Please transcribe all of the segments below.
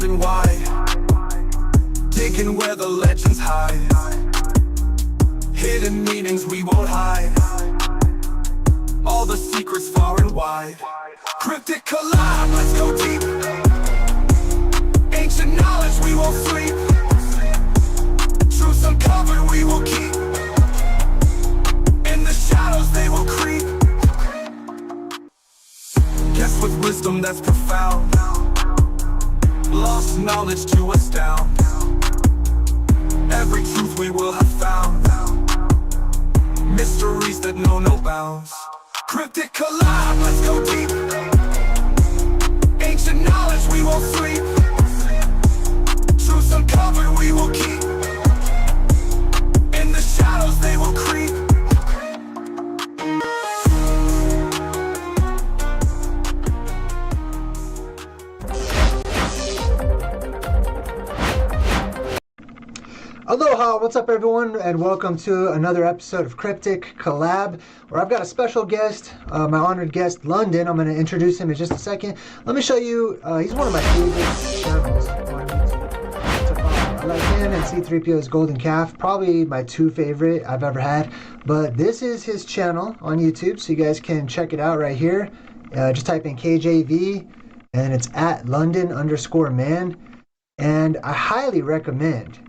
open wide, digging where the legends hide. Hidden meanings we won't hide, all the secrets far and wide. Cryptic collab, let's go deep. Ancient knowledge we won't sleep. Truths uncovered we will keep. In the shadows they will creep. Guess with wisdom that's profound, lost knowledge to astound. Every truth we will have found, mysteries that know no bounds. Cryptic collab, let's go deep. Ancient knowledge we won't sleep. Truths uncovered we will keep. In the shadows they will creep. Aloha, what's up everyone, and welcome to another episode of Cryptic Collab, where I've got a special guest, my honored guest, London. I'm going to introduce him in just a second. Let me show you, he's one of my favorite channels on YouTube to follow. I like him and C3PO's Golden Calf, probably my two favorite I've ever had, but this is his channel on YouTube, so you guys can check it out right here. Just type in KJV, and it's at London_man, and I highly recommend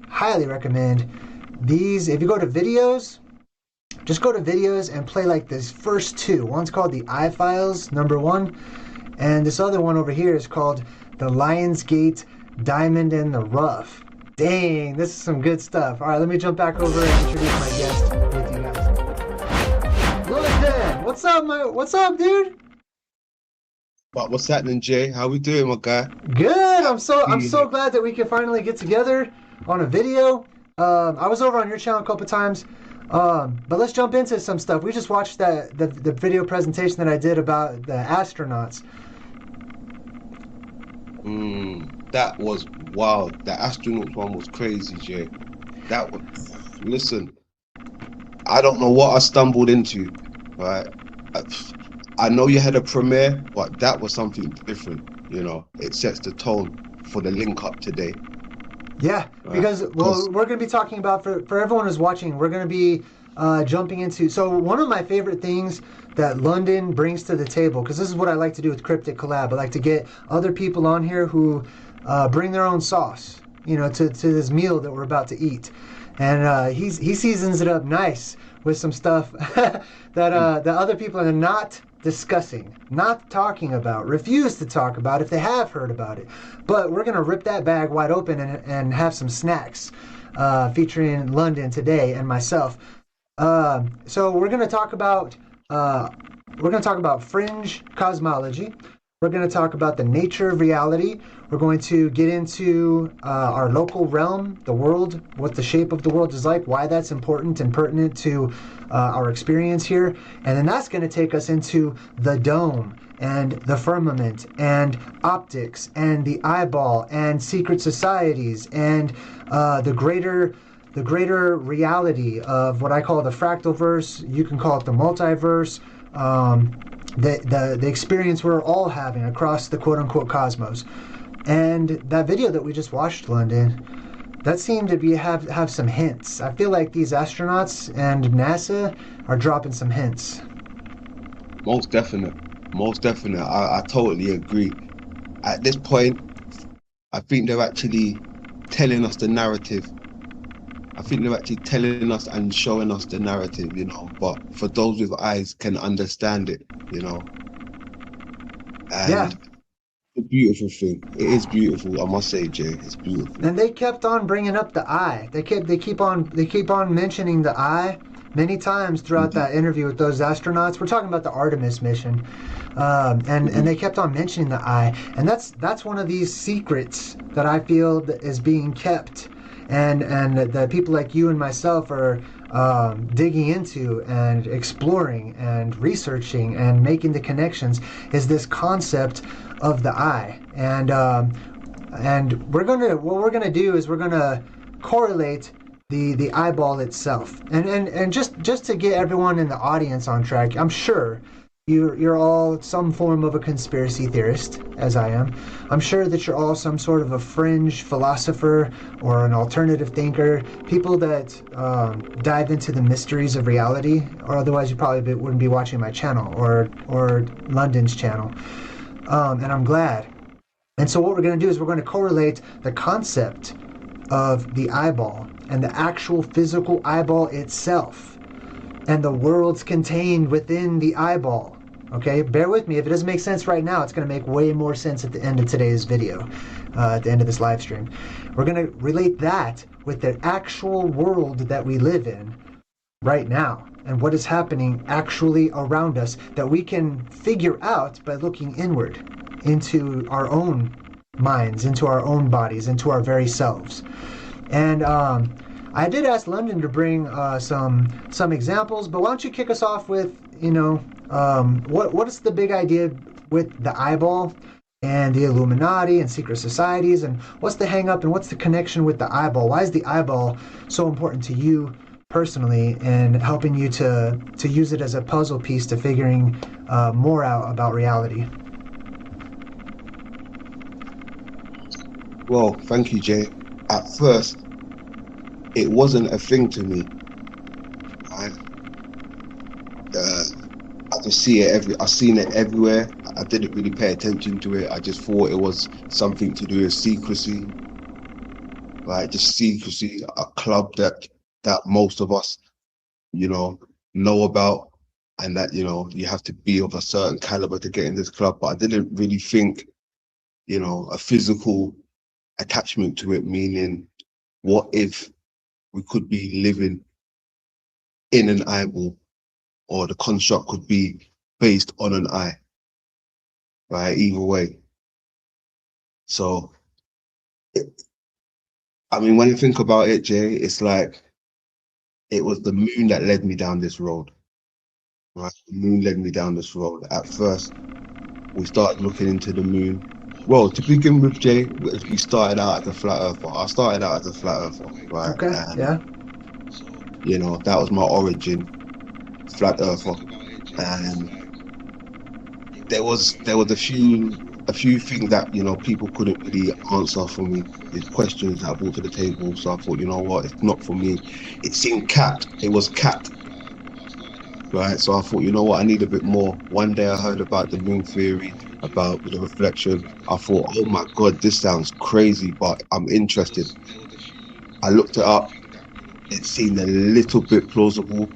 these. If you go to videos, just go to videos and play like this first two. One's called the I-Files #1, and this other one over here is called the Lionsgate Diamond in the Rough. Dang, this is some good stuff. All right, let me jump back over and introduce my guest with you guys. London, what's up, dude? But what's happening, Jay? How we doing, my guy? Good. I'm so glad that we can finally get together on a video. I was over on your channel a couple times, but let's jump into some stuff. We just watched the video presentation that I did about the astronauts. That was wild. The astronauts one was crazy, Jay. That was, listen, I don't know what I stumbled into, right? I know you had a premiere, but that was something different, you know. It sets the tone for the link up today. Yeah, because we're going to be talking about, for everyone who's watching, we're going to be jumping into, so one of my favorite things that London brings to the table, because this is what I like to do with Cryptic Collab. I like to get other people on here who bring their own sauce, you know, to this meal that we're about to eat. And he seasons it up nice with some stuff that other people are not discussing, not talking about, refuse to talk about if they have heard about it. But we're going to rip that bag wide open and have some snacks featuring London today and myself. So we're going to talk about fringe cosmology. We're going to talk about the nature of reality. We're going to get into our local realm, the world, what the shape of the world is like, why that's important and pertinent to our experience here. And then that's going to take us into the dome and the firmament and optics and the eyeball and secret societies and the greater reality of what I call the fractalverse. You can call it the multiverse. The experience we're all having across the quote-unquote cosmos. And that video that we just watched, London, that seemed to have some hints. I feel like these astronauts and NASA are dropping some hints. Most definite. I totally agree. At this point, I think they're actually telling us the narrative. I think they're actually telling us and showing us the narrative, you know, but for those with eyes can understand it, you know. And yeah. It's a beautiful thing. It is beautiful, I must say, Jay. It's beautiful. And they kept on bringing up the eye. They keep on mentioning the eye many times throughout that interview with those astronauts. We're talking about the Artemis mission, and they kept on mentioning the eye. And that's one of these secrets that I feel that is being kept. And that people like you and myself are digging into and exploring and researching and making the connections is this concept of the eye. And what we're gonna do is we're gonna correlate the eyeball itself. And just to get everyone in the audience on track, I'm sure you're all some form of a conspiracy theorist, as I am. I'm sure that you're all some sort of a fringe philosopher or an alternative thinker, people that dive into the mysteries of reality, or otherwise you probably wouldn't be watching my channel or London's channel. And I'm glad. And so what we're going to do is we're going to correlate the concept of the eyeball and the actual physical eyeball itself and the worlds contained within the eyeball. Okay, bear with me. If it doesn't make sense right now, it's going to make way more sense at the end of today's video, at the end of this live stream. We're going to relate that with the actual world that we live in right now and what is happening actually around us that we can figure out by looking inward into our own minds, into our own bodies, into our very selves. And I did ask London to bring some examples, but why don't you kick us off with, what is the big idea with the eyeball and the Illuminati and secret societies, and what's the hang up and what's the connection with the eyeball? Why is the eyeball so important to you personally and helping you to use it as a puzzle piece to figuring more out about reality? Well, thank you, Jay. At first, it wasn't a thing to me. Right? I just see it I seen it everywhere. I didn't really pay attention to it. I just thought it was something to do with secrecy, right? Just secrecy, a club that most of us, know about, and that you have to be of a certain caliber to get in this club. But I didn't really think, a physical attachment to it, meaning what if we could be living in an eyeball, or the construct could be based on an eye, right? Either way. So, when you think about it, Jay, it's like it was the moon that led me down this road, right? The moon led me down this road. At first, we started looking into the moon. Well, to begin with, Jay, we started out as a flat earther. I started out as a flat earther, right? Okay, and, yeah. That was my origin, flat earther. And there was a few things that people couldn't really answer for me. These questions that I brought to the table. So I thought, you know what, it's not for me. It seemed capped. It was capped, right? So I thought, you know what, I need a bit more. One day I heard about the moon theory, about the reflection. I thought, oh my God, this sounds crazy, but I'm interested. I looked it up. It seemed a little bit plausible.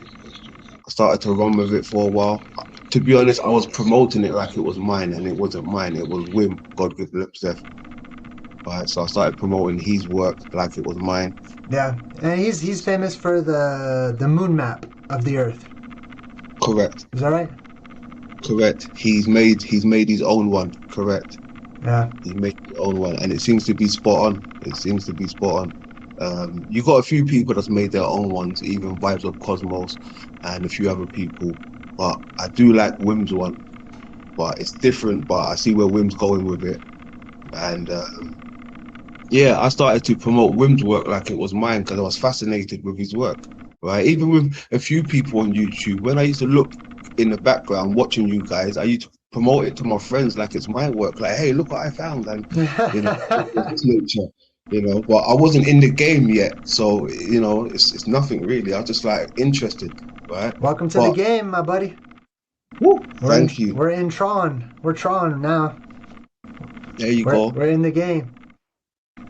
I started to run with it for a while. To be honest, I was promoting it like it was mine, and it wasn't mine. It was Wim, God give Lipseth. Right, so I started promoting his work like it was mine. Yeah, and he's famous for the moon map of the Earth. Correct. Is that right? Correct. He's made his own one. Correct. Yeah. He made his own one, and it seems to be spot on. You got a few people that's made their own ones, even Vibes of Cosmos and a few other people. But I do like Wim's one, but it's different. But I see where Wim's going with it, and I started to promote Wim's work like it was mine because I was fascinated with his work. Right, even with a few people on YouTube, when I used to look in the background watching you guys, I used to promote it to my friends like it's my work. Like, hey, look what I found, and this nature. But I wasn't in the game yet, so it's nothing really. I was just like interested, right? Welcome to the game, my buddy. Woo, thank you. We're in Tron. We're Tron now. There you go. We're in the game.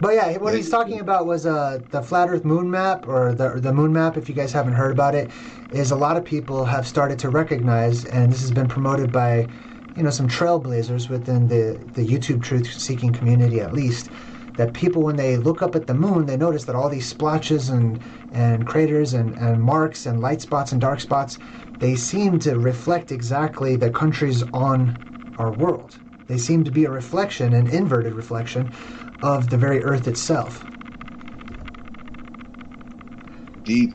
But yeah, what he's talking about was the flat Earth moon map, or the moon map. If you guys haven't heard about it, is a lot of people have started to recognize, and this has been promoted by, some trailblazers within the YouTube truth-seeking community, at least. That people, when they look up at the moon, they notice that all these splotches and craters and marks and light spots and dark spots, they seem to reflect exactly the countries on our world. They seem to be a reflection, an inverted reflection, of the very Earth itself. Deep.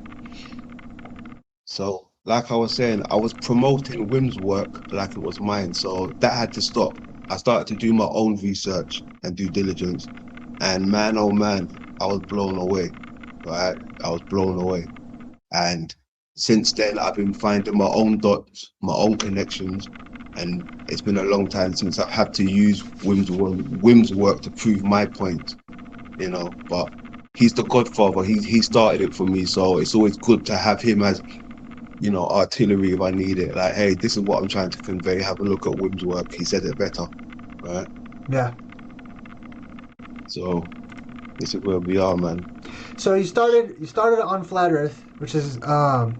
So, like I was saying, I was promoting Wim's work like it was mine, so that had to stop. I started to do my own research and due diligence. And man, oh man, I was blown away, right? I was blown away. And since then, I've been finding my own dots, my own connections, and it's been a long time since I've had to use Wim's work to prove my point, you know. But he's the godfather. He started it for me, so it's always good to have him as, you know, artillery if I need it. Like, hey, this is what I'm trying to convey. Have a look at Wim's work. He said it better, right? Yeah. So this is where we are, man. So you started on Flat Earth, which is I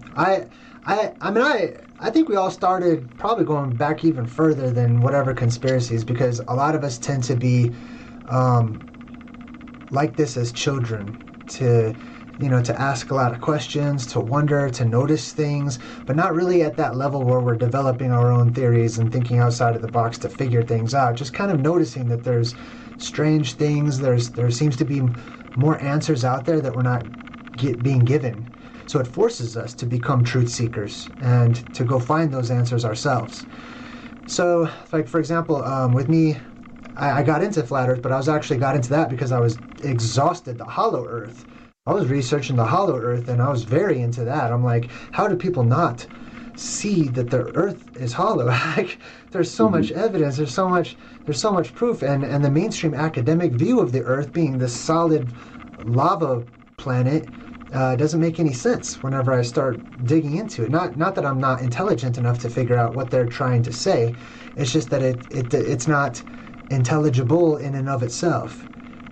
think we all started probably going back even further than whatever conspiracies, because a lot of us tend to be like this as children, to ask a lot of questions, to wonder, to notice things, but not really at that level where we're developing our own theories and thinking outside of the box to figure things out. Just kind of noticing that there's strange things. There seems to be more answers out there that we're not being given. So it forces us to become truth seekers and to go find those answers ourselves. So, like, for example, with me, I got into Flat Earth, but I got into that because I was exhausted. The Hollow Earth. I was researching the Hollow Earth, and I was very into that. I'm like, how do people not see that the Earth is hollow? Like, there's so much evidence. There's so much proof, and the mainstream academic view of the Earth being this solid lava planet doesn't make any sense whenever I start digging into it. Not that I'm not intelligent enough to figure out what they're trying to say. It's just that it's not intelligible in and of itself.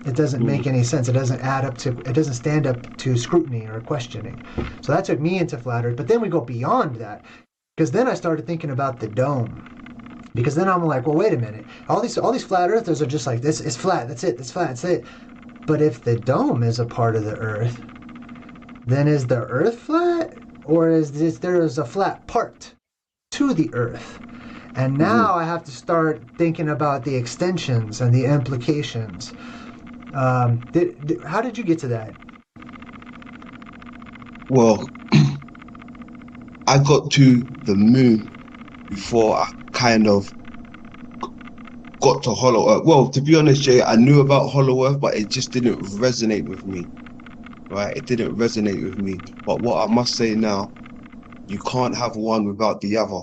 It doesn't make any sense. It doesn't stand up to scrutiny or questioning. So that took me into Flat Earth. But then we go beyond that, because then I started thinking about the dome. Because then I'm like, well, wait a minute. All these Flat Earthers are just like, this is flat. That's it. It's flat. That's it. But if the dome is a part of the Earth, then is the Earth flat, or is there a flat part to the Earth? And now I have to start thinking about the extensions and the implications. How did you get to that? Well, I got to the moon before I kind of got to Hollow Earth. Well, to be honest, Jay, I knew about Hollow Earth, but it just didn't resonate with me, right? It didn't resonate with me. But what I must say now, you can't have one without the other,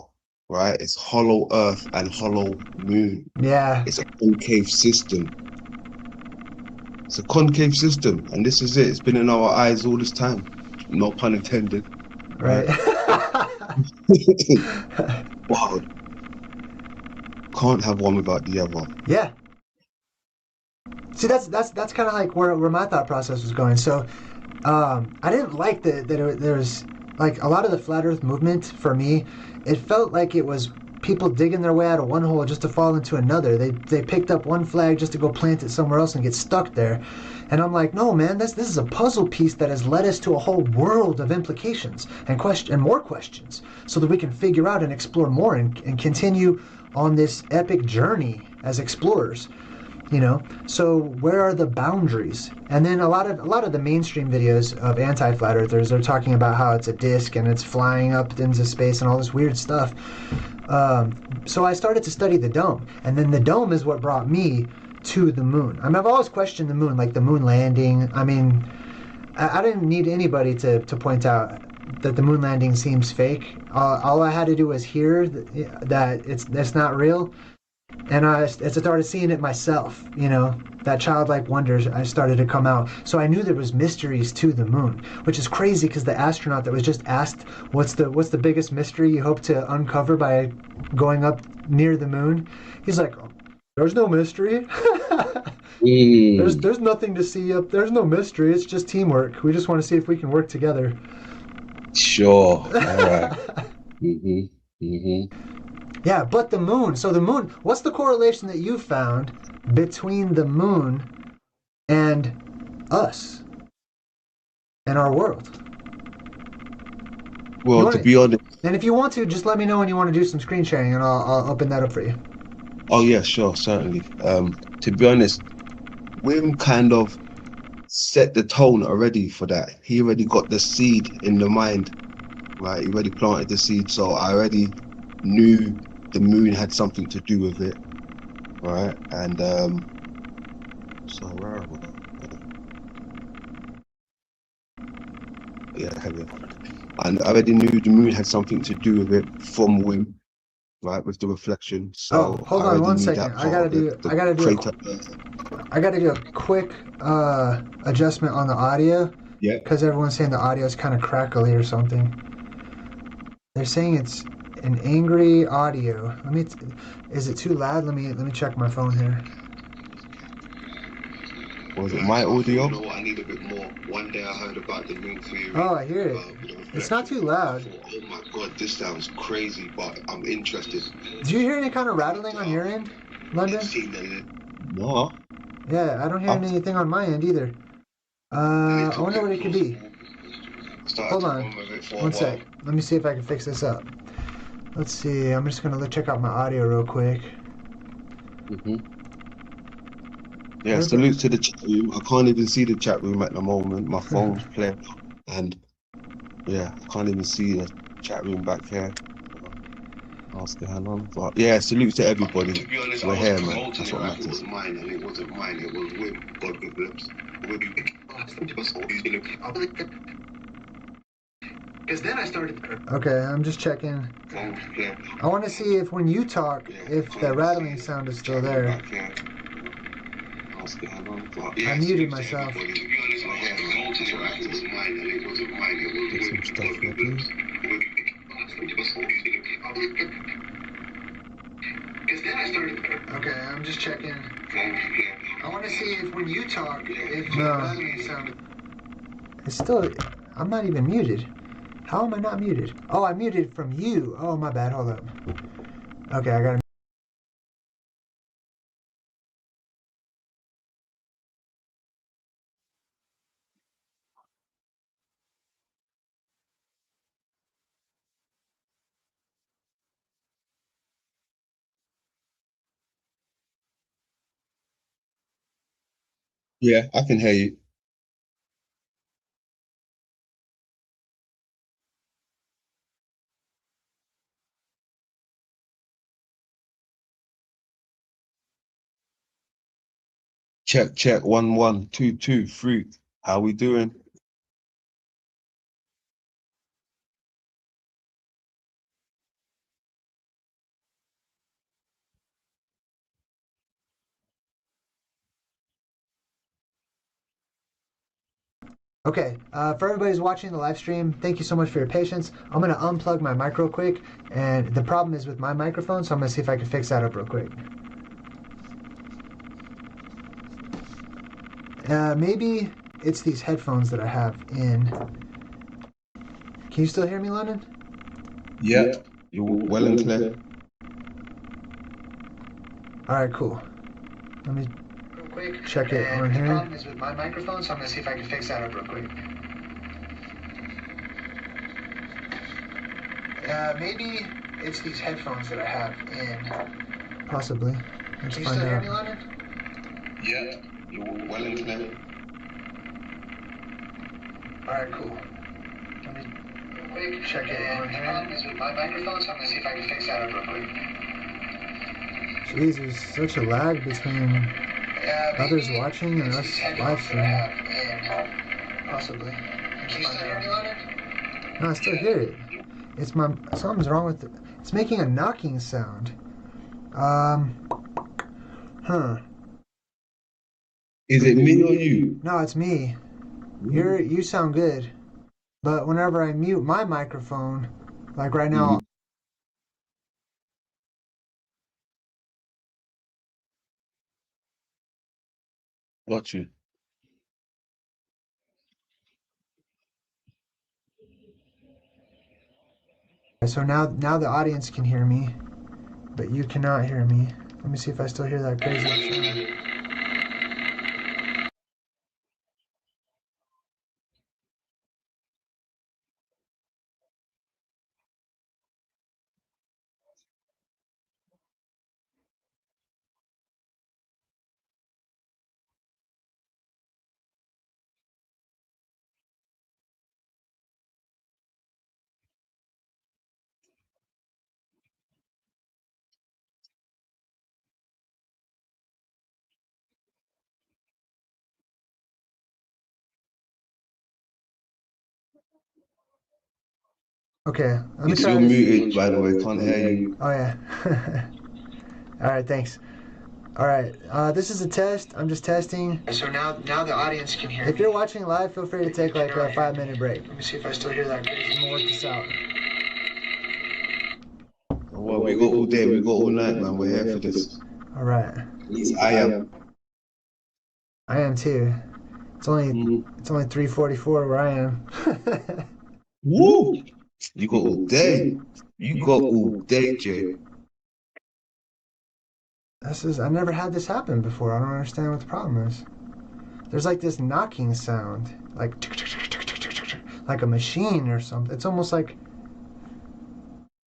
right? It's Hollow Earth and Hollow Moon. Yeah. It's a concave system. It's a concave system, and this is it. It's been in our eyes all this time. No pun intended. Right. Wow. Can't have one without the other. Yeah. See, that's kind of like where my thought process was going. So, I didn't like that there's like a lot of the Flat Earth movement. For me, it felt like it was people digging their way out of one hole just to fall into another. They picked up one flag just to go plant it somewhere else and get stuck there. And I'm like, no, man, this is a puzzle piece that has led us to a whole world of implications and more questions, so that we can figure out and explore more and continue on this epic journey as explorers. You know, so where are the boundaries? And then a lot of the mainstream videos of anti-flat earthers, they're talking about how it's a disc and it's flying up into space and all this weird stuff. So I started to study the dome, and then the dome is what brought me to the moon. I mean, I've always questioned the moon, like the moon landing. I mean, I didn't need anybody to point out that the moon landing seems fake. All I had to do was hear that it's not real. And I started seeing it myself, you know, that childlike wonder I started to come out. So I knew there was mysteries to the moon, which is crazy because the astronaut that was just asked, what's the biggest mystery you hope to uncover by going up near the moon? He's like, there's no mystery. There's nothing to see up. There's no mystery. It's just teamwork. We just want to see if we can work together. Sure. All right. Yeah, but the moon. So the moon, what's the correlation that you found between the moon and us and our world? Well, to be honest. And if you want to, just let me know when you want to do some screen sharing, and I'll open that up for you. Oh yeah, sure, certainly. To be honest, Wim kind of set the tone already for that. He already got the seed in the mind, right? He already planted the seed, so I already knew the moon had something to do with it, right? And so where are we? Yeah, and I already knew the moon had something to do with it from Wim, right, with the reflection. So hold I on already one knew second. that part of the crater. I gotta do a quick adjustment on the audio Yeah. because everyone's saying the audio is kind of crackly or something. They're saying it's an angry audio. Is it too loud? Let me check my phone here. Was it my audio? You know what? I need a bit more. One day I heard about the ring theory. Oh, I hear it. It's not too loud. I thought, oh my god, this sounds crazy, but I'm interested. Do you hear any kind of rattling on your end, London? No. Yeah, I don't hear anything on my end either. I wonder what it could be. Hold on, one sec. Let me see if I can fix this up. Let's see. I'm just gonna check out my audio real quick. Yeah, salute to the chat room. I can't even see the chat room at the moment. My phone's playing, and yeah, I can't even see the chat room back here. Ask going on, but yeah, salute to everybody. To be honest, We're I was here, man. promoting That's it what like it matters. was mine, and it wasn't mine. It was with God with lips. Because then I started. Okay, I'm just checking. I want to see if when you talk, if the rattling sound is still there. I muted myself. To be honest, I was promoting it like it was mine, and it wasn't mine. It was Get some with stuff God with ready. lips. Because then I started. Okay, I'm just checking. I want to see if when you talk, if the rattling sound. It's still. I'm not even muted. How am I not muted? Oh, I'm muted from you. Oh, my bad. Hold up. Okay, I gotta. Yeah, I can hear you. Check, check. 1 1 2 2 3. How we doing? Okay, for everybody who's watching the live stream, thank you so much for your patience. I'm gonna unplug my mic real quick, and the problem is with my microphone, so I'm gonna see if I can fix that up real quick. Maybe it's these headphones that I have in. Can you still hear me, London? Yeah, you're well and clear. All right, cool. Let me real quick check it on here. The problem is with my microphone, so I'm gonna see if I can fix that up real quick. Maybe it's these headphones that I have in. Possibly. Let's Can you find still hear me, London? Yeah, you're well and clear. All right, cool. Let me real quick check it on here. The problem is with my microphone, so I'm gonna see if I can fix that up real quick. Jeez, there's such a lag between others watching and us live streaming. Possibly. Can you still hear me, London? No, I still hear it. It's my something's wrong with it. It's making a knocking sound. Is it me or you? No, it's me. You sound good, but whenever I mute my microphone, like right now. Got you. So now the audience can hear me, but you cannot hear me. Let me see if I still hear that crazy sound. Okay, let me It's try you're this. muted, by the way. Can't hear you. Oh yeah. All right, thanks. All right, this is a test. I'm just testing. So now the audience can hear. If you're watching live, feel free to take like a 5-minute break. Let me see if I still hear that. I'm gonna work this out. Well, we got all day, we got all night, man. We're here for this. All right. At least I am. I am too. It's only 3:44 where I am. Woo! You got all day. You got all day, Jay. I never had this happen before. I don't understand what the problem is. There's like this knocking sound, like a machine or something. It's almost like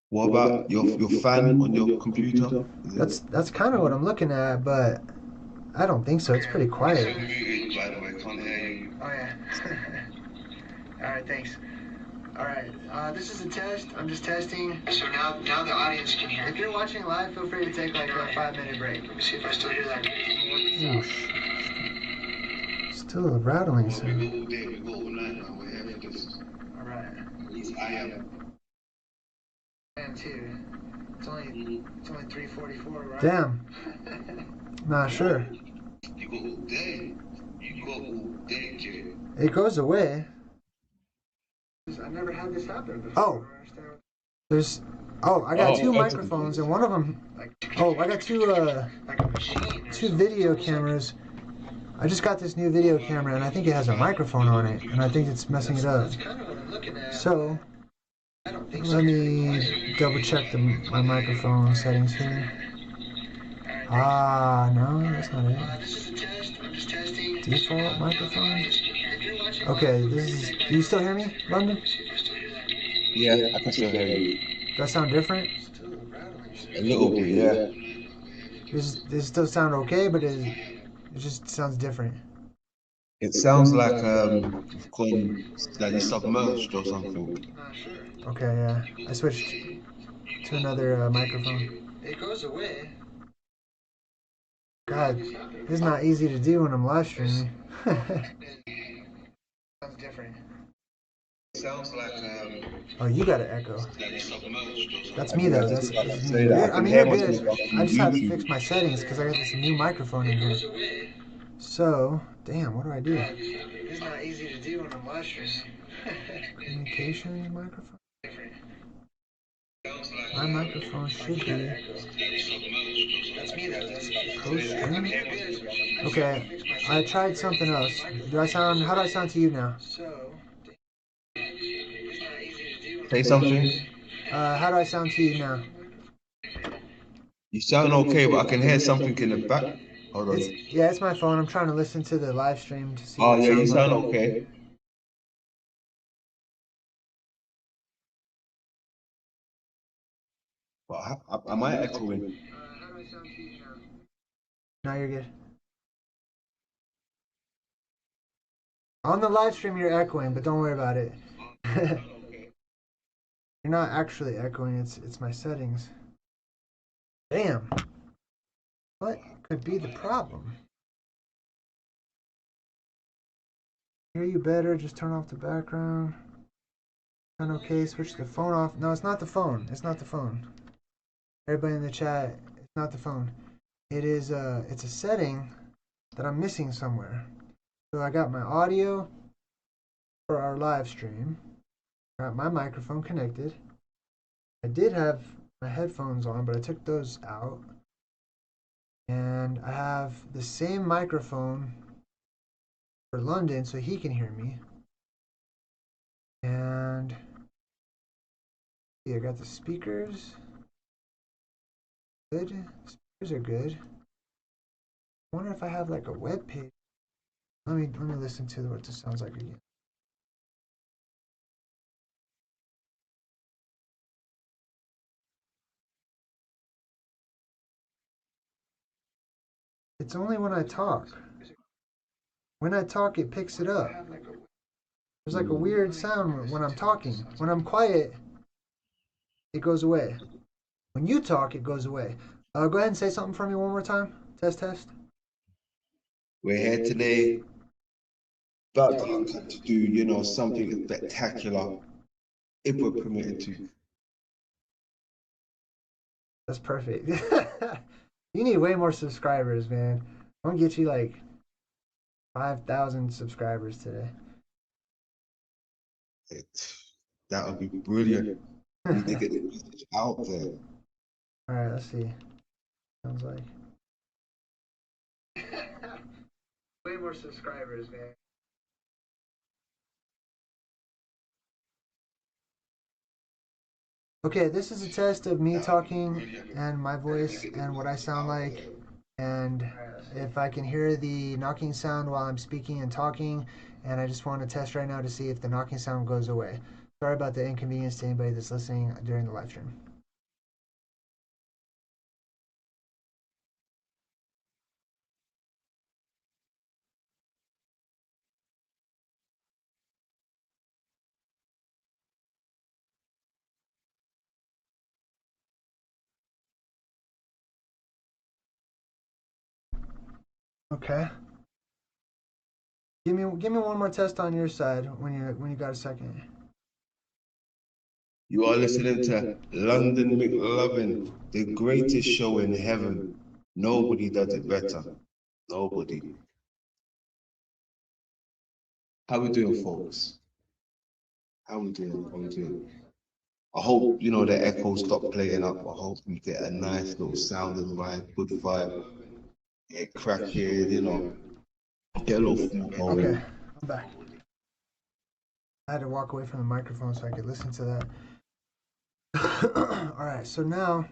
What about your fan on your computer? that's kind of what I'm looking at, but I don't think so. It's pretty quiet. Muted, by the way. Can't hear you. Oh yeah. All right, thanks. All right, this is a test. I'm just testing. So now the audience can hear. If you're watching live, feel free to take like a 5-minute break. Let me see if I still hear that. Still a rattling We sound. got all day, we got all night, man. We're here for this. All right. At least I am. I am too. It's only 3:44, right? Damn. Not sure. You got all day. You got all day, Jay. It goes away. I've never had this happen before. I got two microphones and one of them. I got two video cameras. I just got this new video camera and I think it has a microphone on it and I think it's messing it up. So let me double check my microphone settings here. No, that's not it. Default microphone. Okay, do you still hear me, London? Yeah, I can still hear you. Does that sound different? A little bit, yeah. Does it still sound okay, but it just sounds different? It sounds like like you submerged or something. Okay, yeah. I switched to another microphone. It goes away. God, this is not easy to do when I'm live streaming. Sounds different. Sounds like Oh, you got an echo. like you submerged or something. That's me though. That's Say that. I mean, you're good. I just had to fix my settings because I got this new microphone in here. So, damn, what do I do? It's not easy to do when I'm live streaming. Communications microphone. My microphone should be. That's me though. Co-stream. Okay, I tried something else. How do I sound to you now? Say something. How do I sound to you now? You sound okay, but I can hear something in the back. Hold on. It's my phone. I'm trying to listen to the live stream to see. Oh what it yeah, you sounds sound like. okay. But am I echoing? How do I sound to you now? Now you're good. On the live stream, you're echoing, but don't worry about it. You're not actually echoing. It's my settings. Damn. What could be the problem? Hear you better. Just turn off the background. Sound okay? Switch the phone off. No, it's not the phone. It's not the phone. Everybody in the chat, it's not the phone. It is it's a setting that I'm missing somewhere. So I got my audio for our live stream. Got my microphone connected. I did have my headphones on, but I took those out. And I have the same microphone for London so he can hear me. And yeah, I got the speakers. Good. Speakers are good. I wonder if I have like a web page. Let me listen to what this sounds like again. It's only when I talk. When I talk, it picks it up. There's like a weird sound when I'm talking. When I'm quiet, it goes away. When you talk, it goes away. Go ahead and say something for me one more time. Test, test. We're here today. About to do, something spectacular. if we're permitted to. That's perfect. You need way more subscribers, man. I'm gonna get you like 5,000 subscribers today. That would be brilliant. We need to get the message out there. All right, let's see. Sounds like way more subscribers, man. Okay, this is a test of me talking and my voice and what I sound like, and if I can hear the knocking sound while I'm speaking and talking, and I just want to test right now to see if the knocking sound goes away. Sorry about the inconvenience to anybody that's listening during the live stream. Okay. Give me one more test on your side when you got a second. You are listening to London McLovin, the greatest show in heaven. Nobody does it better. Nobody. How we doing, folks? How we doing? How we doing? I hope, you know, the echo stop playing up. I hope we get a nice little sounding vibe, good vibe. Get cracking, you know. Get a little feel going. Okay, I'm back. I had to walk away from the microphone so I could listen to that. All right, so now,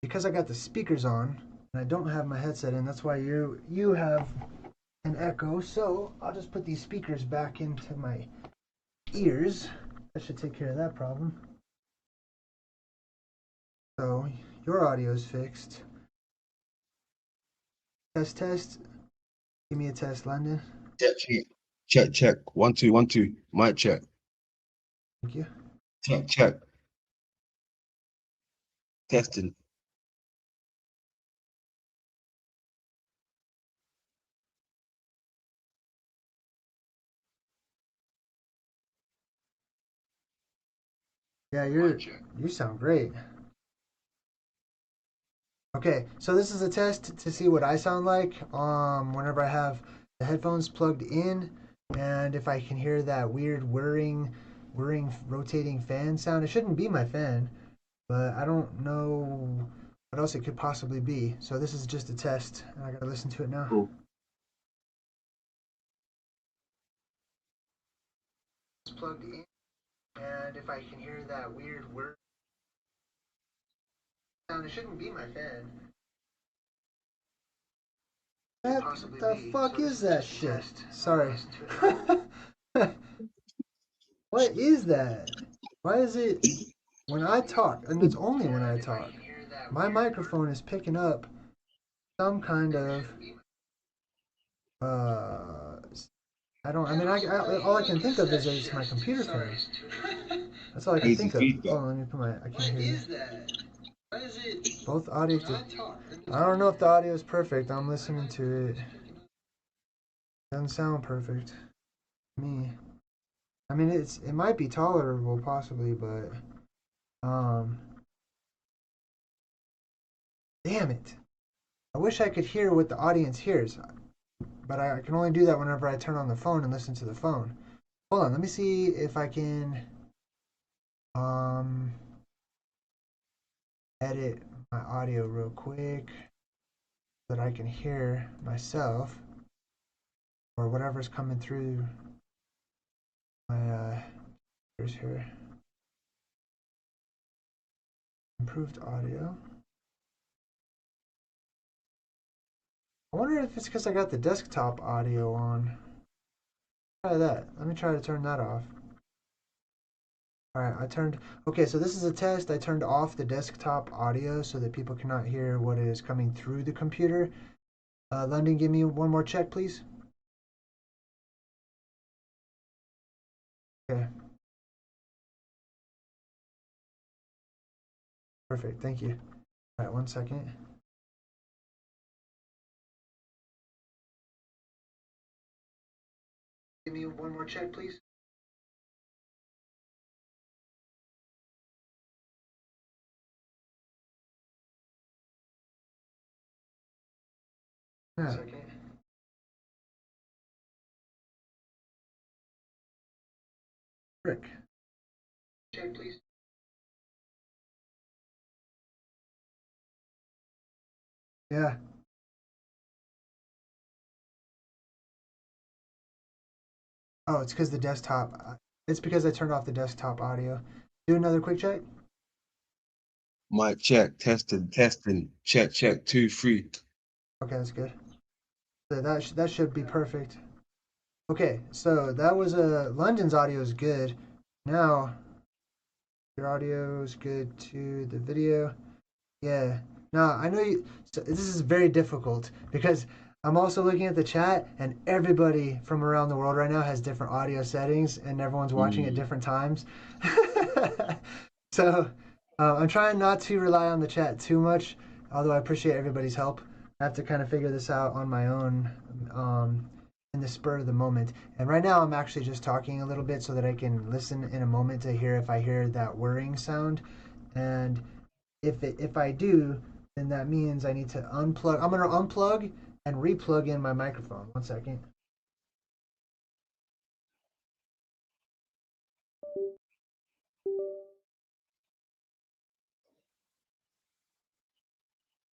because I got the speakers on and I don't have my headset in, that's why you have an echo. So I'll just put these speakers back into my ears. That should take care of that problem. So your audio is fixed. Test. Give me a test, London. Check. 1 2 1 2. Mic check. Thank you. Check. Testing. Yeah, you sound great. Okay, so this is a test to see what I sound like whenever I have the headphones plugged in, and if I can hear that weird whirring rotating fan sound. It shouldn't be my fan, but I don't know what else it could possibly be. So this is just a test, and I gotta listen to it now. Cool. It's plugged in, and if I can hear that weird whirring sound, it shouldn't be my fan. What the fuck is that shit? Sorry. What is that? Why is it when I talk, and it's only when I talk, my microphone is picking up some kind of all I can think of is it's my computer fan. That's all I can Easy think of. feedback. Oh, let me put I can't hear you. Both audio. I don't know if the audio is perfect. I'm listening to it. Doesn't sound perfect. Me. I mean, it might be tolerable possibly, but damn it. I wish I could hear what the audience hears, but I can only do that whenever I turn on the phone and listen to the phone. Hold on, let me see if I can edit my audio real quick so that I can hear myself or whatever's coming through my ears here. Improved audio. I wonder if it's because I got the desktop audio on. Try that. Let me try to turn that off. Alright, okay, so this is a test. I turned off the desktop audio so that people cannot hear what is coming through the computer. London, give me one more check, please. Okay. Perfect, thank you. Alright, 1 second. Give me one more check, please. Yeah. Rick. Check, please. Yeah. Oh, it's because the desktop. It's because I turned off the desktop audio. Do another quick check. Mic check, testing, check, 2, 3. Okay, that's good. So that should be perfect. Okay, so that was London's audio is good. Now your audio is good to the video. Yeah. Now I know you. So this is very difficult because I'm also looking at the chat, and everybody from around the world right now has different audio settings, and everyone's watching at different times. So I'm trying not to rely on the chat too much, although I appreciate everybody's help. I have to kind of figure this out on my own in the spur of the moment. And right now I'm actually just talking a little bit so that I can listen in a moment to hear if I hear that whirring sound. And if I do, then that means I need to unplug. I'm going to unplug and replug in my microphone. 1 second.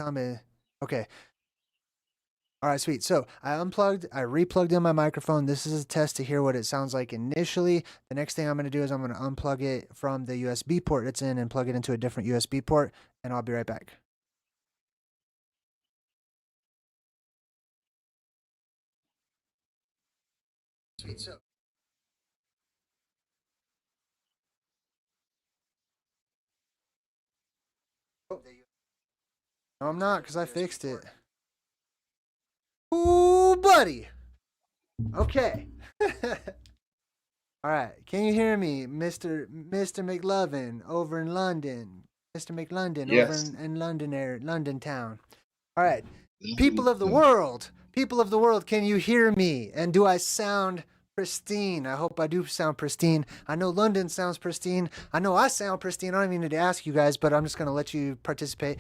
Tell me. Okay. All right, sweet. So I unplugged, I replugged in my microphone. This is a test to hear what it sounds like initially. The next thing I'm going to do is I'm going to unplug it from the USB port it's in and plug it into a different USB port, and I'll be right back. Sweet. So. No, I'm not, because I fixed it. Ooh, buddy. Okay. All right. Can you hear me, Mr. McLovin over in London? Mr. McLondon Yes. over in London town. All right. People of the world, can you hear me? And do I sound pristine? I hope I do sound pristine. I know London sounds pristine. I know I sound pristine. I don't even need to ask you guys, but I'm just going to let you participate.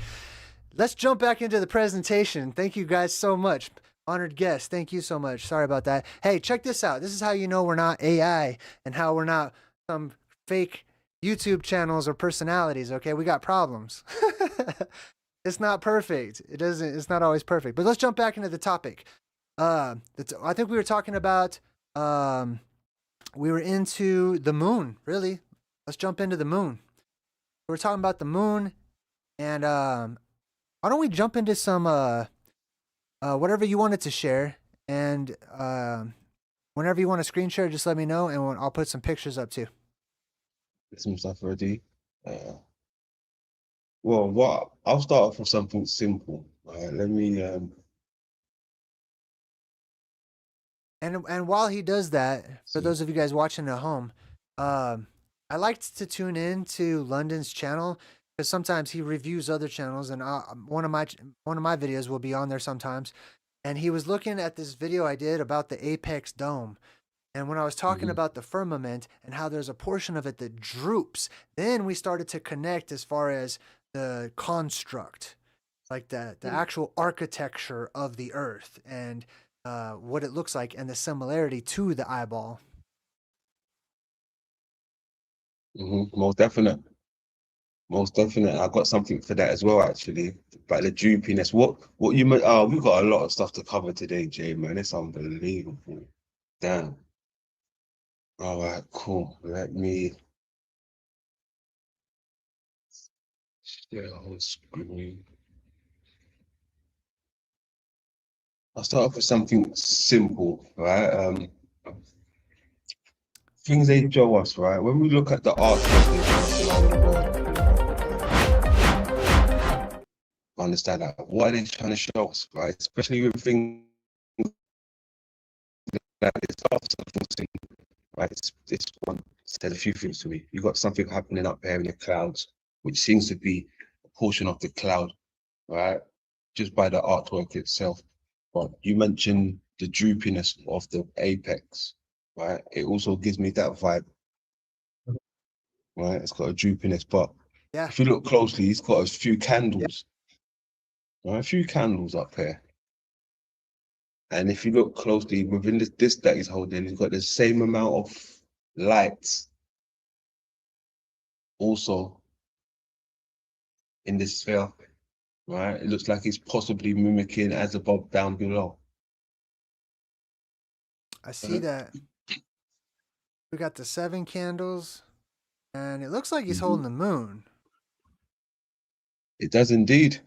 Let's jump back into the presentation. Thank you guys so much. Honored guest, thank you so much. Sorry about that. Hey, check this out. This is how you know we're not AI and how we're not some fake YouTube channels or personalities, okay? We got problems. It's not perfect. It's not always perfect. But let's jump back into the topic. I think we were talking about we were into the moon, really. Let's jump into the moon. We're talking about the moon, and why don't we jump into some whatever you wanted to share, and whenever you want to screen share, just let me know, and I'll put some pictures up too. Some stuff already. Well, I'll start off with something simple. Let me. And while he does that, for those of you guys watching at home, I liked to tune in to London's channel because sometimes he reviews other channels, and one of my videos will be on there sometimes. And he was looking at this video I did about the apex dome. And when I was talking about the firmament and how there's a portion of it that droops, then we started to connect as far as the construct, like the actual architecture of the earth and what it looks like and the similarity to the eyeball. Most definite. Most definite. I got something for that as well, actually. About the droopiness. What you meant? Oh, we've got a lot of stuff to cover today, Jay, man. It's unbelievable. Damn. All right, cool. Let me share whole screen. I'll start off with something simple, right? Things they show us, right? When we look at the artwork, understand that. What are they trying to show us, right? Especially with things like this, right? This one said a few things to me. You got something happening up there in the clouds, which seems to be a portion of the cloud, right? Just by the artwork itself. But you mentioned the droopiness of the apex, right? It also gives me that vibe, right? It's got a droopiness, but Yeah. if you look closely, it's got a few candles, right? A few candles up here. And if you look closely within this disc that he's holding, he's got the same amount of lights also in this sphere, right? It looks like he's possibly mimicking as above, down below. I see that. We got the 7 candles, and it looks like he's holding the moon. It does indeed.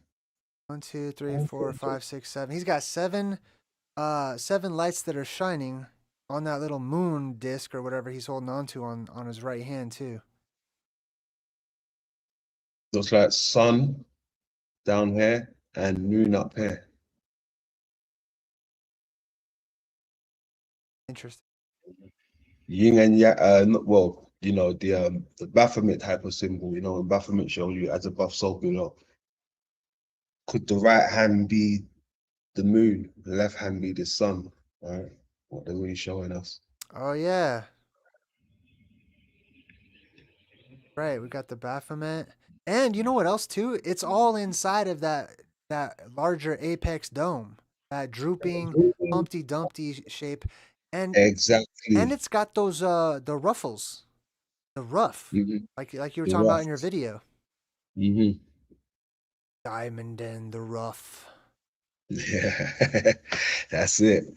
1, 2, 3, 4, 5, 6, 7. He's got 7 lights that are shining on that little moon disc or whatever he's holding onto on his right hand too. Looks like sun down here and moon up here. Interesting. Yin and yang, well, you know, the Baphomet type of symbol, you know, when Baphomet shows you as above, so below. Could the right hand be the moon, the left hand be the sun, right? What they're really showing us. Oh yeah. Right, we got the Baphomet. And you know what else too? It's all inside of that larger apex dome. That drooping Humpty Dumpty shape. And Exactly. it's got those the ruffles. The ruff. Mhm. Like you were The talking about in your ruff. video. Mm-hmm. Diamond and the rough. Yeah, that's it.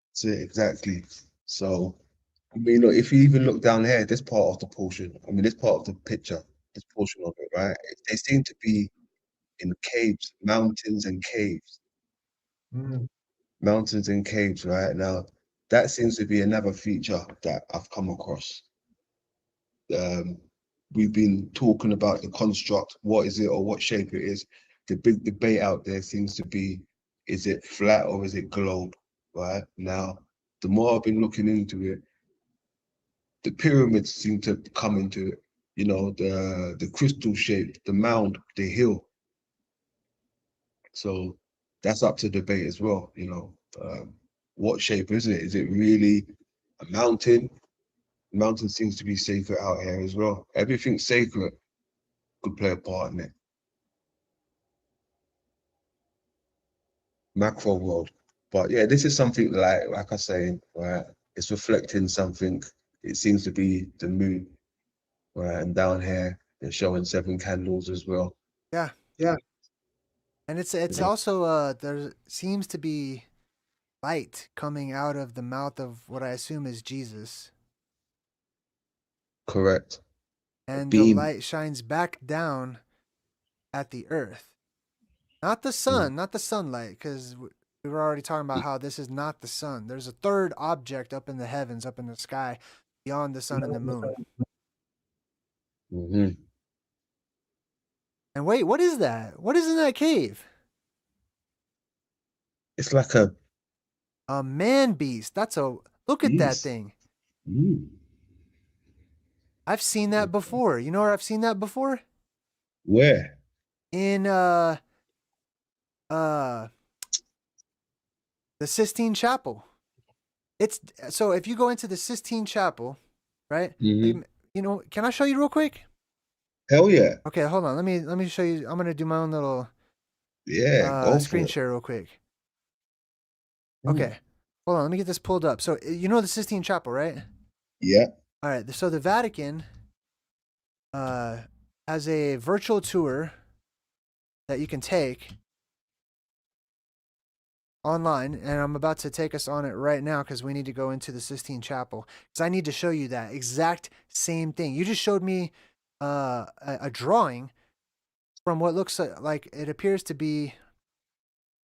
That's it, exactly. So, I mean, look, if you even look down here, this part of the portion, I mean, this part of the picture, this portion of it, right? They seem to be in caves, mountains and caves, mountains and caves, right? Now, that seems to be another feature that I've come across. Um, we've been talking about the construct, what is it or what shape it is. The big debate out there seems to be, is it flat or is it globe, right? Now, the more I've been looking into it, the pyramids seem to come into it, you know, the crystal shape, the mound, the hill. So that's up to debate as well, you know. What shape is it? Is it really a mountain? Mountain seems to be sacred out here as well. Everything sacred could play a part in it. Macro world. But yeah, this is something like I say, right? It's reflecting something. It seems to be the moon, right? And down here, they're showing 7 candles as well. Yeah. Yeah. And it's Yeah. also there seems to be light coming out of the mouth of what I assume is Jesus. Correct. And the Beam. light shines back down at the earth. Not the sun, not the sunlight, because we were already talking about how this is not the sun. There's a third object up in the heavens, up in the sky, beyond the sun and the moon. Mm-hmm. And wait, what is that? What is in that cave? It's like a Man beast. Look at that beast. thing. Mm. I've seen that before. You know where I've seen that before? Where? In the Sistine Chapel. It's so if you go into the Sistine Chapel, right? Mhm. You know, can I show you real quick? Hell yeah. Okay, hold on. Let me show you. I'm gonna do my own little Yeah, go screen for it. share real quick. Okay, hold on. Let me get this pulled up. So you know the Sistine Chapel, right? Yeah. All right. So the Vatican has a virtual tour that you can take online, and I'm about to take us on it right now because we need to go into the Sistine Chapel because I need to show you that exact same thing. You just showed me a drawing from what looks like it appears to be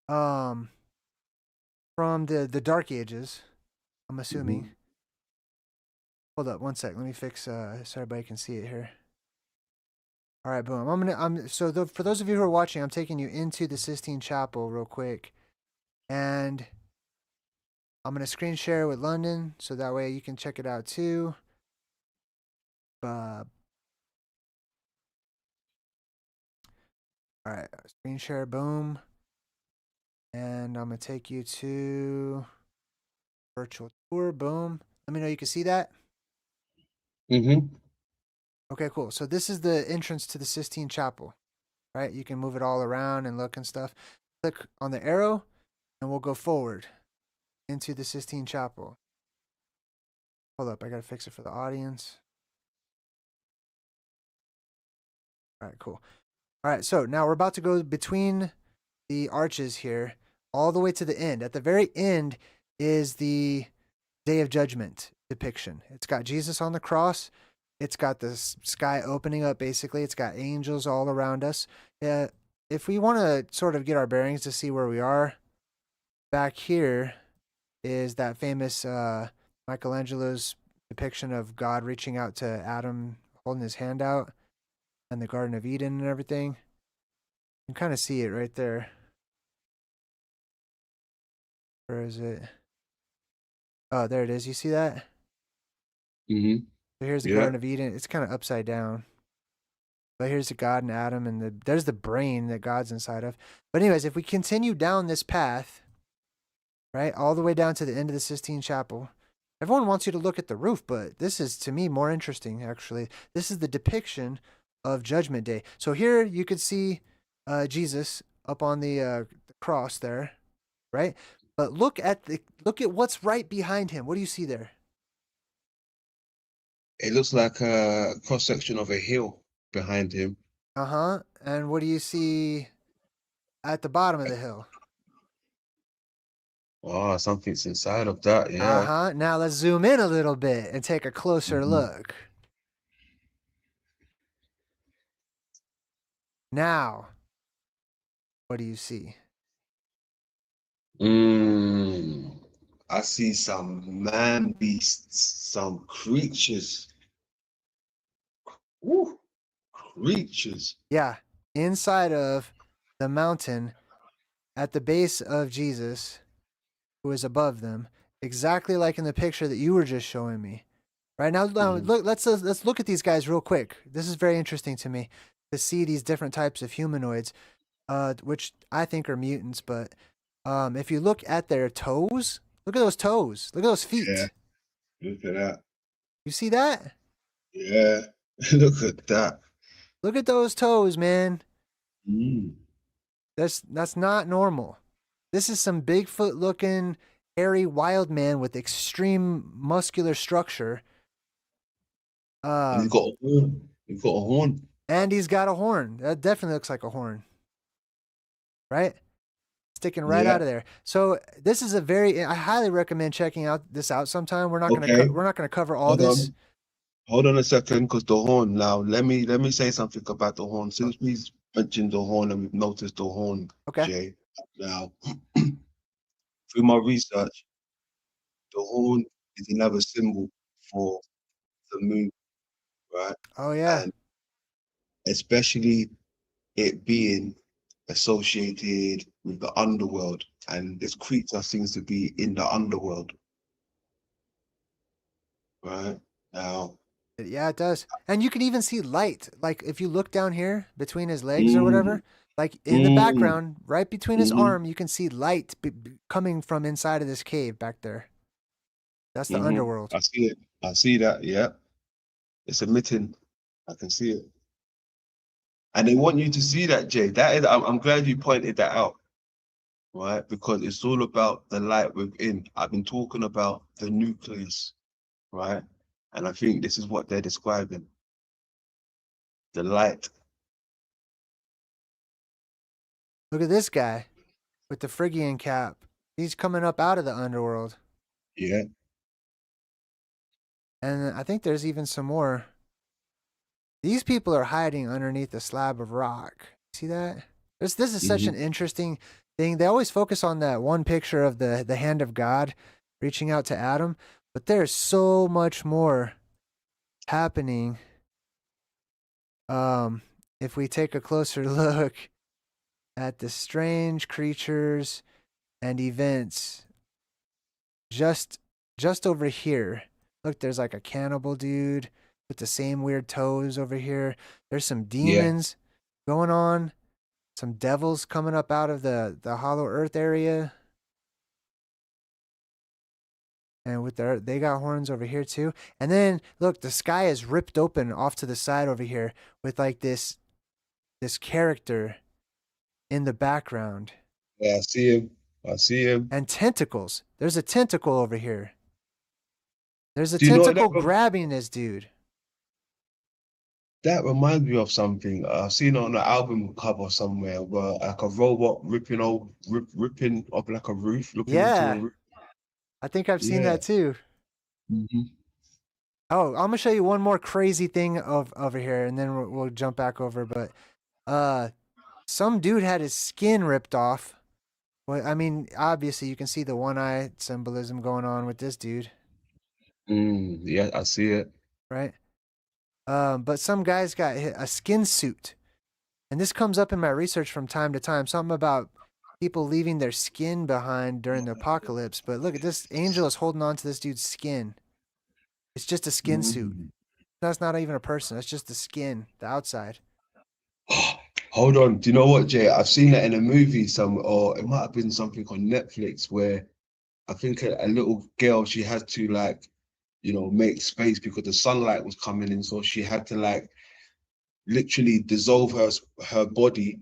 from the Dark Ages, I'm assuming. Hold up one sec. Let me fix so everybody can see it here. All right, boom. For those of you who are watching, I'm taking you into the Sistine Chapel real quick. And I'm going to screen share with London so that way you can check it out too. All right, screen share, boom. And I'm going to take you to virtual tour, boom. Let me know you can see that. Mm-hmm. Okay, cool. So this is the entrance to the Sistine Chapel, right? You can move it all around and look and stuff. click on the arrow, and we'll go forward into the Sistine Chapel. Hold up, I gotta fix it for the audience. All right, cool. All right, so now we're about to go between the arches here, all the way to the end. At the very end is the Day of Judgment depiction. It's got Jesus on the cross. It's got the sky opening up, basically. It's got angels all around us. If we want to sort of get our bearings to see where we are, back here is that famous Michelangelo's depiction of God reaching out to Adam, holding his hand out, and the Garden of Eden and everything. You can kind of see it right there. Where is it? Oh, there it is. You see that? Mm-hmm. So here's the Yeah. Garden of Eden. It's kind of upside down. But here's the God and Adam, and there's the brain that God's inside of. But anyways, if we continue down this path, right, all the way down to the end of the Sistine Chapel, everyone wants you to look at the roof, but this is, to me, more interesting, actually. This is the depiction of Judgment Day. So here you could see Jesus up on the cross there, right? But look at what's right behind him. What do you see there? It looks like a cross section of a hill behind him. Uh-huh. And what do you see at the bottom of the hill? Oh, something's inside of that. Yeah. Uh-huh. Now let's zoom in a little bit and take a closer Mhm. look. Now, what do you see? I see some man beasts, some creatures. Woo, creatures. Yeah, inside of the mountain at the base of Jesus, who is above them, exactly like in the picture that you were just showing me. Right now, Mhm. look. Let's look at these guys real quick. This is very interesting to me to see these different types of humanoids, which I think are mutants. But if you look at their toes, look at those toes. Look at those feet. Yeah. Look at that. You see that? Yeah. Look at that. Look at those toes, man. Mm. That's not normal. This is some Bigfoot looking hairy wild man with extreme muscular structure. And he's got a horn. He's got a horn. And he's got a horn. That definitely looks like a horn. Right? Sticking right Yeah. out of there. So this is I highly recommend checking this out sometime. We're not Okay. gonna cover all Hold this. on. Hold on a second, because the horn. Now, let me say something about the horn. Since we've mentioned the horn and we've noticed the horn, Okay. Jay. Now, through my research, the horn is another symbol for the moon, right? Oh yeah. And especially it being associated with the underworld, and this creature seems to be in the underworld, right? Now, Yeah, it does. And you can even see light. Like if you look down here between his legs or whatever, like in the background, right between his arm, you can see light coming from inside of this cave back there. That's the underworld. I see it. I see that. Yeah, it's emitting. I can see it. And they want you to see that, Jay. That is, I'm glad you pointed that out, right? Because it's all about the light within. I've been talking about the nucleus, right? And I think this is what they're describing. The light. Look at this guy with the Phrygian cap. He's coming up out of the underworld. Yeah. And I think there's even some more. These people are hiding underneath a slab of rock. See that? This is such an interesting thing. They always focus on that one picture of the hand of God reaching out to Adam, but there's so much more happening. If we take a closer look at the strange creatures and events just over here. Look, there's like a cannibal dude with the same weird toes over here. There's some demons going on. Some devils coming up out of the hollow earth area. And with they got horns over here too. And then look, the sky is ripped open off to the side over here with like this character in the background. Yeah, I see him. I see him. And tentacles. There's a tentacle over here. There's a Do you know what tentacle grabbing this dude. that reminds me of something? I've seen it on the album cover somewhere where like a robot ripping up like a roof, looking into a Yeah, roof. I think I've seen Yeah. that too. Hmm. Oh, I'm gonna show you one more crazy thing over here, and then we'll jump back over. But uh, some dude had his skin ripped off. Well, I mean, obviously you can see the one eye symbolism going on with this dude, Yeah, I see it. right? But some guys got a skin suit, and this comes up in my research from time to time. Something about people leaving their skin behind during the apocalypse. But look at this angel is holding on to this dude's skin. It's just a skin suit. Mm. That's not even a person. That's just the skin, the outside. Hold on. Do you know what, Jay? I've seen that in a movie some, or it might have been something on Netflix where I think a little girl, she had to like, make space because the sunlight was coming in. So she had to like literally dissolve her body,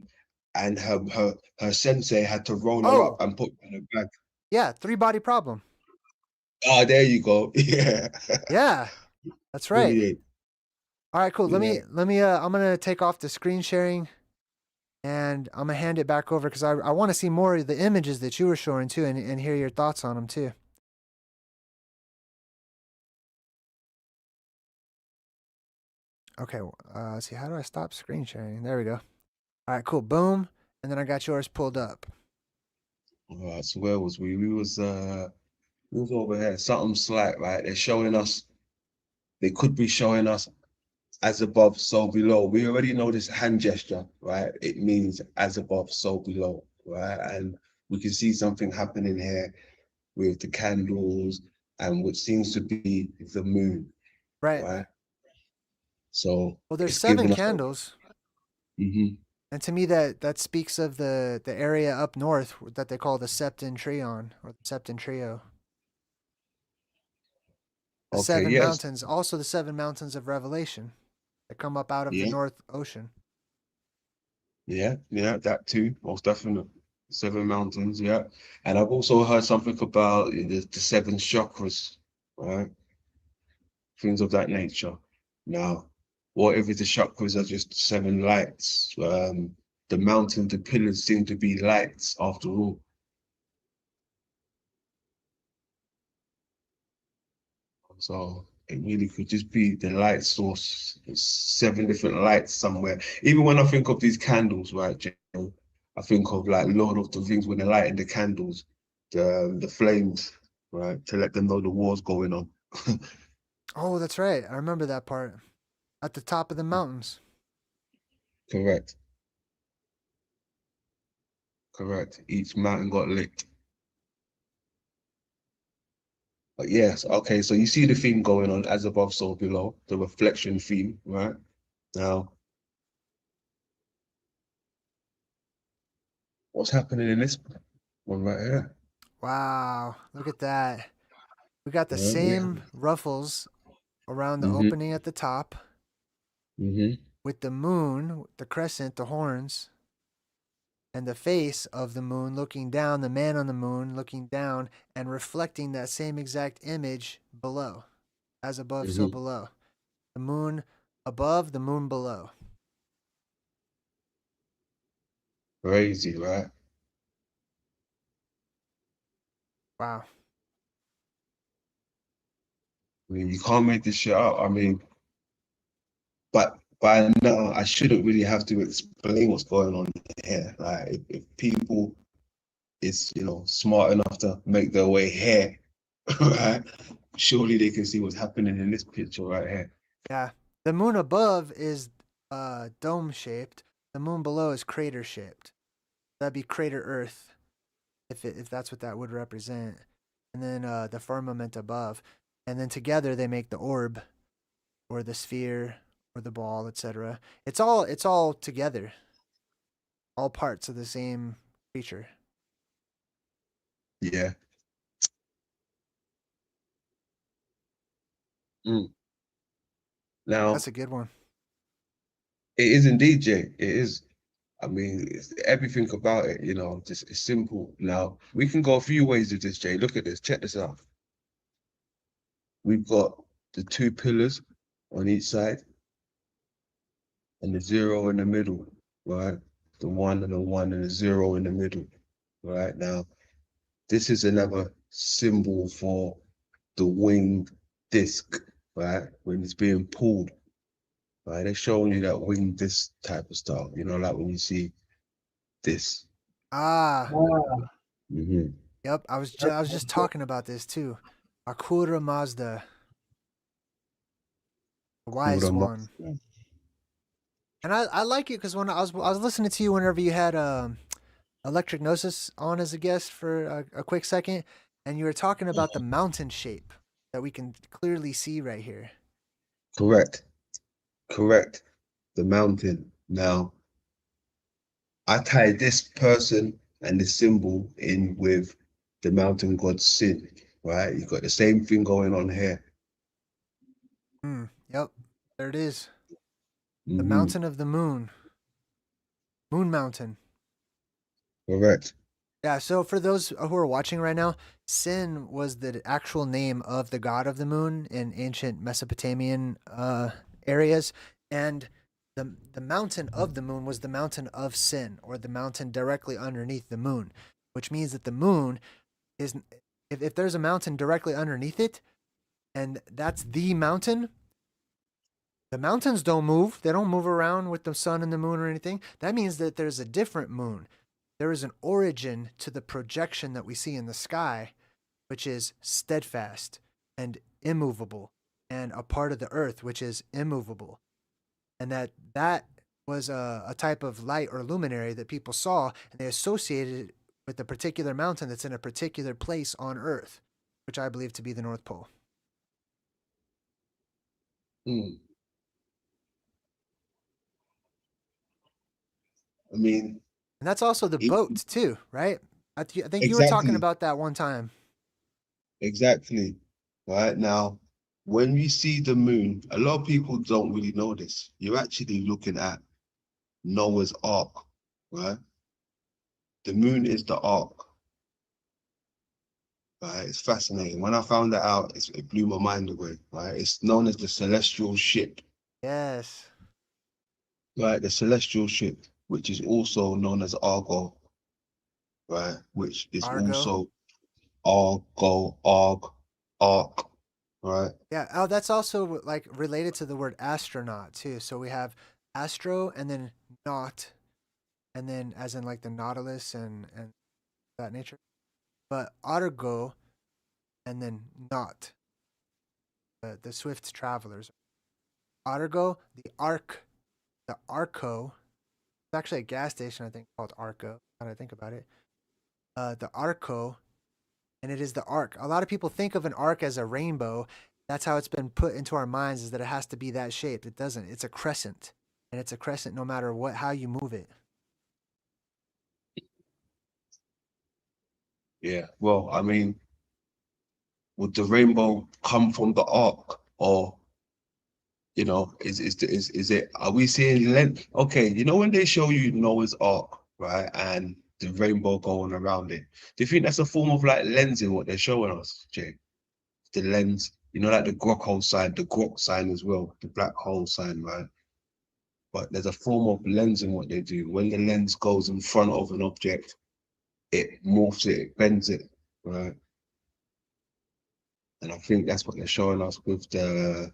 and her sensei had to roll her Oh, up and put her in a bag. yeah, three body problem. Ah, there you go. Yeah. Yeah, that's right. Brilliant. All right, cool. Yeah. Let me I'm gonna take off the screen sharing and I'm gonna hand it back over because I want to see more of the images that you were showing too and hear your thoughts on them too. Okay, let's see, how do I stop screen sharing? There we go. All right, cool. Boom. And then I got yours pulled up. All right. So where was we? We was over here. Something slight, right? They're showing us. They could be showing us as above, so below. We already know this hand gesture, right? It means as above, so below, right? And we can see something happening here with the candles and what seems to be the moon, Right. right? So Well, there's it's seven giving us. candles. Mhm. And to me that speaks of the area up north that they call the Septentrion or the Septentrio. The Okay, seven yes. mountains, also the seven mountains of Revelation that come up out of the Yeah, North Ocean. yeah, that too, most definitely. Seven mountains, yeah. And I've also heard something about the seven chakras, right? Things of that nature. Now, what if the chakras are just seven lights? The mountain, the pillars seem to be lights after all. So it really could just be the light source. It's seven different lights somewhere. Even when I think of these candles, right, Jay, I think of like Lord of the Rings when they're lighting the candles, the flames, right, to let them know the war's going on. Oh, that's right. I remember that part. At the top of the mountains. Correct, correct. Each mountain got lit. But yes, okay, so you see the theme going on as above, so below, the reflection theme, right? Now, what's happening in this one right here? Wow, look at that. We got the same ruffles around the Mm-hmm, opening at the top mm-hmm, with the moon, the crescent, the horns, and the face of the moon looking down, the man on the moon looking down and reflecting that same exact image below. As above, so mm-hmm. below. The moon above, the moon below. Crazy, right? Wow. I mean, you can't make this shit up. I mean, but by now, I shouldn't really have to explain what's going on here. Like, if people is, smart enough to make their way here, right? Surely they can see what's happening in this picture right here. Yeah. The moon above is dome shaped. The moon below is crater shaped. That'd be crater Earth, if that's what that would represent. And then the firmament above, and then together they make the orb, or the sphere, or the ball, etc. It's all together, all parts of the same creature. Yeah. Mm. Now, That's a good one. it is indeed, Jay. It is. I mean, everything about it, just it's simple. Now, we can go a few ways with this, Jay. Look at this. Check this out. We've got the two pillars on each side and the zero in the middle, right? The one and the zero in the middle, right? Now, this is another symbol for the winged disc, right? When it's being pulled, right? They're showing you that winged disc type of stuff, like when you see this. Ah, Mm-hmm. yep. I was just talking about this too. Akura Mazda, the wise one. And I like it because when I was listening to you whenever you had Electric Gnosis on as a guest for a quick second, and you were talking about the mountain shape that we can clearly see right here. Correct. Correct. The mountain. Now, I tie this person and the symbol in with the mountain god Sin, right? You've got the same thing going on here. Yep, there it is. The Mm-hmm. mountain of the moon. Moon Mountain. Correct. Yeah, so for those who are watching right now, Sin was the actual name of the god of the moon in ancient Mesopotamian areas, and the mountain of the moon was the mountain of Sin, or the mountain directly underneath the moon, which means that the moon is, if there's a mountain directly underneath it, and that's the mountain, the mountains don't move. They don't move around with the sun and the moon or anything. That means that there's a different moon. There is an origin to the projection that we see in the sky, which is steadfast and immovable, and a part of the earth, which is immovable. And that was a type of light or luminary that people saw, and they associated it with a particular mountain that's in a particular place on earth, which I believe to be the North Pole. Mm. I mean, And that's also the it, boat too, right? I think you were talking exactly, about that one time. exactly. Right now, when we see the moon, a lot of people don't really know this. You're actually looking at Noah's Ark, right? The moon is the ark. Right? It's fascinating. When I found that out, it blew my mind away. Right? It's known as the celestial ship. Yes. Right? The celestial ship, which is also known as Argo. Right? Which is Argo. also Ark. Right? Yeah. Oh, that's also like related to the word astronaut too. So we have astro and then naut, and then as in like the Nautilus and that nature. But Argo and then naut, the swift travelers. Argo, the Ark, the Arco. It's actually a gas station I think called Arco. Now that I think about it. The Arco, and it is the arc. A lot of people think of an arc as a rainbow. That's how it's been put into our minds, is that it has to be that shape. It doesn't. It's a crescent, and it's a crescent no matter how you move it. Yeah. Well, I mean, would the rainbow come from the ark, or is it? Are we seeing length? Okay, when they show you Noah's Ark, right, and the rainbow going around it, do you think that's a form of like lensing what they're showing us, Jay? The lens, like the grok hole sign, the grok sign as well, the black hole sign, right? But there's a form of lensing what they do. When the lens goes in front of an object, it morphs it, it bends it, right? And I think that's what they're showing us with the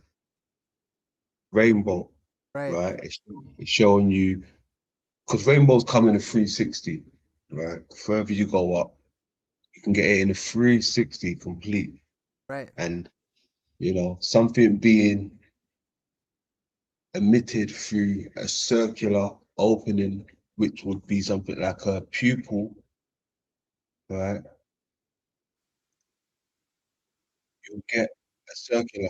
rainbow, Right. right? It's showing you, because rainbows come in a 360, right? The further you go up, you can get it in a 360 complete. Right. And, something being emitted through a circular opening, which would be something like a pupil, right? You'll get a circular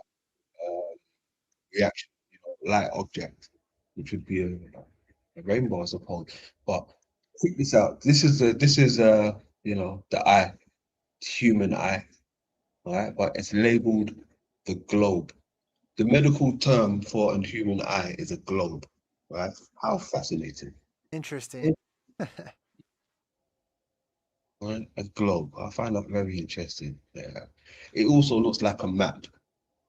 reaction, light object, which would be a rainbow, I suppose. But check this out. This is the eye, human eye, right? But it's labeled the globe. The medical term for a human eye is a globe, right? How fascinating. Interesting. Right? A globe. I find that very interesting. Yeah. It also looks like a map.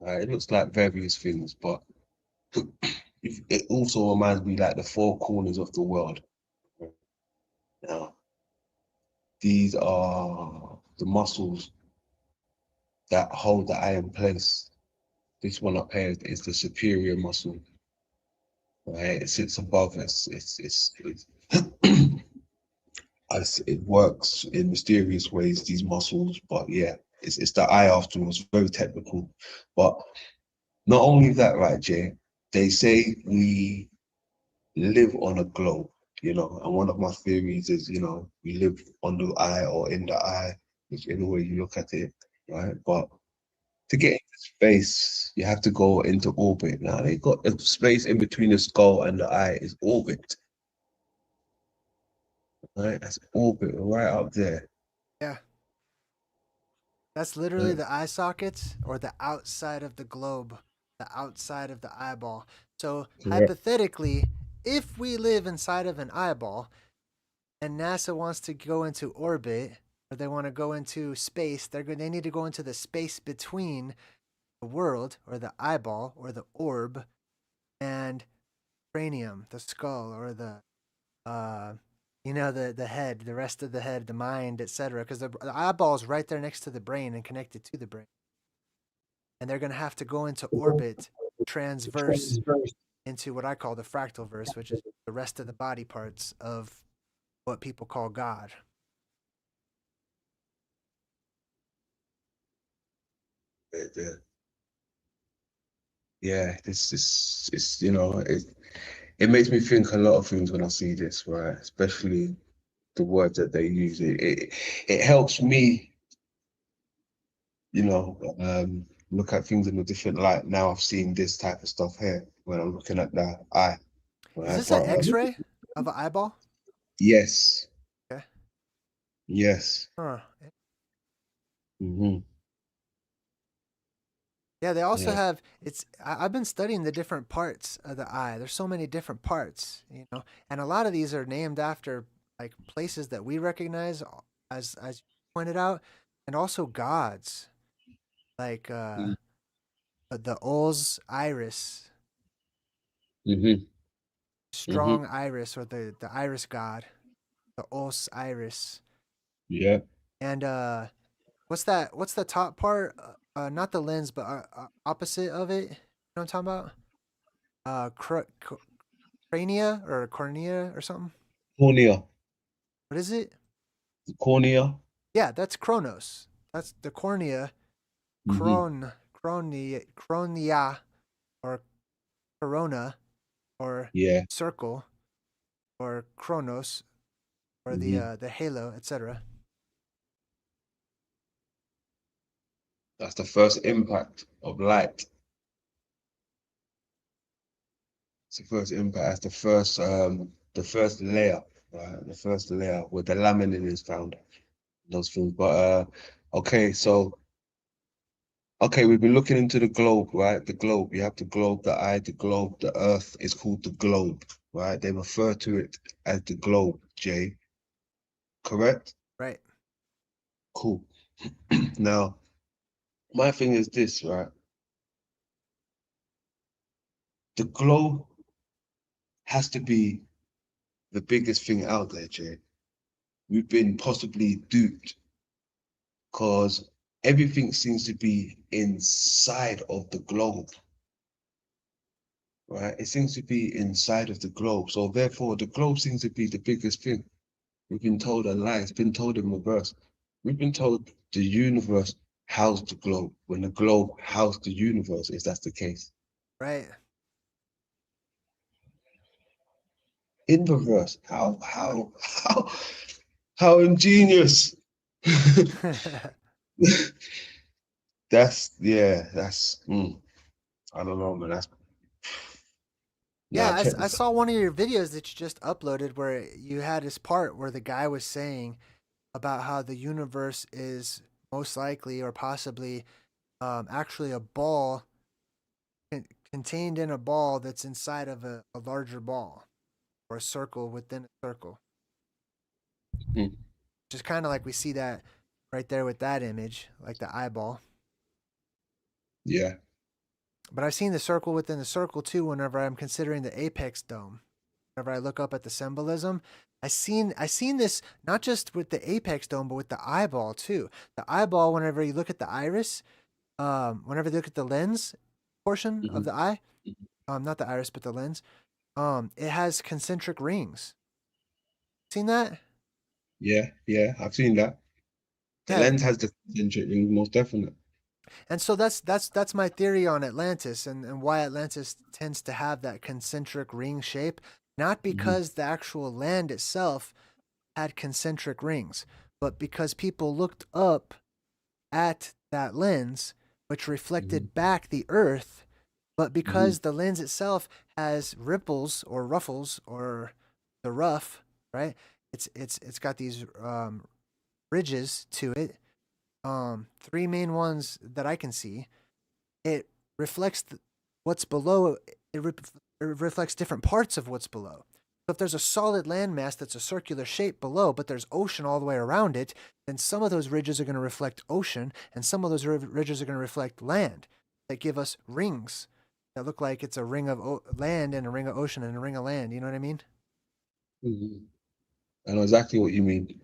Right? It looks like various things, but it also reminds me like the four corners of the world. Now, these are the muscles that hold the eye in place. This one up here is the superior muscle. Right? It sits above us. It works in mysterious ways, these muscles, but yeah, it's the eye afterwards, very technical. But not only that, right, Jay, they say we live on a globe, and one of my theories is, we live on the eye or in the eye, whichever way you look at it, right? But to get into space, you have to go into orbit. Now, they got the space in between the skull and the eye is orbit, right? That's orbit right up there. Yeah. That's literally Right? the eye sockets or the outside of the globe, the outside of the eyeball. So Correct. hypothetically, if we live inside of an eyeball and NASA wants to go into orbit or they want to go into space, they need to go into the space between the world or the eyeball or the orb and cranium, the skull or the uh the head, the rest of the head, the mind, etc. Because the eyeball is right there next to the brain and connected to the brain, and they're going to have to go into orbit, transverse into what I call the fractal verse, which is the rest of the body parts of what people call God. Yeah, yeah, it's it makes me think a lot of things when I see this, right? Especially the words that they use. It helps me, look at things in a different light. Now I've seen this type of stuff here when I'm looking at the eye, Is right? this an But X-ray of an eyeball? yes, Okay. yes, Huh. hmm Yeah, they also yeah, have I've been studying the different parts of the eye. There's so many different parts, and a lot of these are named after like places that we recognize as you pointed out, and also gods like the Ol's iris, hmm strong iris, or the iris god, the Ol's iris, yeah, and what's the top part? Not the lens, but opposite of it. You know what I'm talking about? Crania or cornea or something. cornea, What is it? cornea, Yeah, that's Chronos. That's the cornea. hmm Chronia, or corona, or yeah, circle, or Chronos, or hmm the halo, etc. That's the first impact of light. It's the first impact. That's the first layer, right? The first layer where the laminin is found. Those things. But okay, so okay, we've been looking into the globe, right? The globe. You have the globe, the eye, the globe, the earth is called the globe, right? They refer to it as the globe, Jay. Correct? Right. Cool. Now, my thing is this, right? The globe has to be the biggest thing out there, Jay. We've been possibly duped because everything seems to be inside of the globe, right? It seems to be inside of the globe. So therefore, the globe seems to be the biggest thing. We've been told a lie. It's been told in reverse. We've been told the universe housed the globe when the globe housed the universe, if that's the case. Right. In reverse. How ingenious. I don't know, man. That's now Yeah, check I this out. saw one of your videos that you just uploaded where you had this part where the guy was saying about how the universe is most likely or possibly actually a ball contained in a ball that's inside of a larger ball or a circle within a circle. Mm. Just kind of like we see that right there with that image, like the eyeball. Yeah. But I've seen the circle within the circle too whenever I'm considering the apex dome. Whenever I look up at the symbolism, I seen this not just with the apex dome, but with the eyeball too. The eyeball, whenever you look at the iris, whenever you look at the lens portion of Hmm. the eye, not the iris, but the lens, it has concentric rings. Seen that? Yeah. Yeah. I've seen that. The Yeah, lens has the concentric rings, most definite. and so that's my theory on Atlantis and why Atlantis tends to have that concentric ring shape, not Hmm. because the actual land itself had concentric rings, but because people looked up at that lens, which Hmm. reflected back the earth, but Hmm. because the lens itself has ripples or ruffles or the rough, right? It's got these ridges to it. Three main ones that I can see. It reflects what's below. It reflects different parts of what's below. So if there's a solid landmass that's a circular shape below, but there's ocean all the way around it, then some of those ridges are going to reflect ocean, and some of those ridges are going to reflect land that give us rings that look like it's a ring of land and a ring of ocean and a ring of land. You know what I mean? Hmm. I know exactly what you mean.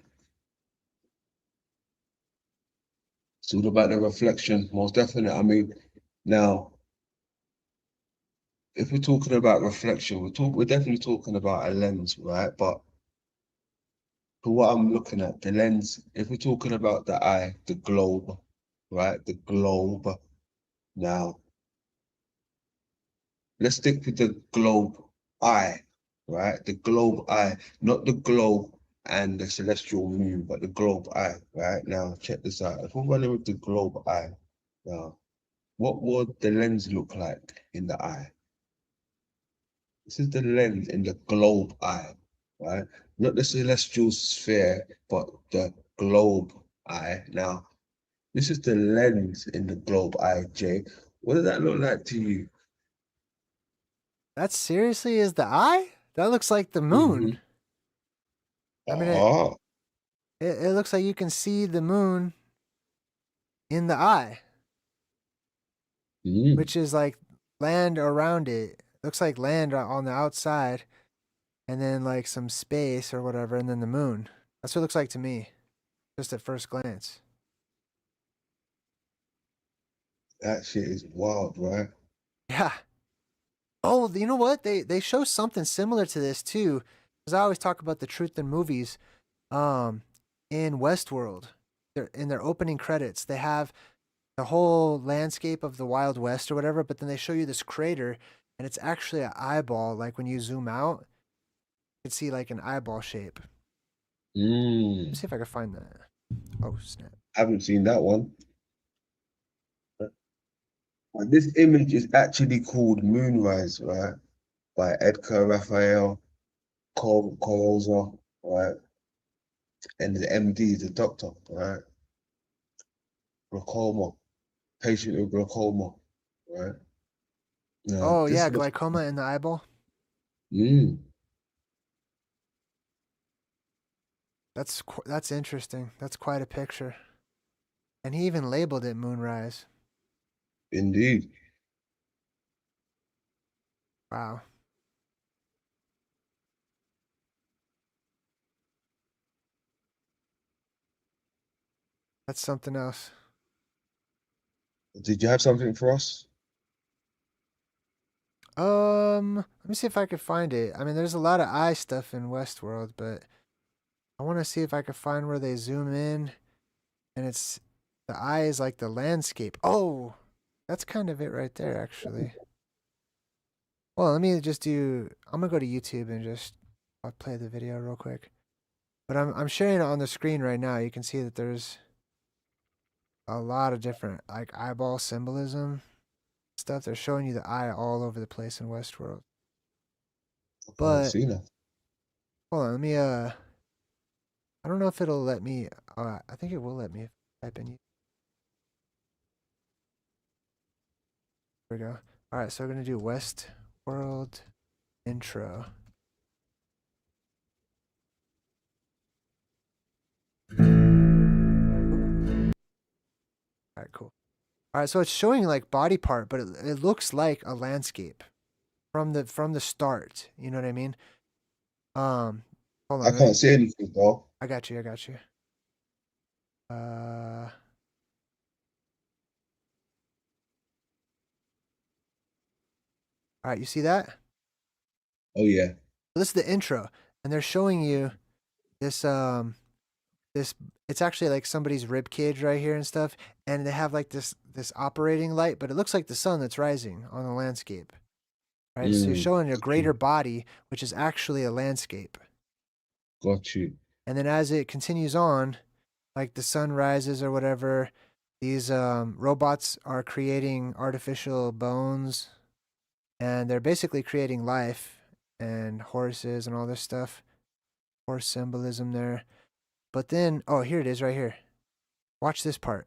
It's all about the reflection, most definite. I mean, now, if we're talking about reflection, we're definitely talking about a lens, right? But for what I'm looking at, the lens, if we're talking about the eye, the globe, right? The globe. Now, let's stick with the globe eye, right? The globe eye, not the globe and the celestial moon, but the globe eye, right? Now, check this out. If we're running with the globe eye, now, what would the lens look like in the eye? This is the lens in the globe eye, right? Not the celestial sphere, but the globe eye. Now, this is the lens in the globe eye, Jay. What does that look like to you? That seriously is the eye? That looks like the Mm-hmm. moon. I mean, Oh, it looks like you can see the moon in the eye, mm, which is like land around it. Looks like land on the outside, and then like some space or whatever, and then the moon. That's what it looks like to me, just at first glance. that shit is wild, right? Yeah. Oh, you know what? They show something similar to this too, because I always talk about the truth in movies. Um, in Westworld, in their opening credits, they have the whole landscape of the Wild West or whatever, but then they show you this crater, and it's actually an eyeball. Like when you zoom out, you can see like an eyeball shape. Let me Mm. see if I can find that. Oh snap! Haven't seen that one. But this image is actually called Moonrise, right? By Edgar Raphael Coroza, right? And the MD, the doctor, right? Glaucoma, patient with glaucoma, right? Now, Oh this yeah, looks, glaucoma in the eyeball. mm, That's interesting. That's quite a picture. And he even labeled it Moonrise. indeed. Wow, that's something else. Did you have something for us? Let me see if I can find it. I mean, there's a lot of eye stuff in Westworld, but I want to see if I can find where they zoom in and it's the eye is like the landscape. Oh, that's kind of it right there, actually. Well, let me just do. I'm gonna go to YouTube and just I'll play the video real quick. But I'm sharing it on the screen right now. You can see that there's a lot of different like eyeball symbolism stuff. They're showing you the eye all over the place in Westworld. I haven't But seen that. hold on, let me I don't know if it'll let me. I think it will let me if I type in. Here we go. All right, so we're gonna do Westworld intro. right, cool. All right, so it's showing like body part, but it looks like a landscape from the start. You know what I mean? Hold I on, can't see anything, bro. I got you. I got you. All right, you see that? Oh yeah. So this is the intro, and they're showing you this this. It's actually like somebody's rib cage right here and stuff, and they have like this operating light, but it looks like the sun that's rising on the landscape. Right, so you're showing a greater body, which is actually a landscape. Got you. And then as it continues on, like the sun rises or whatever, these robots are creating artificial bones, and they're basically creating life and horses and all this stuff. Horse symbolism there. But then, oh, here it is right here. Watch this part.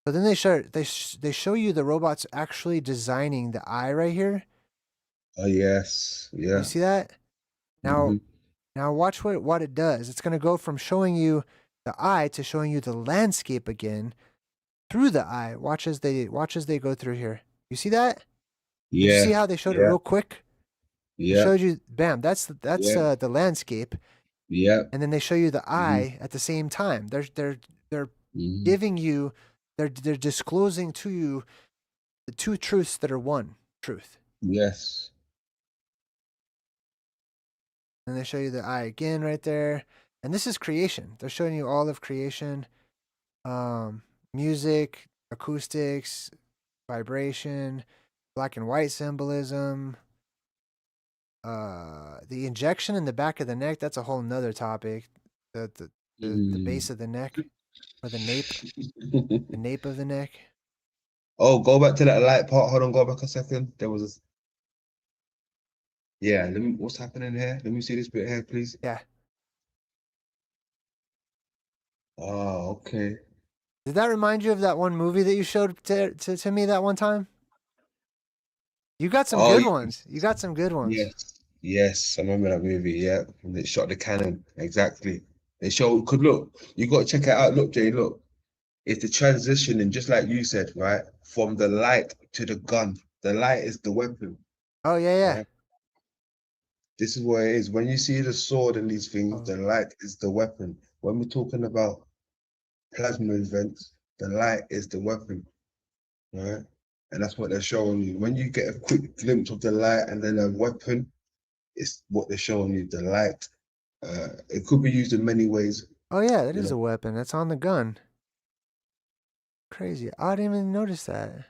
So then they show you the robots actually designing the eye right here. Oh yes. Yeah. You see that? Now, now watch what it does. It's going to go from showing you the eye to showing you the landscape again through the eye. Watch as they go through here. You see that? You Yeah. see how they showed it real quick? They Yeah. showed you, bam, that's Yeah. the landscape, Yeah. and then they show you the eye at the same time. They're giving you, they're disclosing to you the two truths that are one truth. Yes. And they show you the eye again right there. And this is creation. They're showing you all of creation. Music, acoustics, vibration, black and white symbolism. The injection in the back of the neck, that's a whole nother topic. The base of the neck, or the nape of the neck. Oh, go back to that light part. Hold on, go back a second. There was a yeah, let me what's happening here? Let me see this bit here, please. Yeah. Oh, okay. Did that remind you of that one movie that you showed to me that one time? You got some Oh, good ones. You got some good ones. yes. Yes, I remember that movie, yeah. When they shot the cannon. Exactly. They show could look, you gotta check it out. Look, Jay, look. It's the transitioning, just like you said, right? From the light to the gun. The light is the weapon, Oh yeah. right? This is what it is. When you see the sword and these things, Oh. the light is the weapon. When we're talking about plasma events, the light is the weapon, right? And that's what they're showing you. When you get a quick glimpse of the light and then a weapon, it's what they're showing you, the light. It could be used in many ways, Oh yeah, that you is a know. weapon. That's on the gun. Crazy. I didn't even notice that.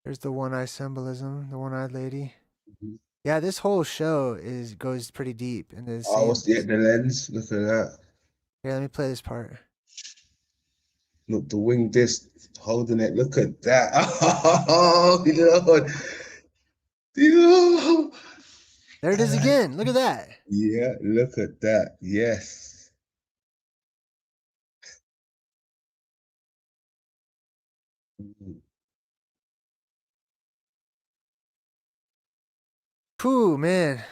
There's the one eye symbolism, the one eyed lady. Mhm. Yeah, this whole show goes pretty deep into the Oh, same. what's the lens? Look at that. Here, let me play this part. Look, the wing disc holding it. Look at that. Oh, Lord. Yo. There it is again. Look at that. Yeah, look at that. Yes. Mhm. Phew, man.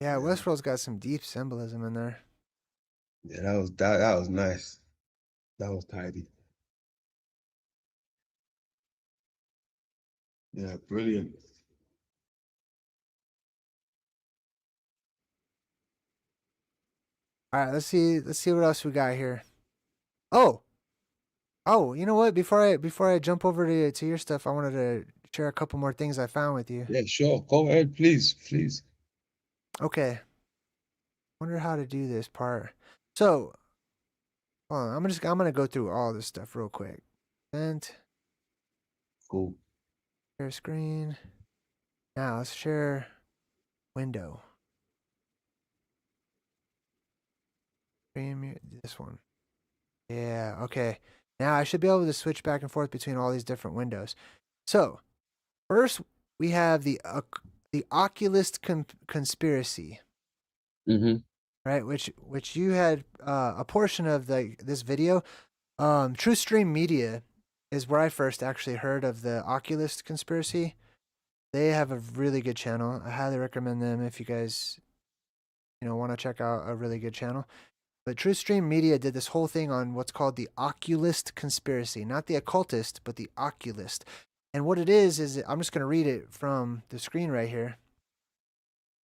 Yeah, Yeah, Westworld's got some deep symbolism in there. yeah, that was nice. That was tidy. Yeah, brilliant. All right, let's see what else we got here. Oh, you know what? Before I jump over to your stuff, I wanted to share a couple more things I found with you. Yeah, sure. Go ahead, please, please. Okay. Wonder how to do this part. So, hold on, I'm gonna go through all this stuff real quick. And Cool. share screen. Now let's share window. This one. Yeah, okay. Now I should be able to switch back and forth between all these different windows. So, first we have the occultist conspiracy, Mm-hmm. right? Which you had a portion of this video. True Stream Media is where I first actually heard of the occultist conspiracy. They have a really good channel. I highly recommend them if you guys want to check out a really good channel. But TruthStream Media did this whole thing on what's called the occultist conspiracy, not the occultist, but the occultist. And what it is I'm just going to read it from the screen right here.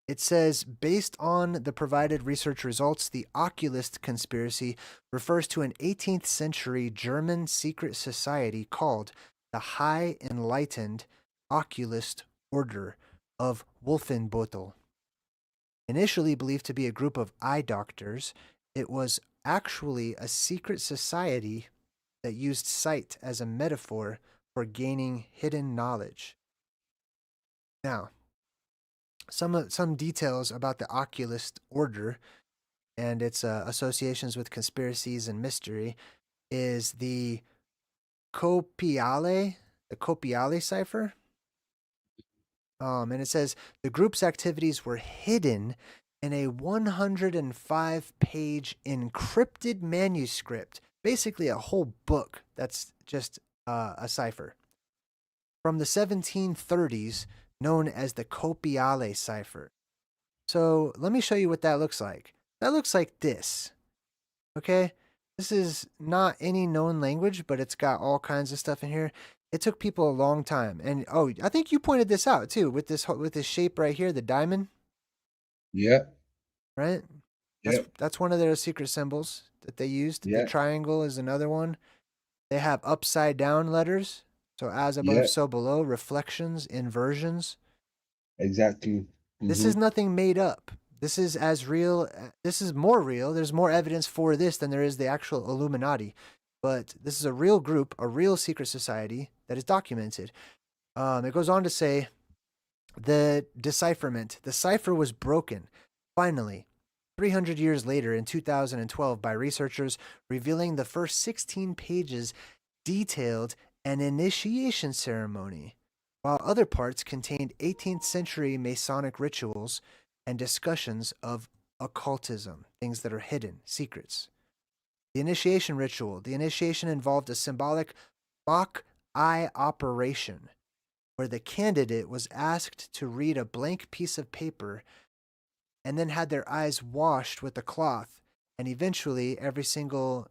It says, based on the provided research results, the occultist conspiracy refers to an 18th century German secret society called the High Enlightened Occultist Order of Wolfenbüttel. Initially believed to be a group of eye doctors, it was actually a secret society that used sight as a metaphor for gaining hidden knowledge. Now, some details about the occultist order and its associations with conspiracies and mystery is the Copiale cipher. And it says the group's activities were hidden in a 105-page encrypted manuscript, basically a whole book that's just a cipher, from the 1730s, known as the Copiale cipher. So let me show you what that looks like. That looks like this. Okay? This is not any known language, but it's got all kinds of stuff in here. It took people a long time. And I think you pointed this out too, with this shape right here, the diamond. Yeah. Right? That's one of their secret symbols that they used. Yeah. The triangle is another one. They have upside down letters. So as above, so below, reflections, inversions. Exactly. This is nothing made up. This is as real. This is more real. There's more evidence for this than there is the actual Illuminati. But this is a real group, a real secret society that is documented. It goes on to say the decipherment. The cipher was broken, finally, 300 years later in 2012 by researchers, revealing the first 16 pages detailed an initiation ceremony, while other parts contained 18th century Masonic rituals and discussions of occultism, things that are hidden, secrets. The initiation ritual. The initiation involved a symbolic mock eye operation, where the candidate was asked to read a blank piece of paper and then had their eyes washed with a cloth, and eventually every single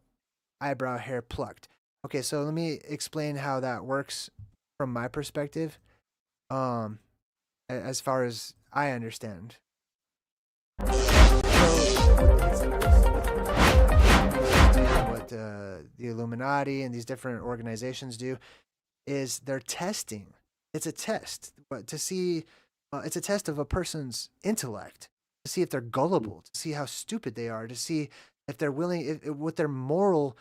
eyebrow hair plucked. Okay, so let me explain how that works from my perspective, as far as I understand. What the Illuminati and these different organizations do is they're testing. It's a test, but to see, it's a test of a person's intellect, to see if they're gullible, to see how stupid they are, to see if they're willing, what their moral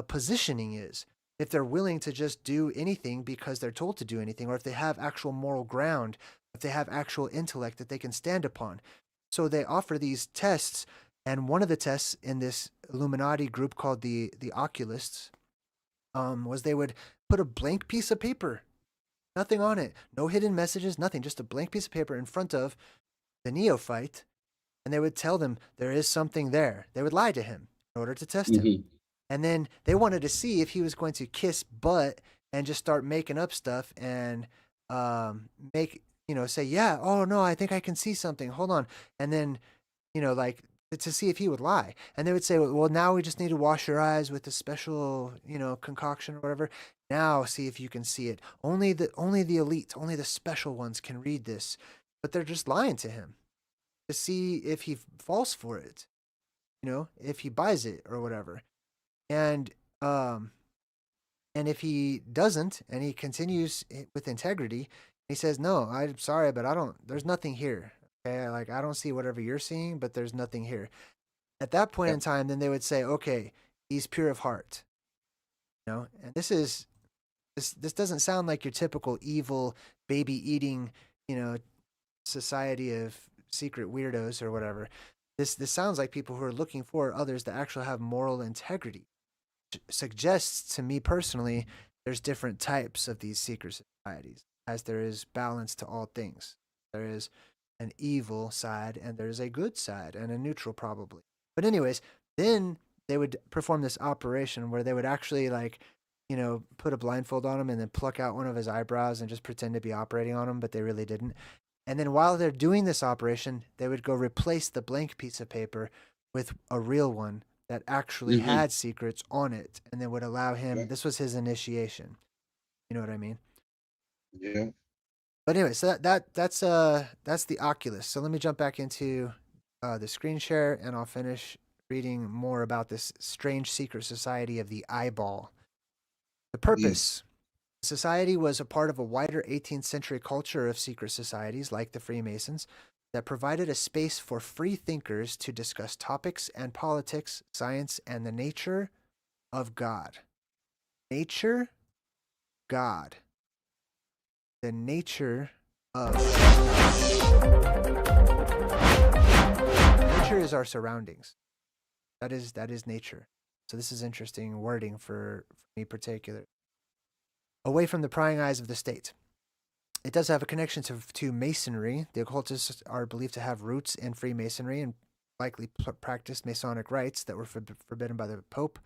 positioning is, if they're willing to just do anything because they're told to do anything, or if they have actual moral ground, if they have actual intellect that they can stand upon. So they offer these tests, and one of the tests in this Illuminati group called the Occultists was they would put a blank piece of paper, nothing on it, no hidden messages, nothing, just a blank piece of paper in front of the neophyte, and they would tell them there is something there. They would lie to him in order to test him. And then they wanted to see if he was going to kiss butt and just start making up stuff and say, yeah, oh no, I think I can see something. Hold on. And then, like to see if he would lie. And they would say, well, now we just need to wash your eyes with a special, concoction or whatever. Now see if you can see it. Only the elite, only the special ones can read this. But they're just lying to him to see if he falls for it, if he buys it or whatever. And if he doesn't, and he continues with integrity, he says, no, I'm sorry, but there's nothing here. Okay. Like, I don't see whatever you're seeing, but there's nothing here. At that point in time, then they would say, okay, he's pure of heart, and this doesn't sound like your typical evil baby eating, society of secret weirdos or whatever. This sounds like people who are looking for others that actually have moral integrity. Suggests to me personally, there's different types of these secret societies, as there is balance to all things. There is an evil side and there's a good side and a neutral probably. But anyways, then they would perform this operation where they would actually put a blindfold on him and then pluck out one of his eyebrows and just pretend to be operating on him, but they really didn't. And then while they're doing this operation, they would go replace the blank piece of paper with a real one that actually had secrets on it, and then would allow him. This was his initiation. You know what I mean? Yeah. But anyway, so that's the Oculus. So let me jump back into the screen share, and I'll finish reading more about this strange secret society of the eyeball. The purpose. The society was a part of a wider 18th century culture of secret societies like the Freemasons that provided a space for free thinkers to discuss topics and politics, science, and the nature of God. Nature, God. The nature of. Nature is our surroundings. That is nature. So this is interesting wording for me particular. Away from the prying eyes of the state. It does have a connection to Masonry. The occultists are believed to have roots in Freemasonry and likely practiced Masonic rites that were forbidden by the Pope.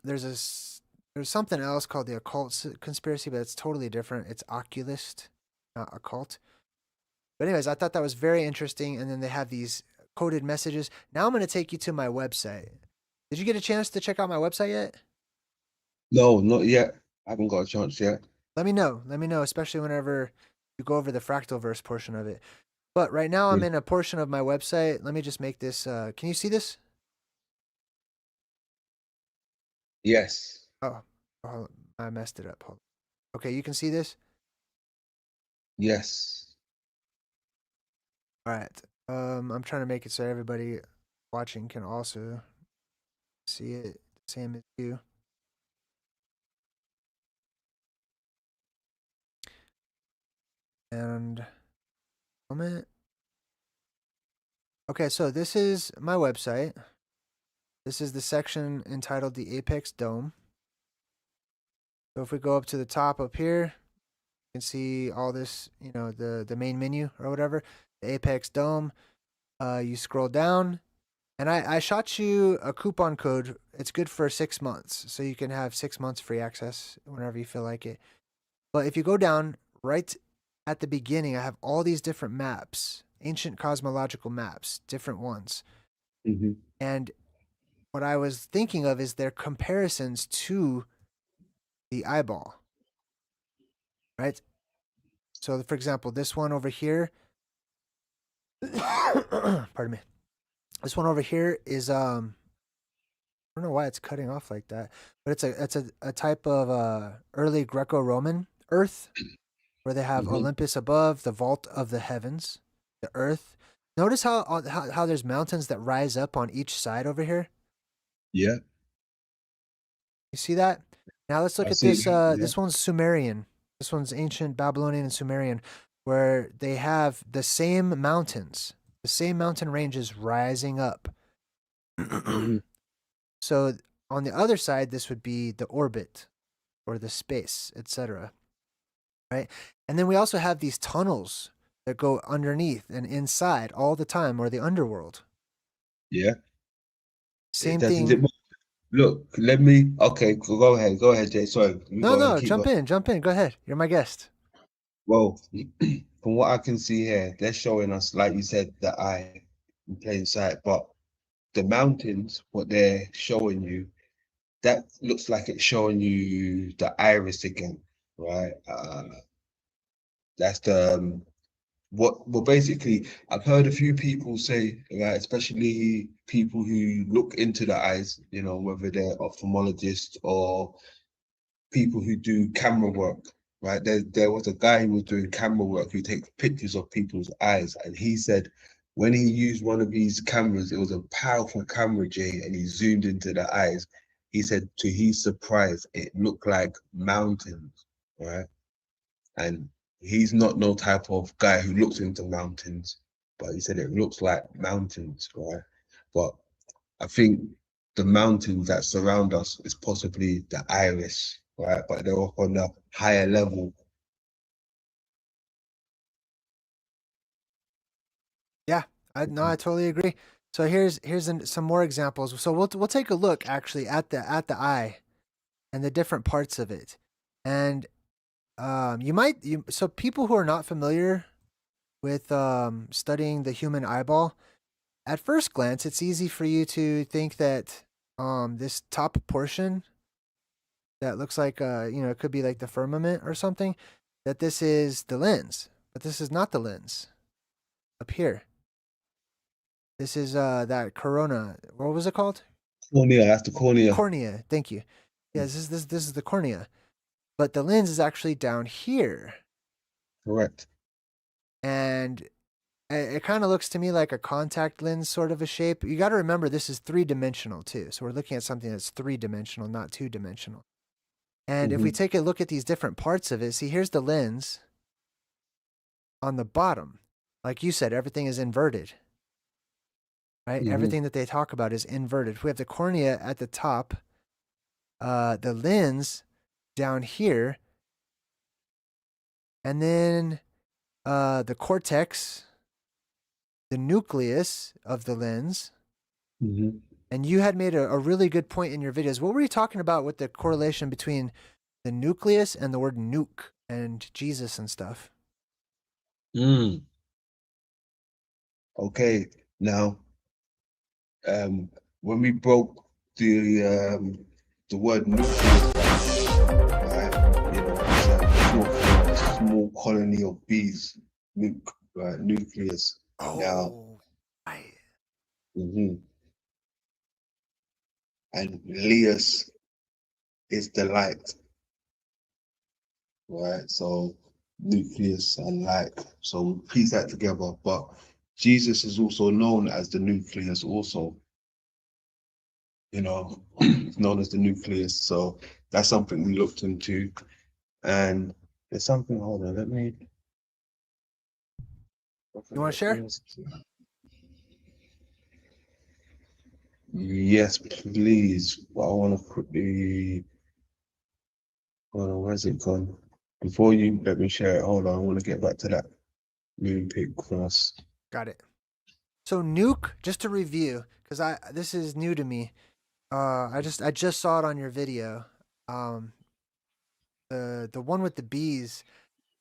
There's something else called the occult conspiracy, but it's totally different. It's occultist, not occult. But anyways, I thought that was very interesting. And then they have these coded messages. Now I'm going to take you to my website. Did you get a chance to check out my website yet? No, not yet. I haven't got a chance yet. Let me know, especially whenever you go over the fractalverse portion of it. But right now I'm in a portion of my website. Let me just make this, can you see this? Yes. Oh, I messed it up. Hold on. Okay, you can see this? Yes. All right. I'm trying to make it so everybody watching can also see it, same as you. And moment. Okay, so this is my website. This is the section entitled the Apex Dome. So if we go up to the top up here, you can see all this, the main menu or whatever, the Apex Dome. You scroll down, and I shot you a coupon code. It's good for 6 months, so you can have 6 months free access whenever you feel like it. But if you go down right at the beginning, I have all these different maps, ancient cosmological maps, different ones. Mm-hmm. And what I was thinking of is their comparisons to the eyeball, right? So, for example, this one over here, pardon me. This one over here is I don't know why it's cutting off like that, but it's a type of early Greco-Roman Earth, where they have Olympus above, the vault of the heavens, the Earth. Notice how there's mountains that rise up on each side over here. Yeah. You see that? Now let's look at this. This one's Sumerian. This one's ancient Babylonian and Sumerian, where they have the same mountains, the same mountain ranges rising up. So on the other side, this would be the orbit or the space, etc. Right? And then we also have these tunnels that go underneath and inside all the time, or the underworld. Yeah. Same thing. Look, okay, go ahead, Jay. Sorry. No, jump in. Go ahead. You're my guest. Well, from what I can see here, they're showing us, like you said, the eye in plain sight, but the mountains, what they're showing you, that looks like it's showing you the iris again, right? That's the well, basically, I've heard a few people say, right, especially people who look into the eyes, whether they're ophthalmologists or people who do camera work, right? There was a guy who was doing camera work who takes pictures of people's eyes, and he said when he used one of these cameras, it was a powerful camera, Jay, and he zoomed into the eyes. He said to his surprise, it looked like mountains, right? And he's not no type of guy who looks into mountains, but he said it looks like mountains, right? But I think the mountains that surround us is possibly the iris, right? But they're up on a higher level. Yeah, I totally agree. So here's some more examples. So we'll take a look actually at the eye and the different parts of it. And So people who are not familiar with studying the human eyeball, at first glance, it's easy for you to think that this top portion that looks like it could be like the firmament or something, that this is the lens, but this is not the lens. Up here, this is that corona. What was it called? Cornea, that's the cornea. Cornea. Thank you. Yeah, this is the cornea, but the lens is actually down here, Correct. and it kind of looks to me like a contact lens sort of a shape. You got to remember this is 3-dimensional too, so we're looking at something that's 3-dimensional, not 2-dimensional. And if we take a look at these different parts of it, see, here's the lens on the bottom. Like you said, everything is inverted, right? Everything that they talk about is inverted. We have the cornea at the top, the lens down here, and then the cortex, the nucleus of the lens. And you had made a really good point in your videos. What were you talking about with the correlation between the nucleus and the word nuke and Jesus and stuff? Okay, now, when we broke the word nucleus down, right? You know, it's a small colony of bees, right? Nucleus. Now, right. And Leus is the light, right? So nucleus and light. So we piece that together. But Jesus is also known as the nucleus also. You know, known as the nucleus. So that's something we looked into. And there's something, hold on, let me. You want to share? Yes, please. But I want to quickly. Hold on, where's it gone? Before you let me share it, hold on, I want to get back to that moon pic first. Got it. So nuke, just to review, because this is new to me. I just saw it on your video. The one with the bees,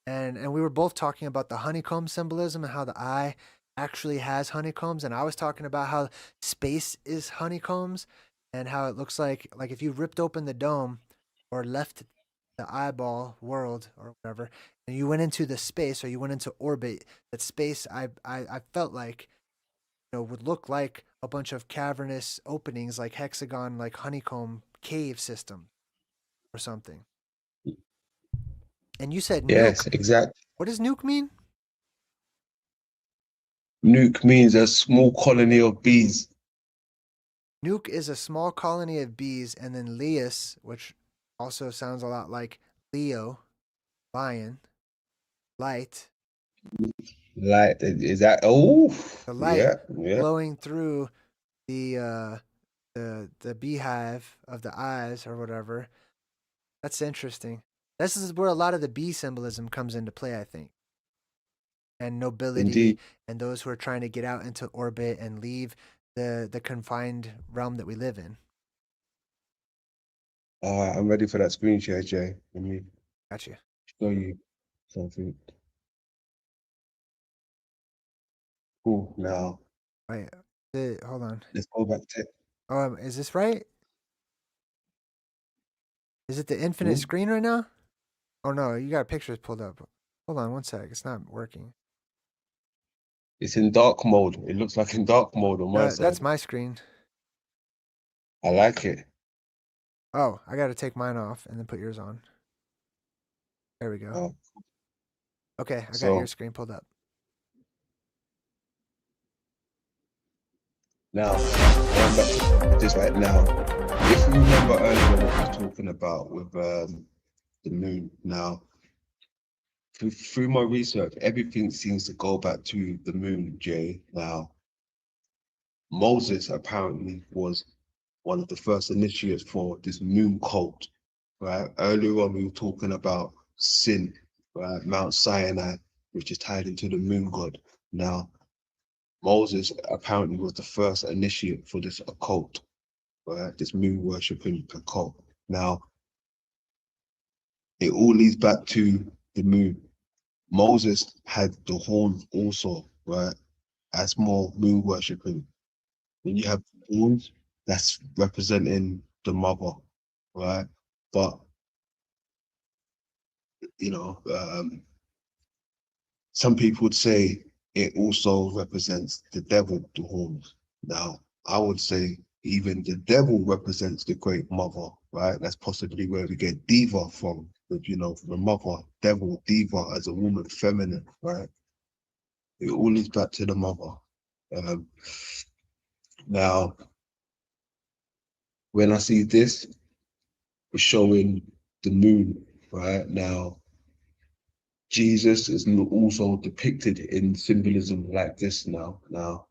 and we were both talking about the honeycomb symbolism and how the eye actually has honeycombs, and I was talking about how space is honeycombs and how it looks like if you ripped open the dome or left the eyeball world or whatever, and you went into the space or you went into orbit, that space I felt like would look like a bunch of cavernous openings, like hexagon, like honeycomb cave system or something. And you said nuke. Yes, exactly. What does nuke mean? Nuke means a small colony of bees. Nuke is a small colony of bees, and then Leus, which also sounds a lot like Leo, lion, light. Light, is that, oh, The light yeah. glowing through the beehive of the eyes or whatever. That's interesting. This is where a lot of the bee symbolism comes into play, I think. And nobility. Indeed. And those who are trying to get out into orbit and leave the confined realm that we live in. I'm ready for that screen share, Jay. Let me Gotcha. show you something. Cool. Now, Wait, hold on. let's go back to. Oh, is this right? Is it the infinite screen right now? Oh no, you got pictures pulled up. Hold on one sec. It's not working. It's in dark mode. It looks like in dark mode on my side. That's my screen. I like it. Oh, I got to take mine off and then put yours on. There we go. Oh. Okay, I got your screen pulled up. Now, going back to this right now, if you remember earlier what we were talking about with the moon, now, through my research, everything seems to go back to the moon, Jay. Now, Moses apparently was one of the first initiates for this moon cult, right? Earlier on, we were talking about sin, right? Mount Sinai, which is tied into the moon god. Now, Moses apparently was the first initiate for this occult, right? This moon worshipping occult. Now, It all leads back to the moon. Moses had the horns also, right? That's more moon worshipping. When you have horns, that's representing the mother, right? But you know, some people would say it also represents the devil, the horns. Now, I would say even the devil represents the great mother, right? That's possibly where we get diva from, you know, from the mother, devil, diva as a woman, feminine, right? It all leads back to the mother. Um, Now, when I see this, we're showing the moon, right? Now, Jesus is also depicted in symbolism like this now. Now,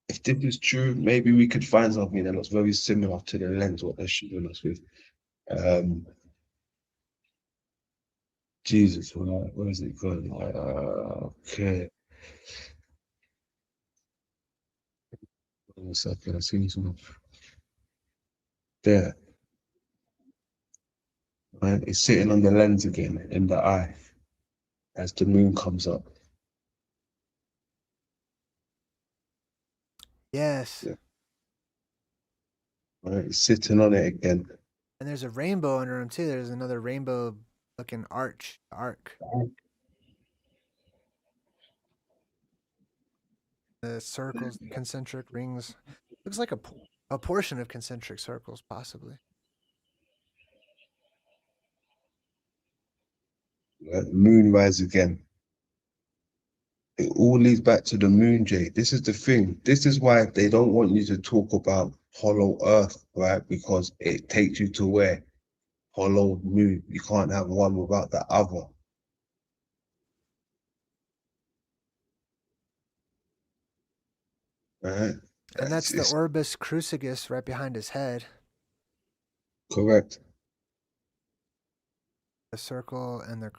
if this is true, maybe we could find something that looks very similar to the lens what they're shooting us with. Um, Jesus, right? Where is it going? Okay. One second, I see some there. Right? It's sitting on the lens again in the eye as the moon comes up. Yes. Yeah. Right? It's sitting on it again. And there's a rainbow under him too. There's another rainbow looking arc. The circles, concentric rings. Looks like a portion of concentric circles, possibly. Right? Moonrise again. It all leads back to the moon, Jay. This is the thing. This is why they don't want you to talk about hollow earth, right? Because it takes you to where? Hollow moon. You can't have one without the other. Right? And that's the It's Orbis Crucigus right behind his head. correct. The circle and the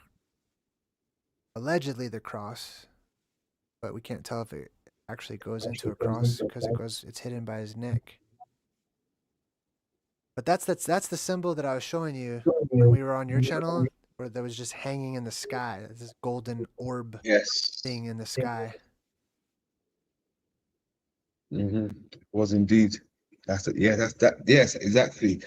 allegedly the cross, but we can't tell if it actually goes into a cross because it's hidden by his neck. But that's the symbol that I was showing you when we were on your channel, where that was just hanging in the sky. This golden orb Yes. thing in the sky. Was indeed. That's it. Yeah, that's that. Yes, exactly.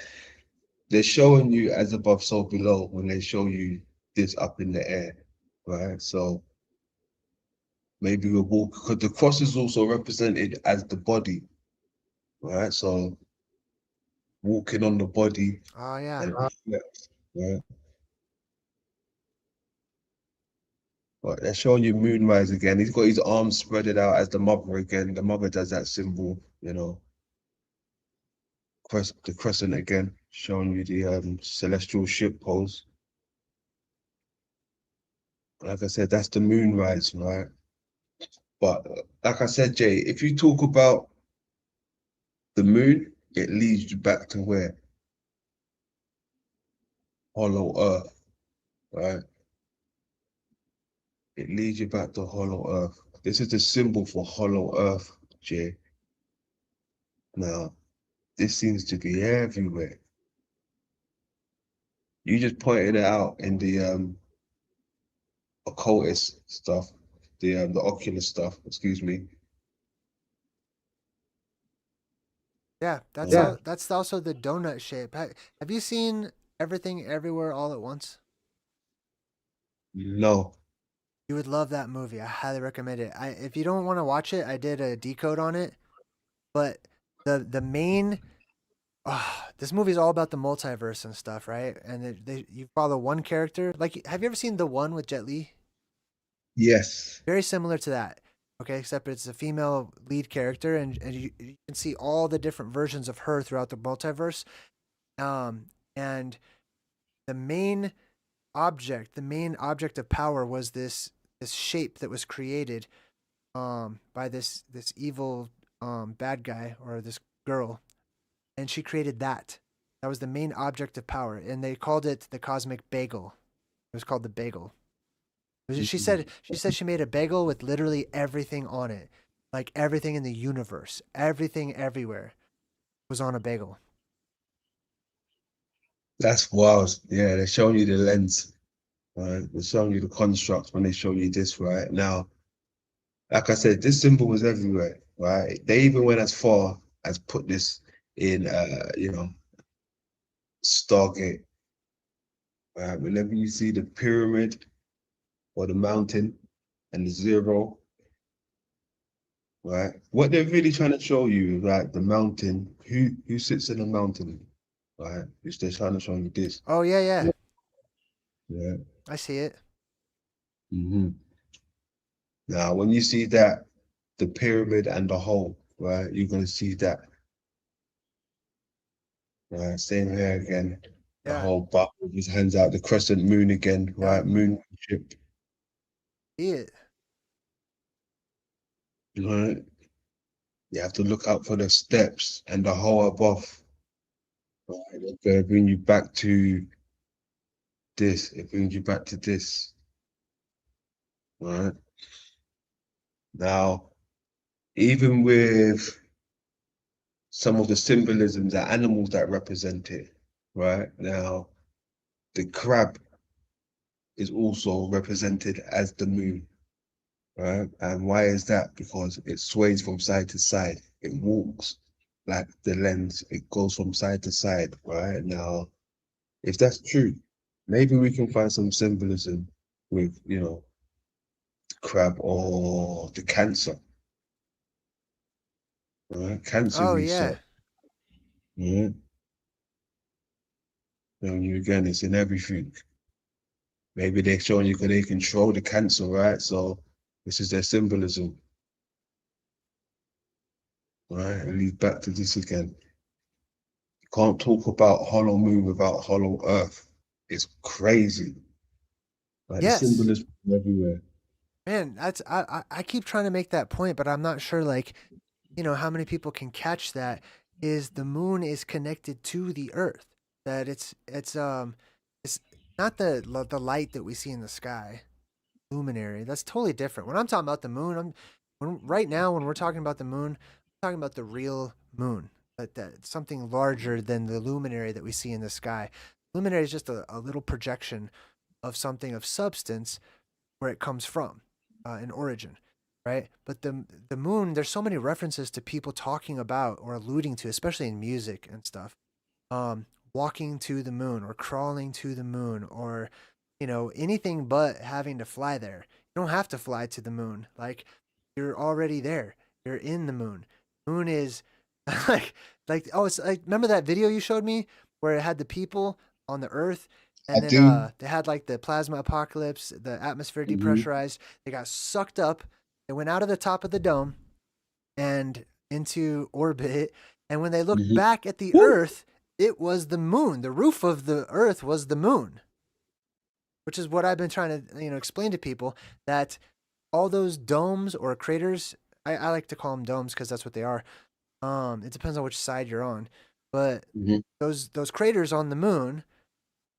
They're showing you as above, so below when they show you this up in the air, right? So maybe we'll walk because the cross is also represented as the body, right? So walking on the body Oh yeah. and it reflects, right? But they're showing you moonrise again. He's got his arms spreaded out as the mother again. The mother does that symbol, you know, the crescent again, showing you the celestial ship pose. Like I said, that's the moonrise, right? But like I said, Jay, if you talk about the moon, it leads you back to where? Hollow Earth, right? It leads you back to Hollow Earth. This is the symbol for Hollow Earth, Jay. Now, this seems to be everywhere. You just pointed it out in the occultist stuff, the oculus stuff, excuse me. Yeah, that's also the donut shape. Have you seen Everything Everywhere All at Once? No. You would love that movie. I highly recommend it. If you don't want to watch it, I did a decode on it. But the main this movie is all about the multiverse and stuff, right? And you follow one character. Like, have you ever seen The One with Jet Li? Yes. Very similar to that. Okay, except it's a female lead character, and you can see all the different versions of her throughout the multiverse. And the main the main object of power was this shape that was created by this evil bad guy or this girl, and she created that. That was the main object of power, and they called it the cosmic bagel. It was called the bagel. She said she made a bagel with literally everything on it, like everything in the universe, everything everywhere was on a bagel. That's wild. Yeah, they're showing you the lens, right? They're showing you the construct when they show you this, right? Now, like I said, this symbol was everywhere, right? They even went as far as put this in, Stargate, right? Whenever you see the pyramid or the mountain and the zero, right? What they're really trying to show you is like the mountain, who sits in the mountain, right? Which they're trying to show you this. Oh yeah, yeah. Yeah. I see it. hmm Now, when you see that, the pyramid and the hole, right? You're gonna see that. Right, same here again. The Yeah. whole butt with his hands out, the crescent moon again, Yeah. right? Moonship, See it. right? You have to look out for the steps and the hole above. Right? It's gonna bring you back to this. It brings you back to this. Right? Now, even with some of the symbolisms, the animals that represent it, right? Now, the crab is also represented as the moon, right? And why is that? Because it sways from side to side. It walks like the lens. It goes from side to side, right? Now, if that's true, maybe we can find some symbolism with, the crab or the cancer, right? Cancer Oh research, yeah. yeah. And you again, it's in everything. Maybe they're showing you they control the cancer, right? So this is their symbolism, right? And lead back to this again. You can't talk about hollow moon without hollow earth. It's crazy. Like the Yes. symbolism everywhere. Man, that's I keep trying to make that point, but I'm not sure like, how many people can catch that is the moon is connected to the earth. That it's not the light that we see in the sky, luminary. That's totally different. When I'm talking about the moon, right now when we're talking about the moon, I'm talking about the real moon. That something larger than the luminary that we see in the sky. Luminary is just a little projection of something of substance where it comes from, in origin, right? But the moon, there's so many references to people talking about or alluding to, especially in music and stuff, walking to the moon or crawling to the moon or anything but having to fly there. You don't have to fly to the moon. Like you're already there. You're in the moon. Moon is like oh, it's like remember that video you showed me where it had the people on the earth I and then do. they had like the plasma apocalypse, the atmosphere Mhm, depressurized. They got sucked up. They went out of the top of the dome and into orbit. And when they looked mhm. back at the Woo! earth, it was the moon. The roof of the earth was the moon, which is what I've been trying to explain to people that all those domes or craters, I like to call them domes because that's what they are. It depends on which side you're on, but Mhm. those craters on the moon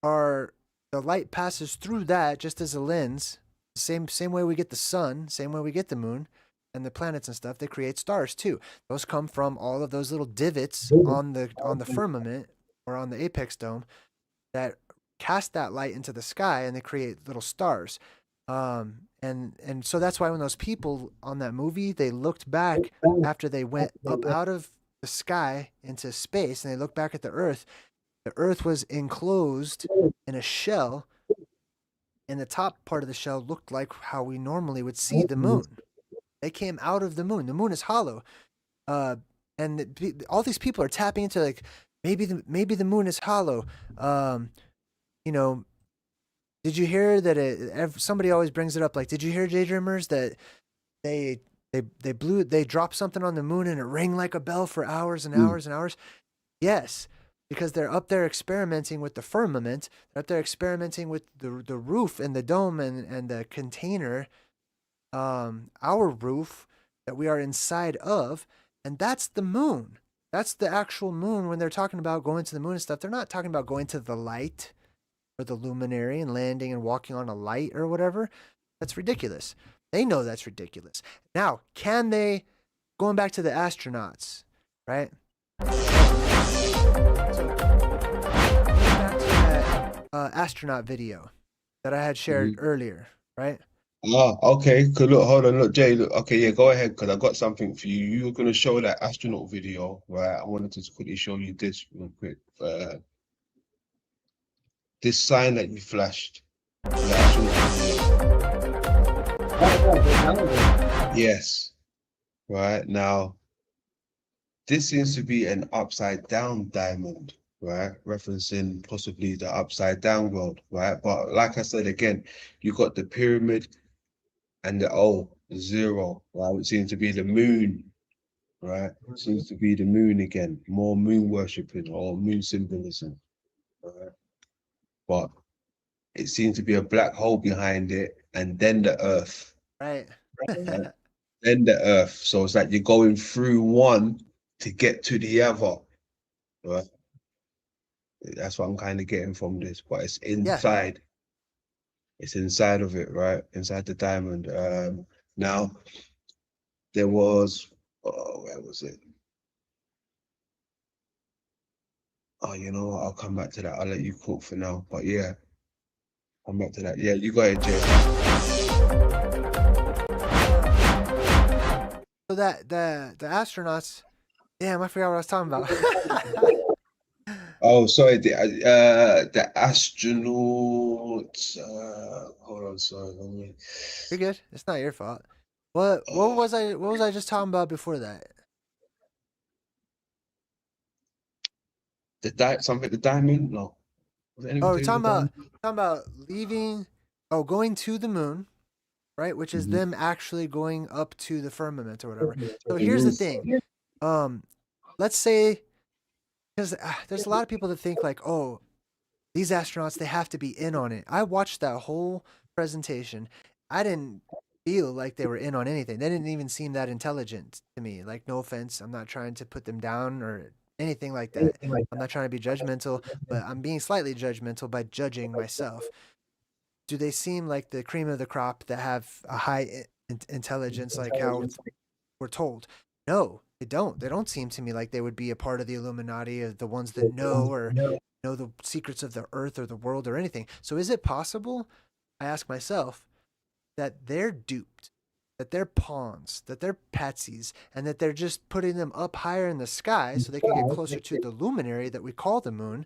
are the light passes through that just as a lens. Same way we get the sun, same way we get the moon and the planets and stuff. They create stars too. Those come from all of those little divots on the firmament or on the apex dome that cast that light into the sky and they create little stars. And so that's why when those people on that movie, they looked back after they went up out of the sky into space and they looked back at the earth was enclosed in a shell and the top part of the shell looked like how we normally would see the moon. They came out of the moon. The moon is hollow. Uh, all these people are tapping into like maybe the moon is hollow. You know, did you hear that somebody always brings it up like did you hear JayDreamerZ that they dropped something on the moon and it rang like a bell for hours and Mm. hours and hours? Yes, because they're up there experimenting with the firmament. They're up there experimenting with the roof and the dome and the container, our roof that we are inside of, and that's the moon. That's the actual moon. When they're talking about going to the moon and stuff, they're not talking about going to the light or the luminary and landing and walking on a light or whatever. That's ridiculous. They know that's ridiculous. Now, can they, going back to the astronauts, right? So, going back to astronaut video that I had shared earlier, right? Ah, okay. Could look, hold on, look, Jay. Look, okay, yeah, go ahead, because I got something for you. You were gonna show that astronaut video, right? I wanted to quickly show you this real quick. This sign that you flashed. The astronaut video. Yes. Right now, this seems to be an upside down diamond, right? Referencing possibly the upside down world, right? But like I said again, you got the pyramid and the zero, right? Which seems to be the moon, right? Seems to be the moon again, more moon worshipping or moon symbolism, right? But it seems to be a black hole behind it, and then the earth, Right. right? Then the earth. So it's like you're going through one to get to the other, right? That's what I'm kind of getting from this, but it's Yeah. inside. It's inside of it, right? Inside the diamond. Now there was, oh, where was it? Oh, you know what? I'll come back to that. I'll let you cook for now. But yeah, come back to that. Yeah, you got it, Jay. So that the astronauts, damn, I forgot what I was talking about. Oh, sorry. The astronauts. Hold on. Sorry. Let me. You're good. It's not your fault. What was I just talking about before that? Something. The diamond. No. Was it anything Oh, to we're do with the diamond? talking about leaving. Oh, going to the moon, right? Which is them actually going up to the firmament or whatever. So here's the thing. Let's say, because there's a lot of people that think like, oh, these astronauts, they have to be in on it. I watched that whole presentation. I didn't feel like they were in on anything. They didn't even seem that intelligent to me. Like, no offense, I'm not trying to put them down or anything like that. I'm not trying to be judgmental, but I'm being slightly judgmental by judging myself. Do they seem like the cream of the crop that have a high intelligence, like how we're told? No, they don't. They don't seem to me like they would be a part of the Illuminati, or the ones that know the secrets of the earth or the world or anything. So is it possible, I ask myself, that they're duped, that they're pawns, that they're patsies, and that they're just putting them up higher in the sky so they can get closer to the luminary that we call the moon,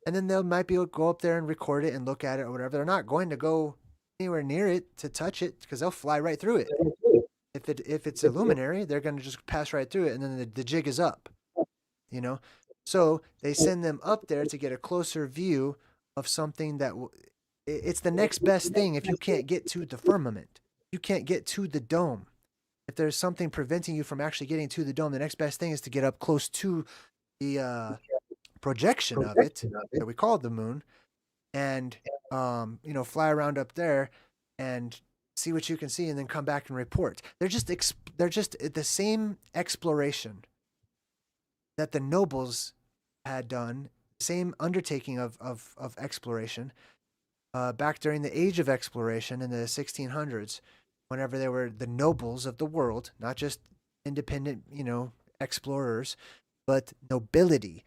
and then they might be able to go up there and record it and look at it or whatever. They're not going to go anywhere near it to touch it because they'll fly right through it. If it's a luminary, they're going to just pass right through it, and then the jig is up, you know. So they send them up there to get a closer view of something that it's the next best thing. If you can't get to the firmament, you can't get to the dome. If there's something preventing you from actually getting to the dome, the next best thing is to get up close to the projection of it that we call the moon, and fly around up there and see what you can see, and then come back and report. They're just the same exploration that the nobles had done, same undertaking of exploration back during the age of exploration in the 1600s, whenever they were the nobles of the world, not just independent, explorers, but nobility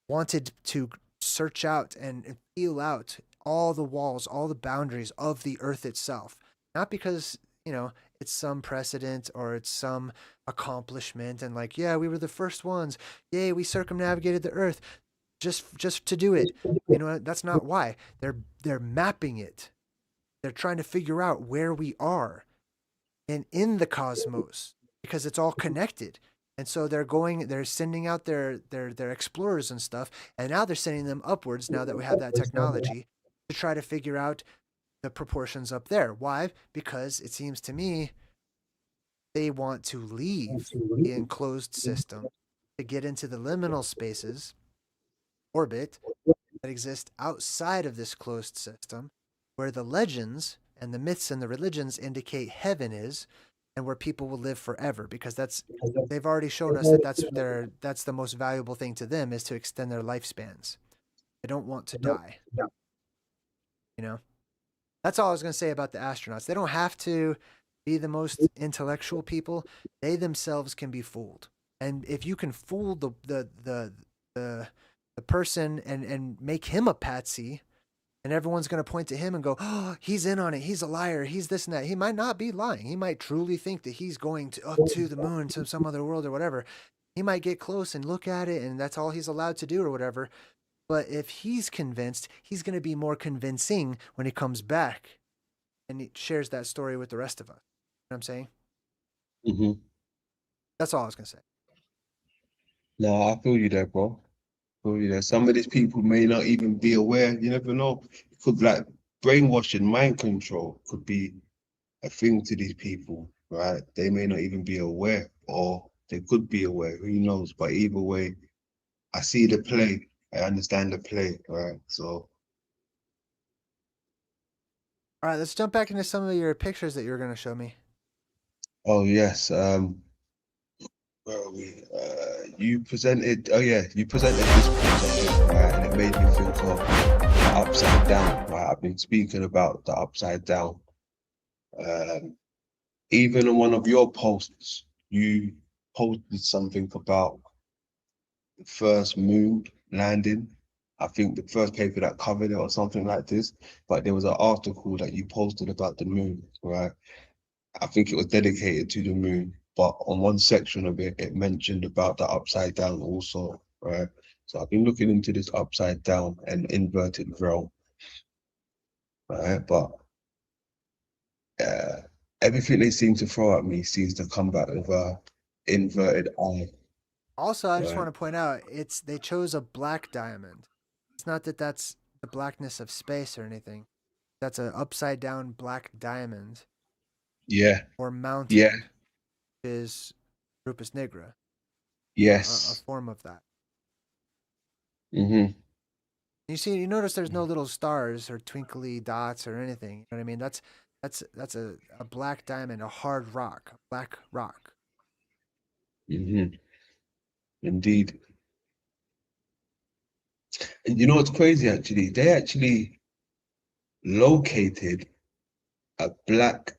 wanted to search out and feel out all the walls, all the boundaries of the earth itself. Not because, it's some precedent or it's some accomplishment and like, yeah, we were the first ones. Yay, we circumnavigated the earth just to do it. That's not why. They're mapping it. They're trying to figure out where we are and in the cosmos because it's all connected. And so they're sending out their explorers and stuff, and now they're sending them upwards now that we have that technology to try to figure out the proportions up there. Why? Because it seems to me they want to leave the enclosed system to get into the liminal spaces, orbit, that exist outside of this closed system, where the legends and the myths and the religions indicate heaven is, and where people will live forever, because they've already shown us that that's the most valuable thing to them, is to extend their lifespans. They don't want to die. That's all I was going to say about the astronauts. They don't have to be the most intellectual people. They themselves can be fooled. And if you can fool the person and make him a patsy, And everyone's going to point to him and go, oh, he's in on it. He's a liar. He's this and that. He might not be lying. He might truly think that he's going to up to the moon, to some other world or whatever. He might get close and look at it, and that's all he's allowed to do or whatever. But if he's convinced, he's going to be more convincing when he comes back and he shares that story with the rest of us. You know what I'm saying? hmm That's all I was going to say. No, I feel you there, bro. Feel you there. Some of these people may not even be aware. You never know. It could like brainwashing, mind control could be a thing to these people, right? They may not even be aware, or they could be aware. Who knows? But either way, I see the play. I understand the play, right? So, All right, let's jump back into some of your pictures that you were going to show me. oh yes. Where are we? You presented. Oh yeah, you presented this picture here, right? And it made me think of the upside down. Right? I've been speaking about the upside down. Um, Even on one of your posts, you posted something about the first moon landing. I think the first paper that covered it or something like this, but there was an article that you posted about the moon, right? I think it was dedicated to the moon, but on one section of it, it mentioned about the upside down also, right? So I've been looking into this upside down and inverted realm, right? But uh, everything they seem to throw at me seems to come back with a inverted eye, Also, I just right? want to point out they chose a black diamond. It's not that that's the blackness of space or anything. That's an upside down black diamond Yeah, or yeah, mountain is Rupus nigra, a yes. form of that. Mm-hmm. You notice there's no little stars or twinkly dots or anything. You know what I mean? That's a black diamond, a hard rock, a black rock. Mm-hmm. Indeed. And you know what's crazy actually? They actually located a black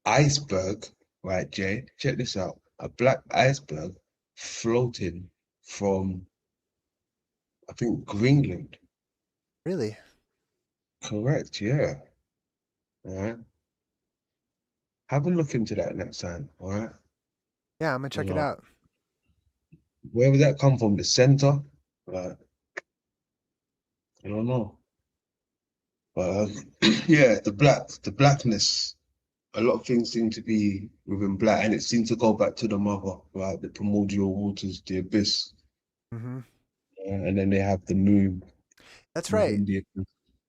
iceberg, right, Jay? Check this out. A black iceberg floating from, I think, Greenland. Really? Correct, yeah. All right. Have a look into that next time, all right? Yeah, I'm gonna You check it know, out. where would that come from? The center? Right. I don't know. But yeah, the blackness. A lot of things seem to be within black, and it seems to go back to the mother, right? The primordial waters, the abyss, Mm-hmm. and then they have the moon That's right. within the abyss.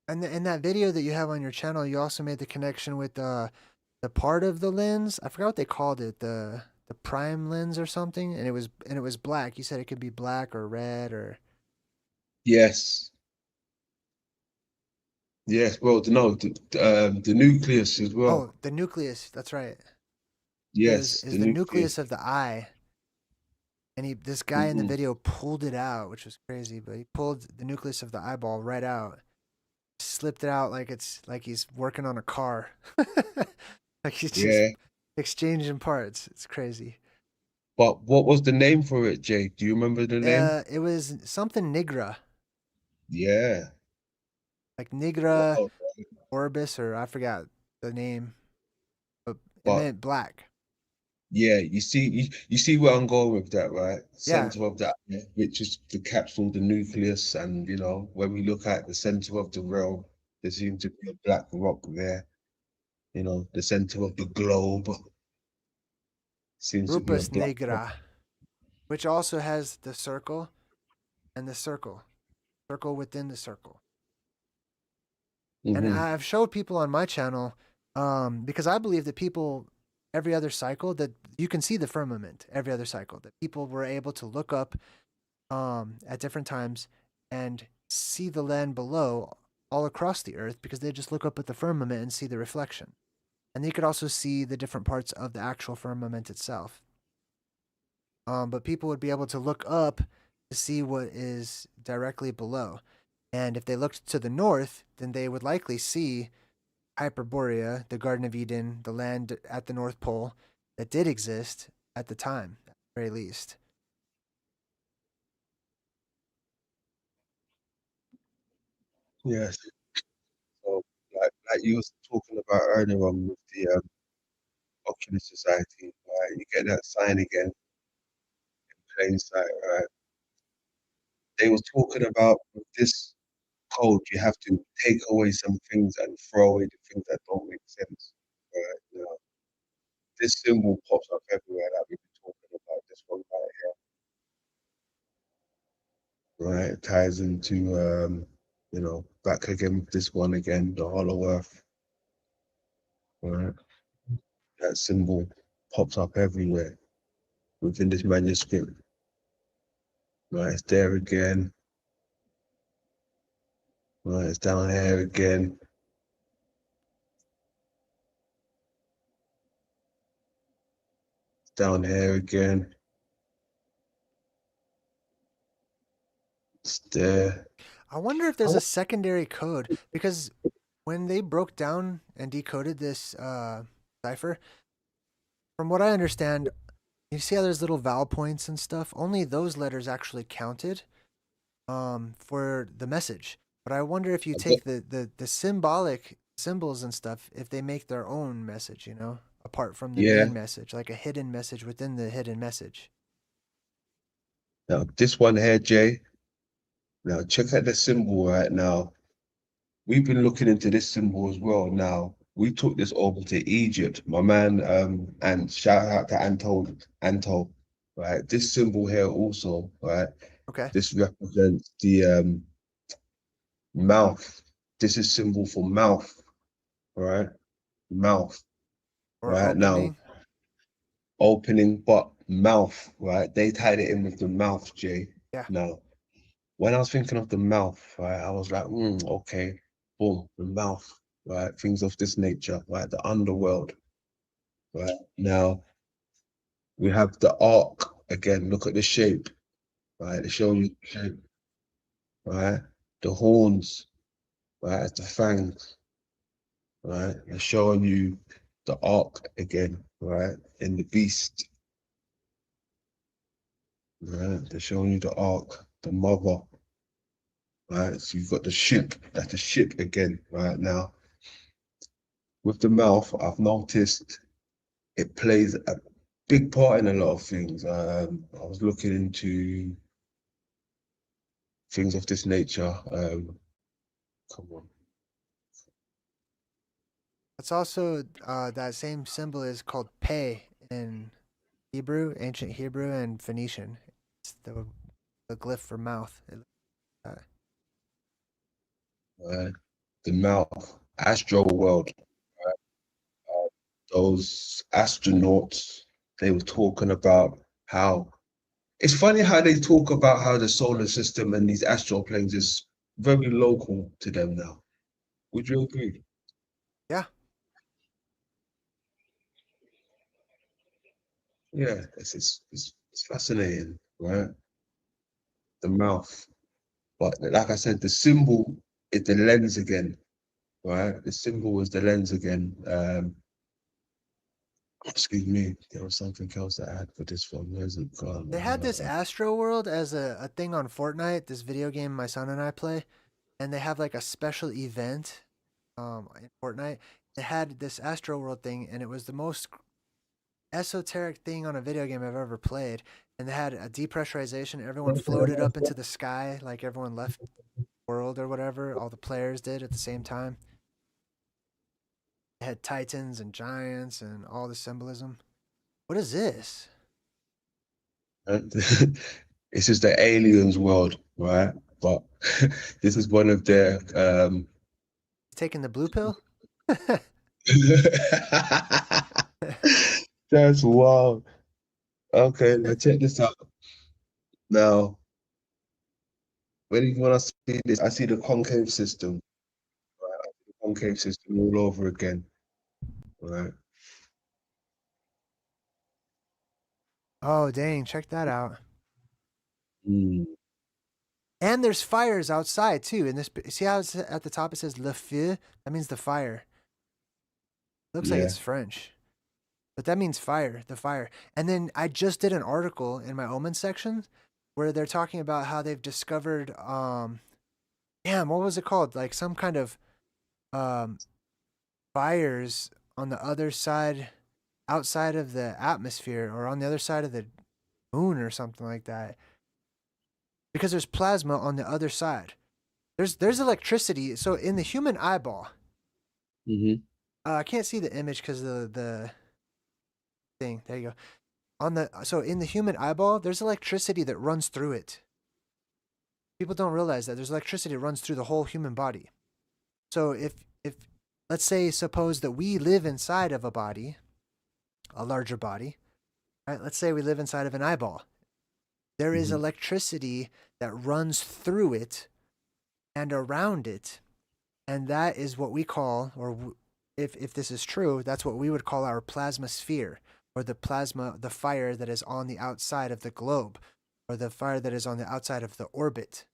And in that video that you have on your channel, you also made the connection with the part of the lens. I forgot what they called it, the prime lens or something, and it was black. You said it could be black or red or Yes, yes. Well, no, the nucleus as well. oh, the nucleus. That's right. Yes, Is the the nucleus. nucleus of the eye. And this guy in the hmm video pulled it out, which was crazy. But he pulled the nucleus of the eyeball right out, slipped it out like it's like he's working on a car, like he's just Yeah, exchanging parts. It's crazy. but what was the name for it, Jay? Do you remember the name? It was something nigra, Yeah. like nigra Wow. orbis, or I forgot the name, but it But meant black. yeah, you see where I'm going with that, right? Yeah, Center of that, yeah, which is the capsule, the nucleus, and you know, when we look at the center of the realm, there seems to be a black rock there. You know, the center of the globe seems to be a Rupus black rock. nigra, which also has the circle and the circle within the circle. And hmm I've showed people on my channel, because I believe that people every other cycle that you can see the firmament every other cycle that people were able to look up at different times and see the land below all across the earth because they just look up at the firmament and see the reflection. And they could also see the different parts of the actual firmament itself. But people would be able to look up to see what is directly below. And if they looked to the north, then they would likely see Hyperborea, the Garden of Eden, the land at the North Pole that did exist at the time, at the very least. Yes. like you was talking about earlier on with the Oculus Society, right? You get that sign again, plain sight, right? They was talking about with this code, you have to take away some things and throw away the things that don't make sense, right? This symbol pops up everywhere that we've been talking about. This one right here, right? It ties into back again with this one again, the Hollow Earth, right? That symbol pops up everywhere within this manuscript. Right, it's there again. Right, it's down here again. It's down here again. It's there. I wonder if there's a secondary code, because when they broke down and decoded this cipher, from what I understand, you see how there's little vowel points and stuff? Only those letters actually counted for the message. But I wonder if you take the symbolic symbols and stuff, if they make their own message, you know, apart from the Yeah. main message, like a hidden message within the hidden message. Now this one here, Jay. Now check out the symbol right now. We've been looking into this symbol as well. Now we took this over to Egypt. My man, and shout out to Anto, right? This symbol here also, right? Okay. This represents the mouth. This is symbol for mouth, right? Mouth, Or right? Now opening. opening, but mouth, right? They tied it in with the mouth, Jay. Yeah. Now, when I was thinking of the mouth, right, I was like, okay, boom, the mouth, right? Things of this nature, right? The underworld, right? Now, we have the arc again. Look at the shape, right? They show you the shape, right? The horns, right? The fangs, right? They're showing you the arc again, right? In the beast, right? They're showing you the ark, the mother, right? So you've got the ship, that's the ship again, right? Now, with the mouth, I've noticed it plays a big part in a lot of things. I was looking into things of this nature. Come on. That's also that same symbol is called Pe in Hebrew, ancient Hebrew, and Phoenician. It's the glyph for mouth. The mouth, astro world, right? Those astronauts, they were talking about how it's funny how they talk about how the solar system and these astral planes is very local to them now. Would you agree? Yeah. Yeah, it's fascinating, right? The mouth. But like I said, the symbol is the lens again, right? The symbol is the lens again. Excuse me, there was something else that I had for this one. Where's it gone? They had this Astro World as a thing on Fortnite, this video game my son and I play, and they have like a special event in Fortnite. They had this Astro World thing, and it was the most esoteric thing on a video game I've ever played. And they had a depressurization. Everyone floated up into the sky, like everyone left world or whatever. All the players did at the same time. They had titans and giants and all the symbolism. What is this? This is the aliens world, right? But this is one of their Taking the blue pill? That's wild. Okay, now check this out. Now, when I see this, I see the concave system, right? I see the concave system all over again, right? Oh, dang. Check that out. Mm, And there's fires outside too. And this, see how it's at the top it says le feu? That means the fire. Looks like yeah. it's French. But that means fire, the fire. And then I just did an article in my Omen section where they're talking about how they've discovered damn, what was it called? Like some kind of um, fires on the other side, outside of the atmosphere, or on the other side of the moon or something like that, because there's plasma on the other side. There's electricity. So in the human eyeball, Mm-hmm. I can't see the image because the thing. There you go. So in the human eyeball, there's electricity that runs through it. People don't realize that there's electricity that runs through the whole human body. So if let's say suppose that we live inside of a body, a larger body, right? Let's say we live inside of an eyeball. There is Mhm. electricity that runs through it and around it, and that is what we call, or if this is true, that's what we would call our plasma sphere, or the fire that is on the outside of the globe, or the fire that is on the outside of the orbit,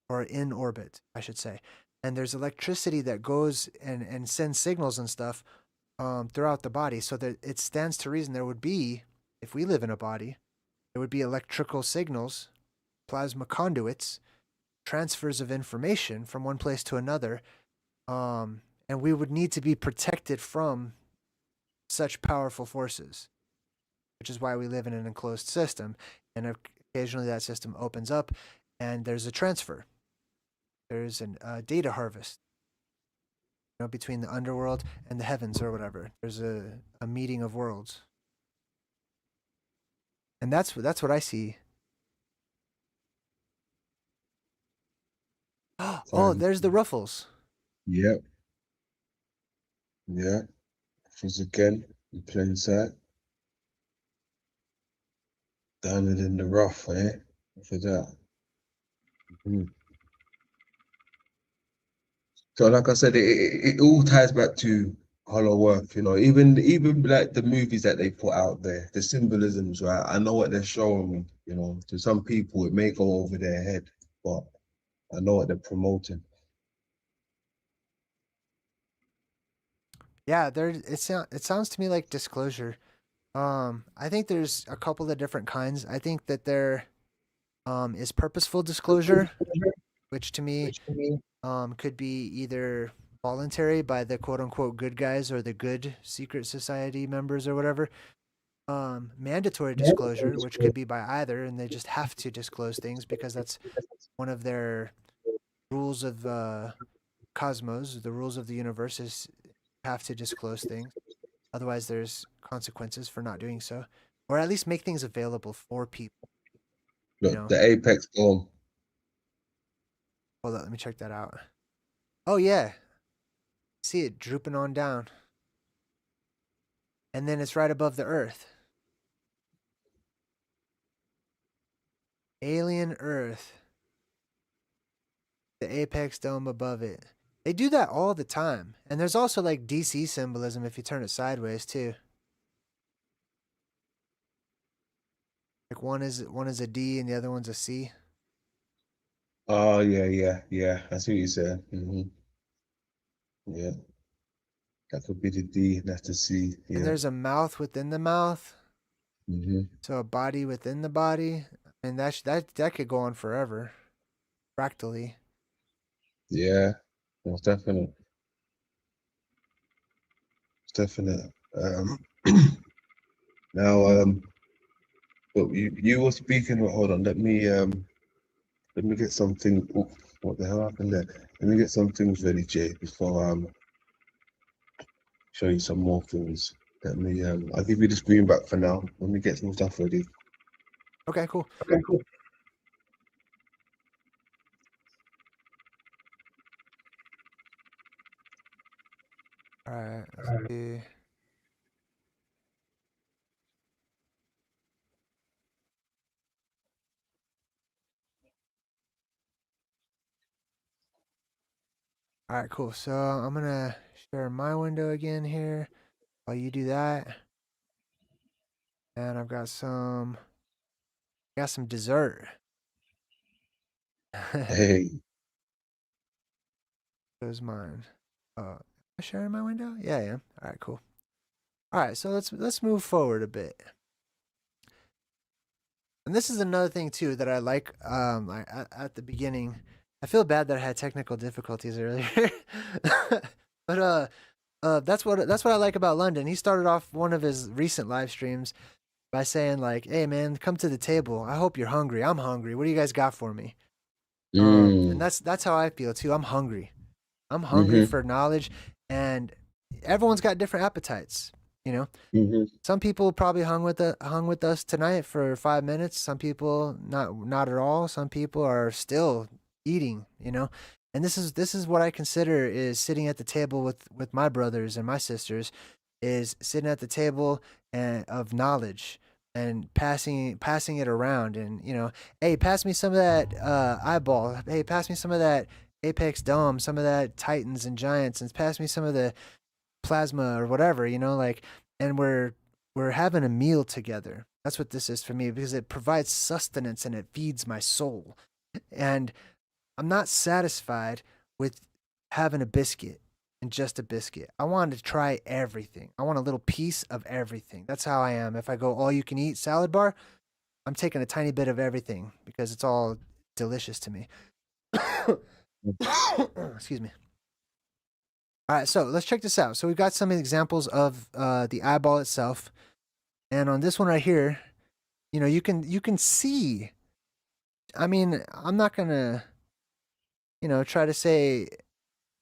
or in orbit, I should say. And there's electricity that goes and sends signals and stuff throughout the body, so that it stands to reason there would be, if we live in a body, there would be electrical signals, plasma conduits, transfers of information from one place to another, and we would need to be protected from such powerful forces, which is why we live in an enclosed system. And occasionally that system opens up, and there's a transfer. There's a data harvest, between the underworld and the heavens or whatever. There's a meeting of worlds, and that's what I see. Oh, Fine. there's the ruffles. Yep. Yeah. Once again, in plain sight. Diamond in the rough, eh? For that. Mhm. So, like I said, it all ties back to Hollow Earth. Even like the movies that they put out there, the symbolisms, right? I know what they're showing me. To some people it may go over their head, but I know what they're promoting. Yeah, it sounds to me like disclosure. I think there's a couple of different kinds. I think that there is purposeful disclosure, which to me could be either voluntary by the quote unquote good guys or the good secret society members or whatever. Mandatory disclosure, which could be by either, and they just have to disclose things because that's one of their rules of cosmos, the rules of the universe is have to disclose things. Otherwise, there's consequences for not doing so, or at least make things available for people. Look, the apex bomb. Hold on, let me check that out. Oh yeah, see it drooping on down, and then it's right above the Earth. Alien Earth, the apex dome above it. They do that all the time, and there's also like DC symbolism if you turn it sideways too. Like one is a D and the other one's a C. Oh yeah. I see what you said. Yeah, that could be the D. That's the C. And Yeah. there's a mouth within the mouth, hmm so a body within the body, and that could go on forever, fractally. Yeah. Most definite. Definite. Now, but you were speaking. Hold on. Let me get something. Oh, what the hell happened there? Let me get some things ready, Jay, before show you some more things. Let me I'll give you the screen back for now. Let me get some stuff ready. Okay, cool. Okay, cool. All right, let's see. All right, cool. So I'm gonna share my window again here while you do that, and I've got some dessert. Hey, There's mine. Am I sharing my window? Yeah, I am. All right, cool. All right, so let's move forward a bit. And this is another thing too that I like at the beginning I feel bad that I had technical difficulties earlier. But that's what I like about London. He started off one of his recent live streams by saying like, "Hey man, come to the table. I hope you're hungry. I'm hungry. What do you guys got for me?" And that's how I feel too. I'm hungry. I'm hungry for knowledge, and everyone's got different appetites. You know, some people probably hung with us tonight for 5 minutes. Some people not at all. Some people are still eating. You know, and this is what I consider is sitting at the table with my brothers and my sisters, is sitting at the table and of knowledge and passing it around, and hey, pass me some of that eyeball. Hey, pass me some of that apex dome, some of that titans and giants, and pass me some of the plasma or whatever, like, and we're having a meal together. That's what this is for me, because it provides sustenance and it feeds my soul. And I'm not satisfied with having a biscuit and just a biscuit. I want to try everything. I want a little piece of everything. That's how I am. If I go all you can eat salad bar, I'm taking a tiny bit of everything because it's all delicious to me. Excuse me. All right, so let's check this out. So we've got some examples of the eyeball itself, and on this one right here, you can see. I mean, I'm not gonna, try to say.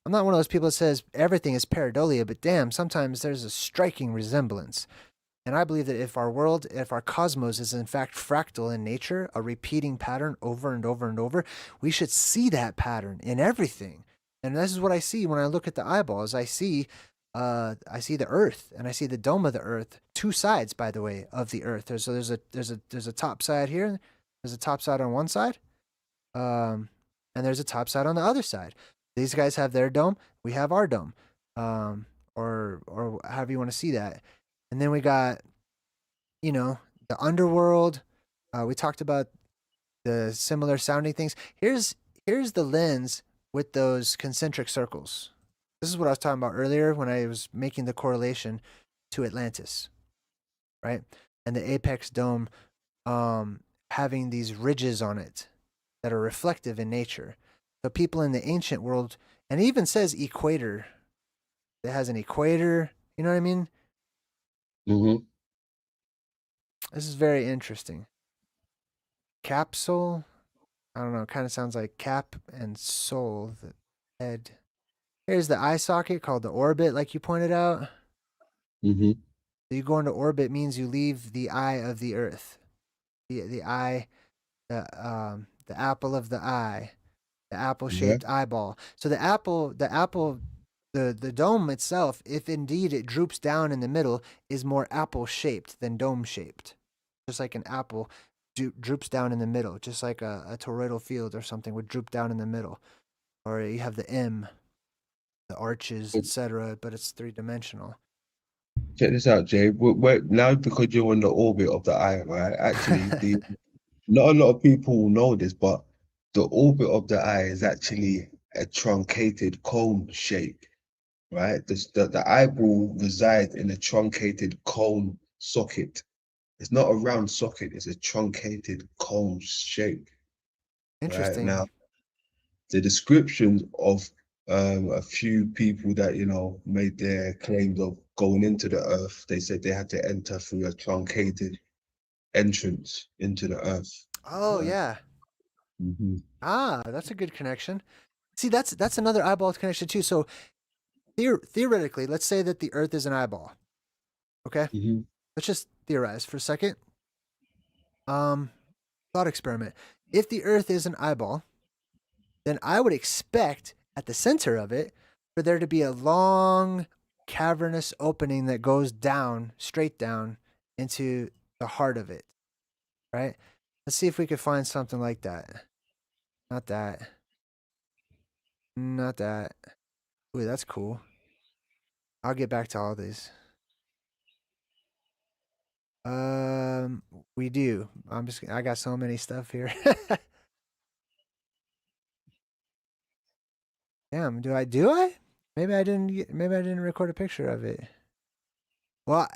I'm not one of those people that says everything is pareidolia, but damn, sometimes there's a striking resemblance. And I believe that if our cosmos is in fact fractal in nature, a repeating pattern over and over and over, we should see that pattern in everything. And this is what I see when I look at the eyeballs. I see the Earth, and I see the dome of the Earth. Two sides, by the way, of the Earth. There's a top side here. There's a top side on one side, and there's a top side on the other side. These guys have their dome. We have our dome, or however you want to see that. And then we got, the underworld. We talked about the similar sounding things. Here's the lens with those concentric circles. This is what I was talking about earlier when I was making the correlation to Atlantis, right? And the apex dome having these ridges on it that are reflective in nature. So people in the ancient world, and it even says equator. It has an equator. You know what I mean? This is very interesting. Capsule. I don't know. It kind of sounds like cap and soul. The head. Here's the eye socket called the orbit, like you pointed out. So you go into orbit means you leave the eye of the Earth. The eye, the apple of the eye, the apple-shaped eyeball. So the dome itself, if indeed it droops down in the middle, is more apple-shaped than dome-shaped. Just like an apple droops down in the middle, just like a toroidal field or something would droop down in the middle. Or you have the M, the arches, etc., but it's three-dimensional. Check this out, Jay. Now, because you're on the orbit of the eye, right? Actually, not a lot of people will know this, but the orbit of the eye is actually a truncated cone shape, right? The eyeball resides in a truncated cone socket. It's not a round socket, it's a truncated cone shape. Interesting. Right? Now, the descriptions of a few people that, made their claims of going into the Earth, they said they had to enter through a truncated entrance into the Earth. Oh, yeah. Ah, that's a good connection. See, that's another eyeball connection too. So theoretically, let's say that the Earth is an eyeball. Okay? Let's just theorize for a second. Thought experiment. If the Earth is an eyeball, then I would expect at the center of it for there to be a long cavernous opening that goes down, straight down into the heart of it. Right? Let's see if we could find something like that. Not that. Not that. Ooh, that's cool. I'll get back to all these. We do. I got so many stuff here. Damn, do I? Maybe I didn't record a picture of it. Well,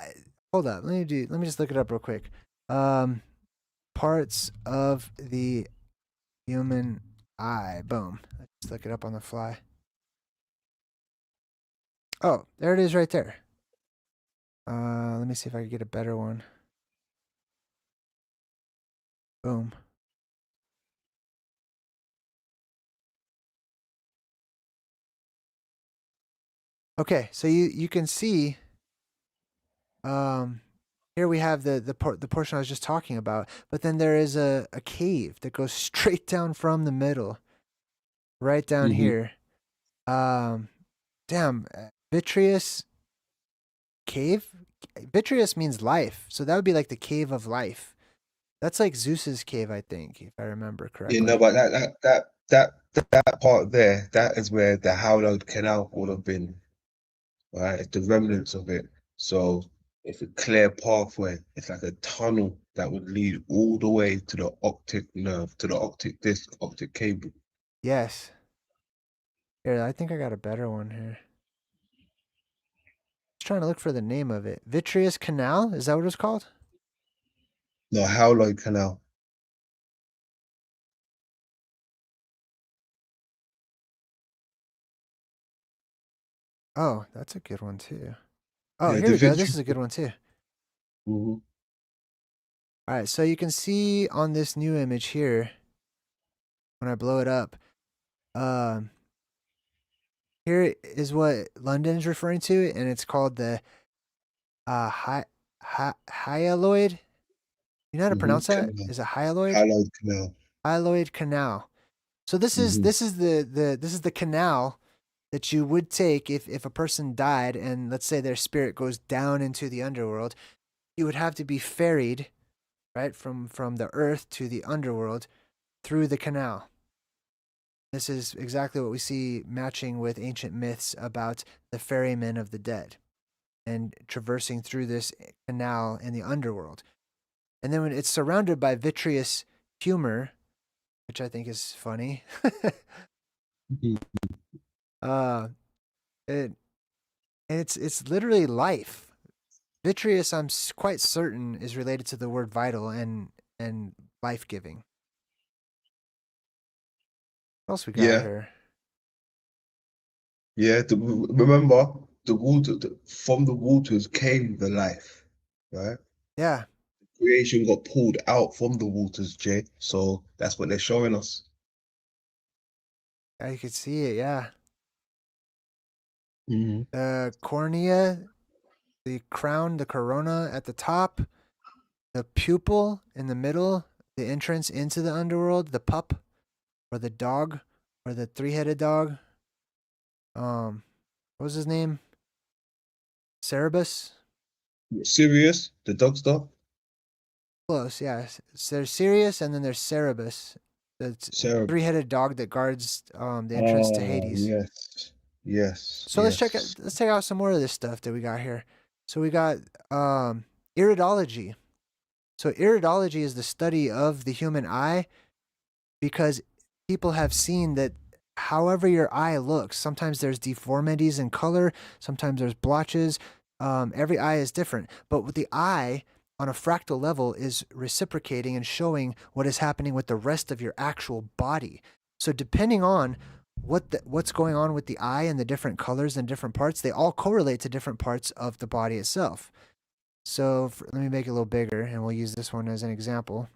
hold up. Let me just look it up real quick. Parts of the human eye. Boom. Let's look it up on the fly. Oh, there it is right there. Let me see if I can get a better one. Boom. Okay, so you can see here we have the portion I was just talking about, but then there is a cave that goes straight down from the middle, right down here. Damn, vitreous cave? Vitreous means life, so that would be like the cave of life. That's like Zeus's cave, I think, if I remember correctly. You know, but that part there, that is where the hallowed canal would have been, right? It's the remnants of it. So it's a clear pathway. It's like a tunnel that would lead all the way to the optic nerve, to the optic disc, optic cable. Yes. Here, I think I got a better one here. Just trying to look for the name of it. Vitreous canal? Is that what it's called? No, hallowed canal. Oh, that's a good one too. Oh, Yeah, here the we go. vitreous. This is a good one too. Mhm. All right, so you can see on this new image here, when I blow it up, here is what London is referring to, and it's called the hyaloid. You know how to pronounce that? Canal. Is it hyaloid? Hallowed canal. Hyaloid canal. So this is the canal that you would take if a person died and let's say their spirit goes down into the underworld. You would have to be ferried, right, from the earth to the underworld through the canal. This is exactly what we see matching with ancient myths about the ferrymen of the dead and traversing through this canal in the underworld. And then when it's surrounded by vitreous humor, which I think is funny. It's literally life. Vitreous, I'm quite certain, is related to the word vital and life giving. What else we got Yeah, here? yeah. Remember, the water from the waters came the life, right? Yeah, Creation got pulled out from the waters, Jay. So that's what they're showing us. you could see it. Yeah, Mm-hmm. the cornea, the crown, the corona at the top, the pupil in the middle, the entrance into the underworld, the pup, or the dog, or the three-headed dog. What was his name? Cerebus. Sirius, the dog star. Close, yeah. So there's Sirius, and then there's Cerebus, the Sarah. three-headed dog that guards the entrance to Hades. Yes, yes, So let's yes. check out some more of this stuff that we got here. So we got iridology. So iridology is the study of the human eye because people have seen that however your eye looks, sometimes there's deformities in color, sometimes there's blotches. Every eye is different, but with the eye on a fractal level is reciprocating and showing what is happening with the rest of your actual body. So depending on what's going on with the eye and the different colors and different parts, they all correlate to different parts of the body itself. So let me make it a little bigger, and we'll use this one as an example.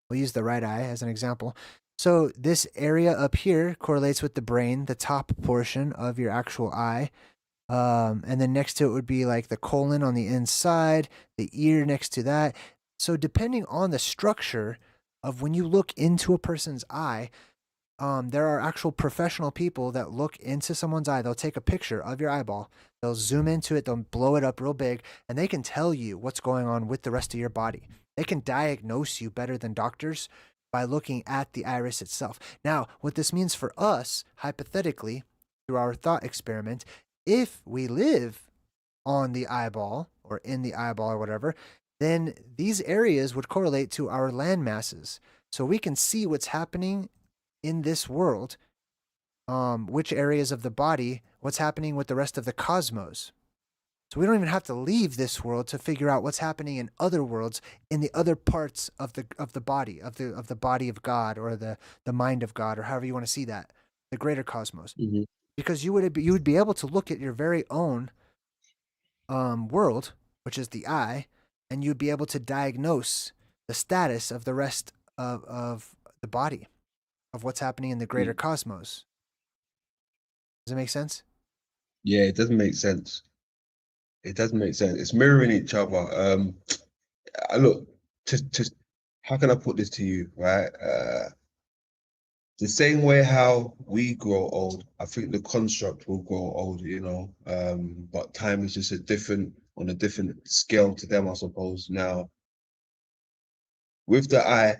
We'll use the right eye as an example. So this area up here correlates with the brain, the top portion of your actual eye. And then next to it would be like the colon on the inside, the ear next to that. So depending on the structure of when you look into a person's eye, there are actual professional people that look into someone's eye. They'll take a picture of your eyeball. They'll zoom into it. They'll blow it up real big, and they can tell you what's going on with the rest of your body. They can diagnose you better than doctors by looking at the iris itself. Now, what this means for us, hypothetically, through our thought experiment, if we live on the eyeball or in the eyeball or whatever, then these areas would correlate to our land masses. So we can see what's happening in this world, which areas of the body, what's happening with the rest of the cosmos. So we don't even have to leave this world to figure out what's happening in other worlds, in the other parts of the body of the body of God, or the mind of God, or however you want to see that, the greater cosmos. Hmm. Because you would be able to look at your very own world, which is the eye, and you'd be able to diagnose the status of the rest of the body, of what's happening in the greater cosmos. Does it make sense? Yeah, it doesn't make sense. It doesn't make sense. It's mirroring each other. Look, just how can I put this to you, right? The same way how we grow old, I think the construct will grow old, you know. But time is just on a different scale to them, I suppose. Now, with the eye,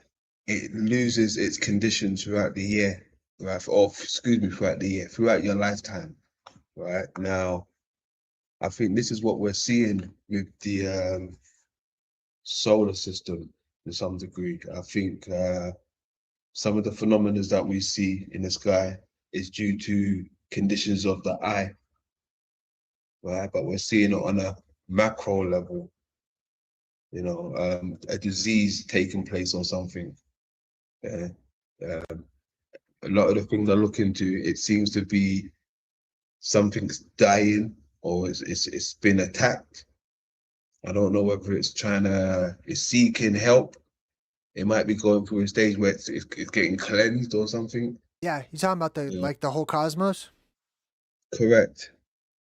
it loses its condition throughout the year, right? Throughout the year, throughout your lifetime, right? Now, I think this is what we're seeing with the solar system to some degree. I think some of the phenomena that we see in the sky is due to conditions of the eye, right? But we're seeing it on a macro level, you know, a disease taking place or something. Uh, a lot of the things I look into, it seems to be something's dying or it's been attacked. I don't know whether it's seeking help. It might be going through a stage where it's getting cleansed or something. Yeah, you talking about Yeah, the whole cosmos? correct.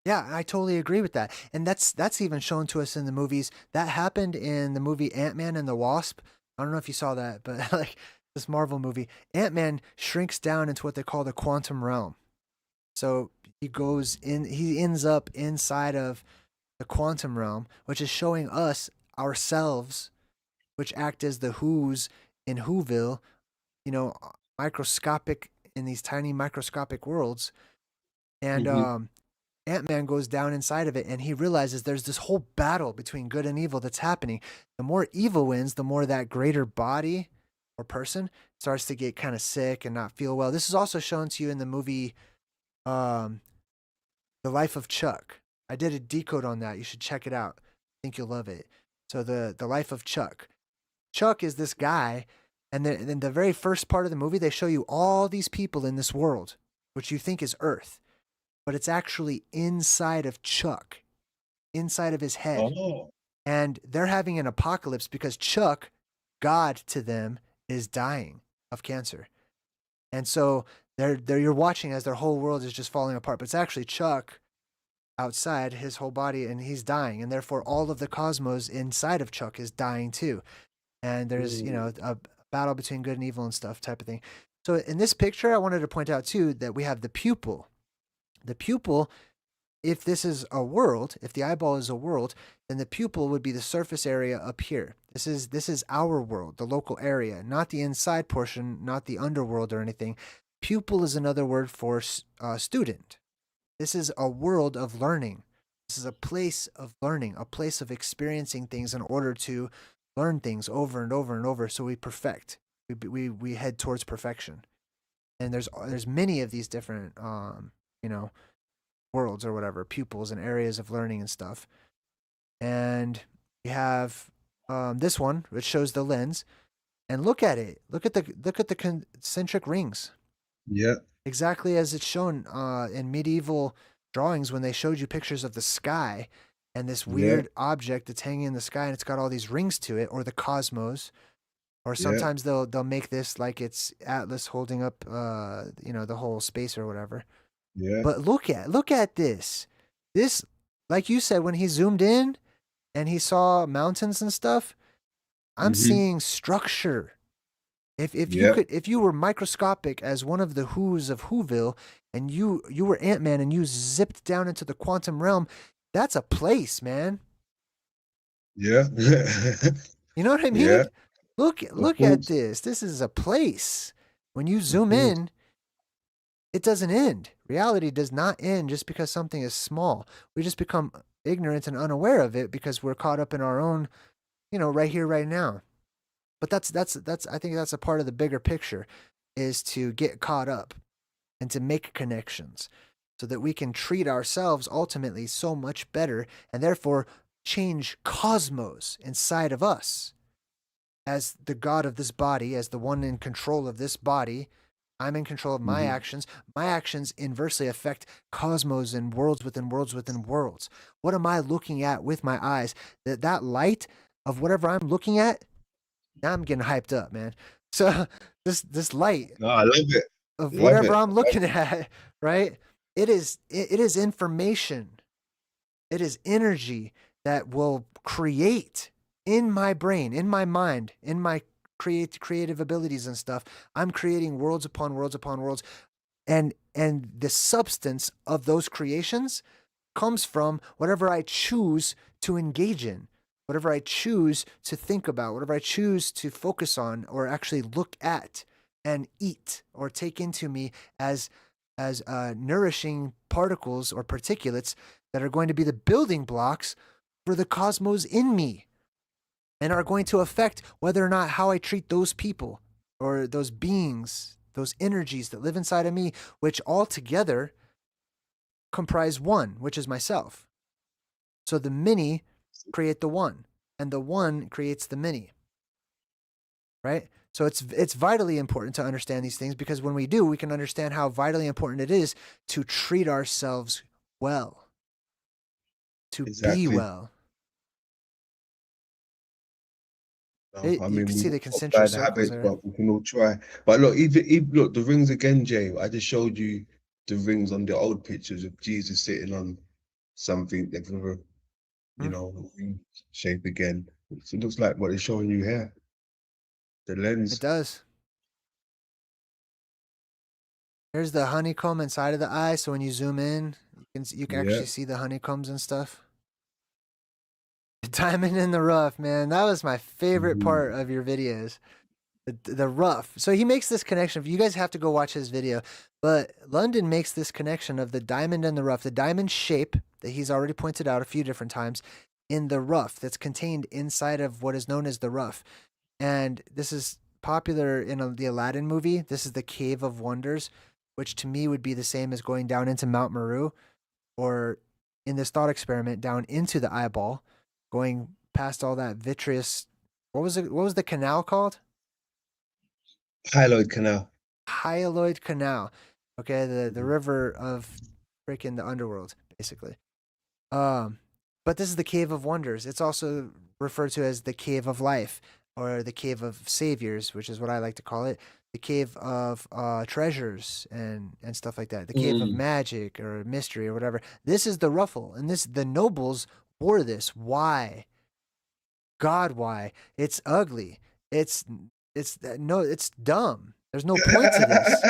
Yeah, I totally agree with that. And that's even shown to us in the movies. That happened in the movie Ant-Man and the Wasp. I don't know if you saw that, but like this Marvel movie, Ant-Man shrinks down into what they call the quantum realm. So he ends up inside of the quantum realm, which is showing us ourselves, which act as the Who's in Whoville, you know, microscopic in these tiny microscopic worlds. And Hmm. Ant-Man goes down inside of it, and he realizes there's this whole battle between good and evil that's happening. The more evil wins, the more that greater body or person starts to get kind of sick and not feel well. This is also shown to you in the movie um, The Life of Chuck. I did a decode on that. You should check it out. I think you'll love it. So the Life of Chuck. Chuck is this guy, and then in the very first part of the movie, they show you all these people in this world, which you think is Earth, but it's actually inside of Chuck, inside of his head. Oh. And they're having an apocalypse because Chuck, God to them, is dying of cancer. And so you're watching as their whole world is just falling apart. But it's actually Chuck outside his whole body, and he's dying. And therefore all of the cosmos inside of Chuck is dying too. And there's, a battle between good and evil and stuff type of thing. So in this picture, I wanted to point out too that we have the pupil. The pupil, if this is a world, if the eyeball is a world, then the pupil would be the surface area up here. This is our world, the local area, not the inside portion, not the underworld or anything. Pupil is another word for student. This is a world of learning. This is a place of learning, a place of experiencing things in order to learn things over and over and over, so we perfect. We head towards perfection. And there's many of these different worlds or whatever, pupils and areas of learning and stuff. And we have this one, which shows the lens. And look at it. Look at the concentric rings. Yeah. Exactly as it's shown in medieval drawings when they showed you pictures of the sky and this weird object that's hanging in the sky, and it's got all these rings to it, or the cosmos. Or sometimes they'll make this like it's Atlas holding up the whole space or whatever. Yeah. But look at this. This, like you said, when he zoomed in and he saw mountains and stuff, I'm seeing structure. If you were microscopic as one of the Who's of Whoville, and you were Ant-Man and you zipped down into the quantum realm, that's a place, man. Yeah. You know what I mean? Yeah. Look at this. This is a place. When you zoom in, it doesn't end. Reality does not end just because something is small. We just become ignorant and unaware of it because we're caught up in our own, right here, right now. But that's I think that's a part of the bigger picture, is to get caught up and to make connections. so that we can treat ourselves ultimately so much better and therefore change cosmos inside of us. As the God of this body, as the one in control of this body, I'm in control of my actions. My actions inversely affect cosmos and worlds within worlds within worlds. What am I looking at with my eyes? That light of whatever I'm looking at, now I'm getting hyped up, man. So this light No, I love it. of Love whatever it. I'm looking at, right? It is information. It is energy that will create in my brain, in my mind, in my creative abilities and stuff. I'm creating worlds upon worlds upon worlds. And the substance of those creations comes from whatever I choose to engage in, whatever I choose to think about, whatever I choose to focus on or actually look at and eat or take into me as nourishing particles or particulates that are going to be the building blocks for the cosmos in me and are going to affect whether or not how I treat those people or those beings, those energies that live inside of me, which all together comprise one, which is myself. So the many create the one, and the one creates the many, right? So it's vitally important to understand these things, because when we do, we can understand how vitally important it is to treat ourselves well, to be Exactly. well. No, I You mean, can we see the got concentric bad circles habits, there. but we can all try. But look, even look, the rings again, Jay. I just showed you the rings on the old pictures of Jesus sitting on something that Hmm. ring shape again. So it looks like what they're showing you here. The It lens. does. There's the honeycomb inside of the eye, so when you zoom in, you can Yeah. actually see the honeycombs and stuff. Diamond in the rough, man. That was my favorite part of your videos. The rough. So he makes this connection. You guys have to go watch his video. But London makes this connection of the diamond and the rough, the diamond shape that he's already pointed out a few different times in the rough that's contained inside of what is known as the rough. And this is popular in the Aladdin movie. This is the Cave of Wonders, which to me would be the same as going down into Mount Meru, or in this thought experiment down into the eyeball, going past all that vitreous. What was it? What was the canal called? Hyaloid canal. Hyaloid Canal. Okay, the river of freaking the underworld, basically. But this is the Cave of Wonders. It's also referred to as the Cave of Life, or the Cave of Saviors, which is what I like to call it. The Cave of Treasures and stuff like that. The Cave of Magic or Mystery or whatever. This is the ruffle, and the nobles wore this. Why? God, why? It's ugly. It's dumb. There's no point to this.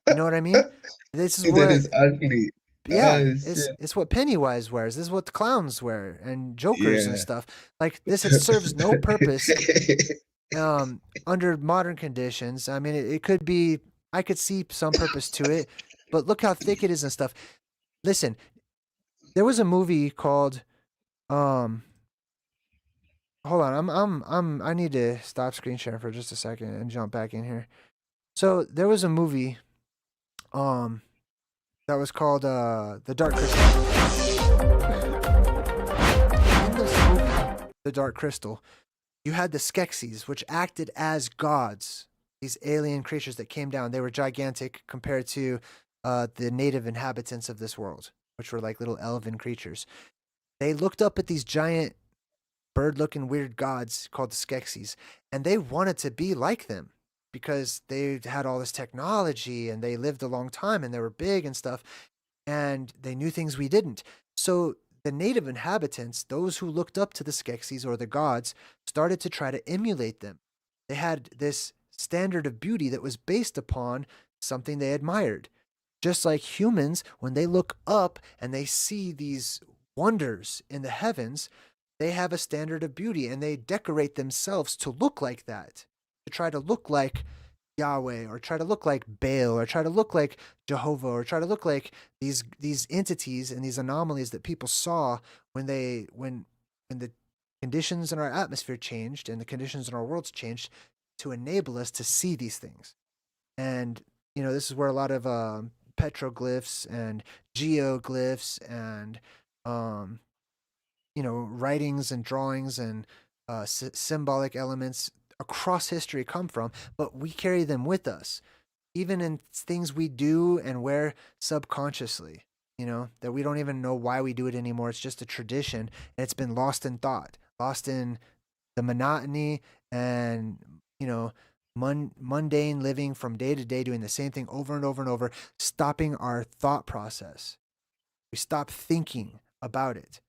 You know what I mean? This is That what, is ugly. yeah, Shit. it's what Pennywise wears. This is what the clowns wear and jokers and Yeah. stuff. Like this, it serves no purpose under modern conditions. I mean, it could be, I could see some purpose to it, but look how thick it is and stuff. Listen, there was a movie called hold on, I need to stop screen sharing for just a second and jump back in here. So there was a movie that was called The Dark Crystal. In this movie, The Dark Crystal, you had the Skeksis, which acted as gods. These alien creatures that came down. They were gigantic compared to the native inhabitants of this world, which were like little elven creatures. They looked up at these giant bird-looking weird gods called the Skeksis, and they wanted to be like them because they had all this technology and they lived a long time and they were big and stuff, and they knew things we didn't. So the native inhabitants, those who looked up to the Skeksis or the gods, started to try to emulate them. They had this standard of beauty that was based upon something they admired. Just like humans, when they look up and they see these wonders in the heavens, they have a standard of beauty and they decorate themselves to look like that, to try to look like Yahweh, or try to look like Baal, or try to look like Jehovah, or try to look like these entities and these anomalies that people saw when the conditions in our atmosphere changed and the conditions in our worlds changed to enable us to see these things. And this is where a lot of petroglyphs and geoglyphs and writings and drawings and symbolic elements across history come from, but we carry them with us, even in things we do and wear subconsciously, that we don't even know why we do it anymore. It's just a tradition, and it's been lost in thought, lost in the monotony and, mundane living from day to day, doing the same thing over and over and over, stopping our thought process. We stop thinking about it.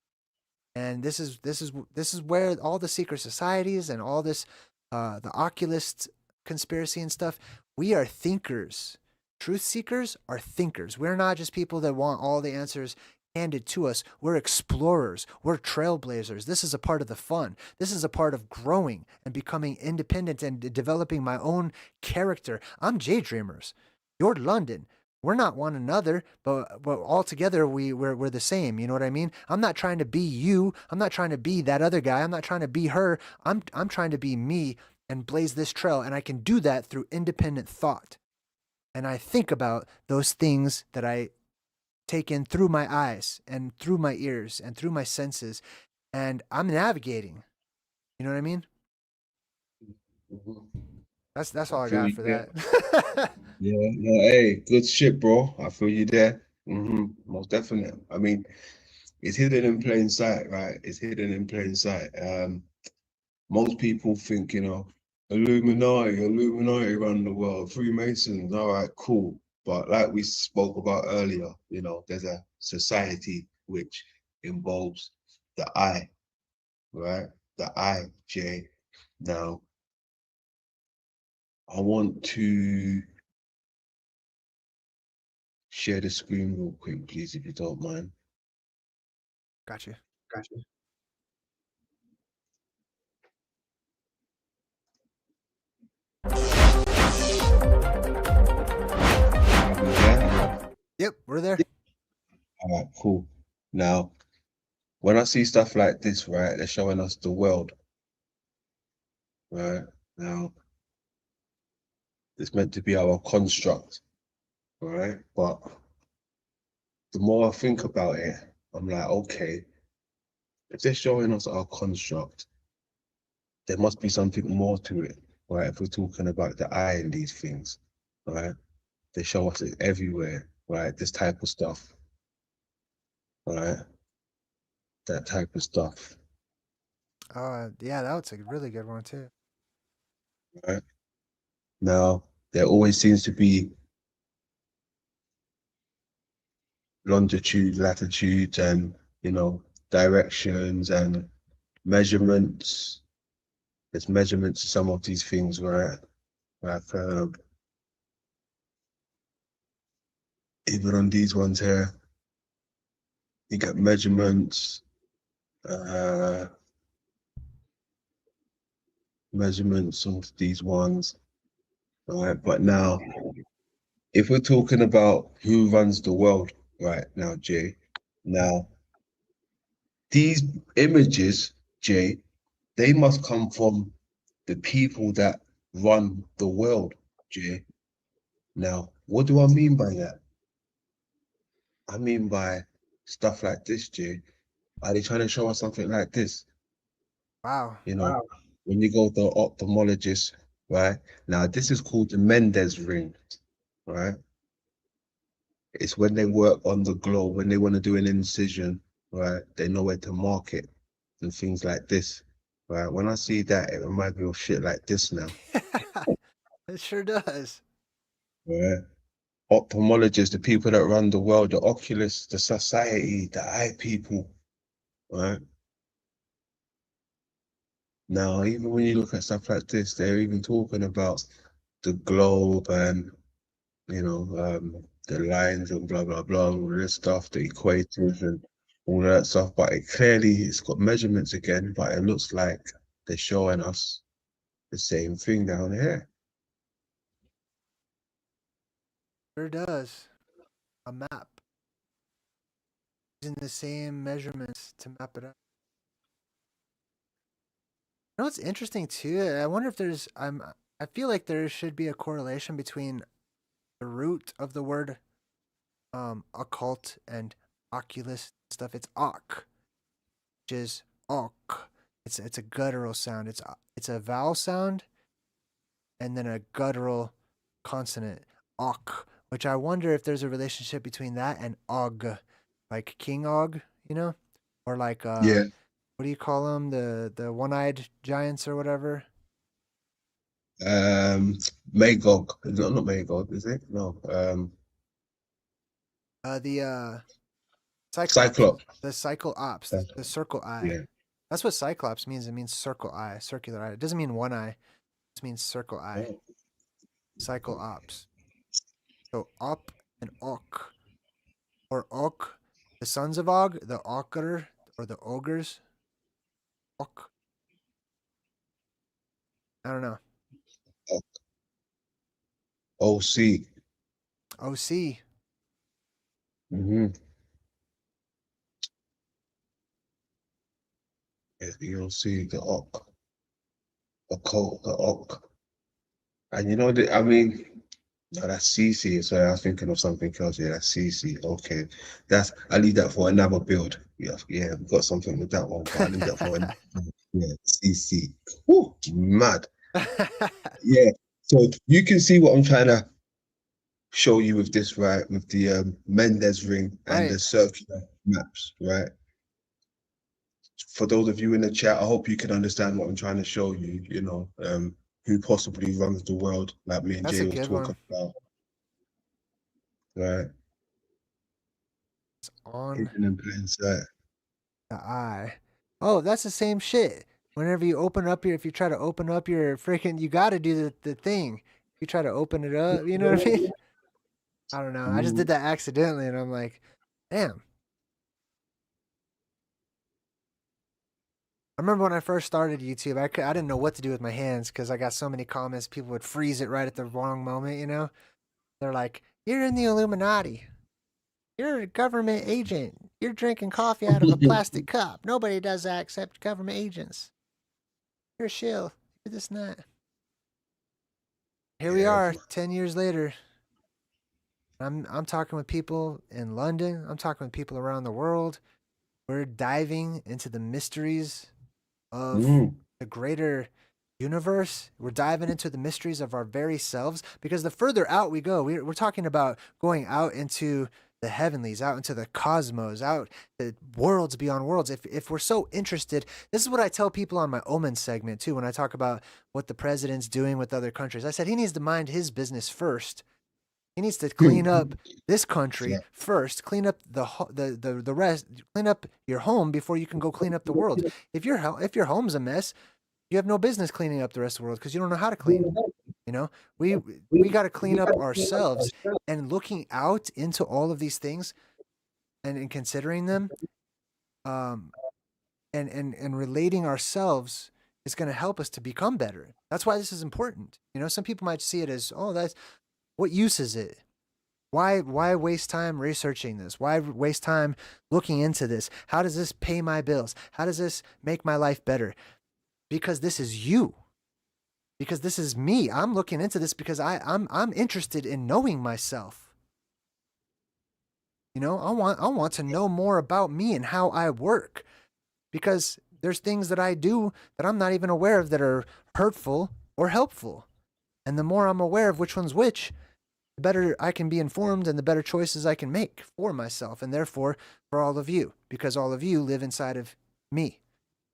And this is where all the secret societies and all this, the occultist conspiracy and stuff. We are thinkers. Truth seekers are thinkers. We're not just people that want all the answers handed to us. We're explorers. We're trailblazers. This is a part of the fun. This is a part of growing and becoming independent and developing my own character. I'm JayDreamerZ. You're London. We're not one another, but all together we're the same. You know what I mean? I'm not trying to be you. I'm not trying to be that other guy. I'm not trying to be her. I'm trying to be me and blaze this trail, and I can do that through independent thought. And I think about those things that I take in through my eyes and through my ears and through my senses, and I'm navigating. You know what I mean? Mhm. That's I all I feel got you for there. that. Yeah, no, hey, good shit, bro. I feel you there. Most definitely. I mean, it's hidden in plain sight, right? It's hidden in plain sight. Most people think, Illuminati run the world, Freemasons, all right, cool. But like we spoke about earlier, there's a society which involves the I, right? The I, J. Now, I want to share the screen real quick, please, if you don't mind. Got you. Gotcha. Yeah. Yep, we're there. All right, cool. Now, when I see stuff like this, right, they're showing us the world, right? Now, it's meant to be our construct, right? But the more I think about it, I'm like, okay, if they're showing us our construct, there must be something more to it, right? If we're talking about the eye and these things, right? They show us it everywhere, right? This type of stuff, right? That type of stuff, Yeah, that was a really good one too. right? Now, there always seems to be longitude, latitude, and directions and measurements. There's measurements to some of these things, right? Like even on these ones here, you get measurements, uh, measurements of these ones, right? But now, if we're talking about who runs the world right now, Jay, now these images, Jay, they must come from the people that run the world, Jay. Now, what do I mean by that? I mean by stuff like this, Jay. Are they trying to show us something like this? Wow. Wow. When you go to the ophthalmologist, right? Now, this is called the Mendez ring, right? It's when they work on the globe, when they want to do an incision, right? They know where to mark it and things like this, right? When I see that, it reminds me of shit like this now, It sure does. right? Ophthalmologists, the people that run the world, the oculists, the society, the eye people, right? Now, even when you look at stuff like this, they're even talking about the globe and, the lines and blah, blah, blah, all this stuff, the equators and all that stuff. But it's got measurements again, but it looks like they're showing us the same thing down here. Sure does. A map using the same measurements to map it out. You know what's interesting too? I wonder if I feel like there should be a correlation between the root of the word occult and oculus stuff. It's ok, which is ok. It's a guttural sound. It's a vowel sound and then a guttural consonant, ok, which I wonder if there's a relationship between that and og, like King Og, you know, or like Yeah. what do you call them? The one-eyed giants or whatever. Magog. Not Magog, is it? No. The Cyclops. Cyclops. The cyclops. The circle eye. Yeah. That's what Cyclops means. It means circle eye, circular eye. It doesn't mean one eye. It just means circle eye. Oh. Cyclops. So op and ok. Or ok. The sons of Og, the Ocker or the ogres. Ok. I don't know. OC. OC. Mm-hmm. Yeah, the OC, the ok. Occult, the ok. And you know, I mean, no, that's CC. So I was thinking of something else. Yeah, that's CC. Okay, I leave that for another build. Yeah, we got something with that one, but I leave that for another. Yeah, CC. Woo, mad. Yeah. So you can see what I'm trying to show you with this, right? With the Mendez ring and the circular maps, right? For those of you in the chat, I hope you can understand what I'm trying to show you. You know, who possibly runs the world, like me and That's Jay a was good talking about, right? It's on Hidden in plain sight. the eye. Oh, that's the same shit. Whenever you open up if you try to open up your freaking, you got to do the thing. You try to open it up, you know what I mean? I don't know. I just did that accidentally, and I'm like, damn. I remember when I first started YouTube, I didn't know what to do with my hands because I got so many comments. People would freeze it right at the wrong moment, you know? They're like, you're in the Illuminati. You're a government agent. You're drinking coffee out of a plastic cup. Nobody does that except government agents. You're a shill. You're this and that. Here we are, 10 years later. I'm talking with people in London. I'm talking with people around the world. We're diving into the mysteries of the greater universe. We're diving into the mysteries of our very selves, because the further out we go, we're talking about going out into the heavenlies, out into the cosmos, out the worlds beyond worlds. If we're so interested, this is what I tell people on my Omen segment too, when I talk about what the president's doing with other countries. I said he needs to mind his business first. He needs to clean up this country first. Clean up the rest. Clean up your home before you can go clean up the world. If your home's a mess, you have no business cleaning up the rest of the world because you don't know how to clean. You know, we got to clean up ourselves, and looking out into all of these things, and considering them, and relating ourselves is going to help us to become better. That's why this is important. You know, some people might see it as, oh, what use is it? Why waste time researching this? Why waste time looking into this? How does this pay my bills? How does this make my life better? Because this is you. Because this is me. I'm looking into this because I'm interested in knowing myself. You know, I want to know more about me and how I work, because there's things that I do that I'm not even aware of that are hurtful or helpful. And the more I'm aware of which one's which, the better I can be informed and the better choices I can make for myself, and therefore for all of you, because all of you live inside of me.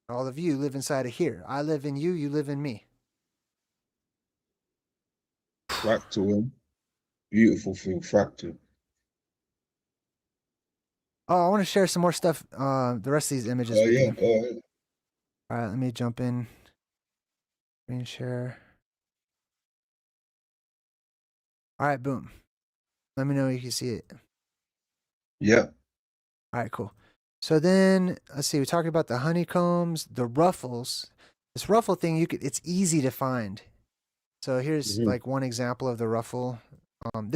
All of you live inside of here. I live in you, you live in me. Fractal, beautiful thing, fractal. Oh, I want to share some more stuff, the rest of these images with you. Go ahead. All right, let me jump in. Screen share. All right, boom. Let me know if you can see it. Yeah. All right, cool. So then, let's see. We're talking about the honeycombs, the ruffles. This ruffle thing, it's easy to find. So here's like one example of the ruffle. And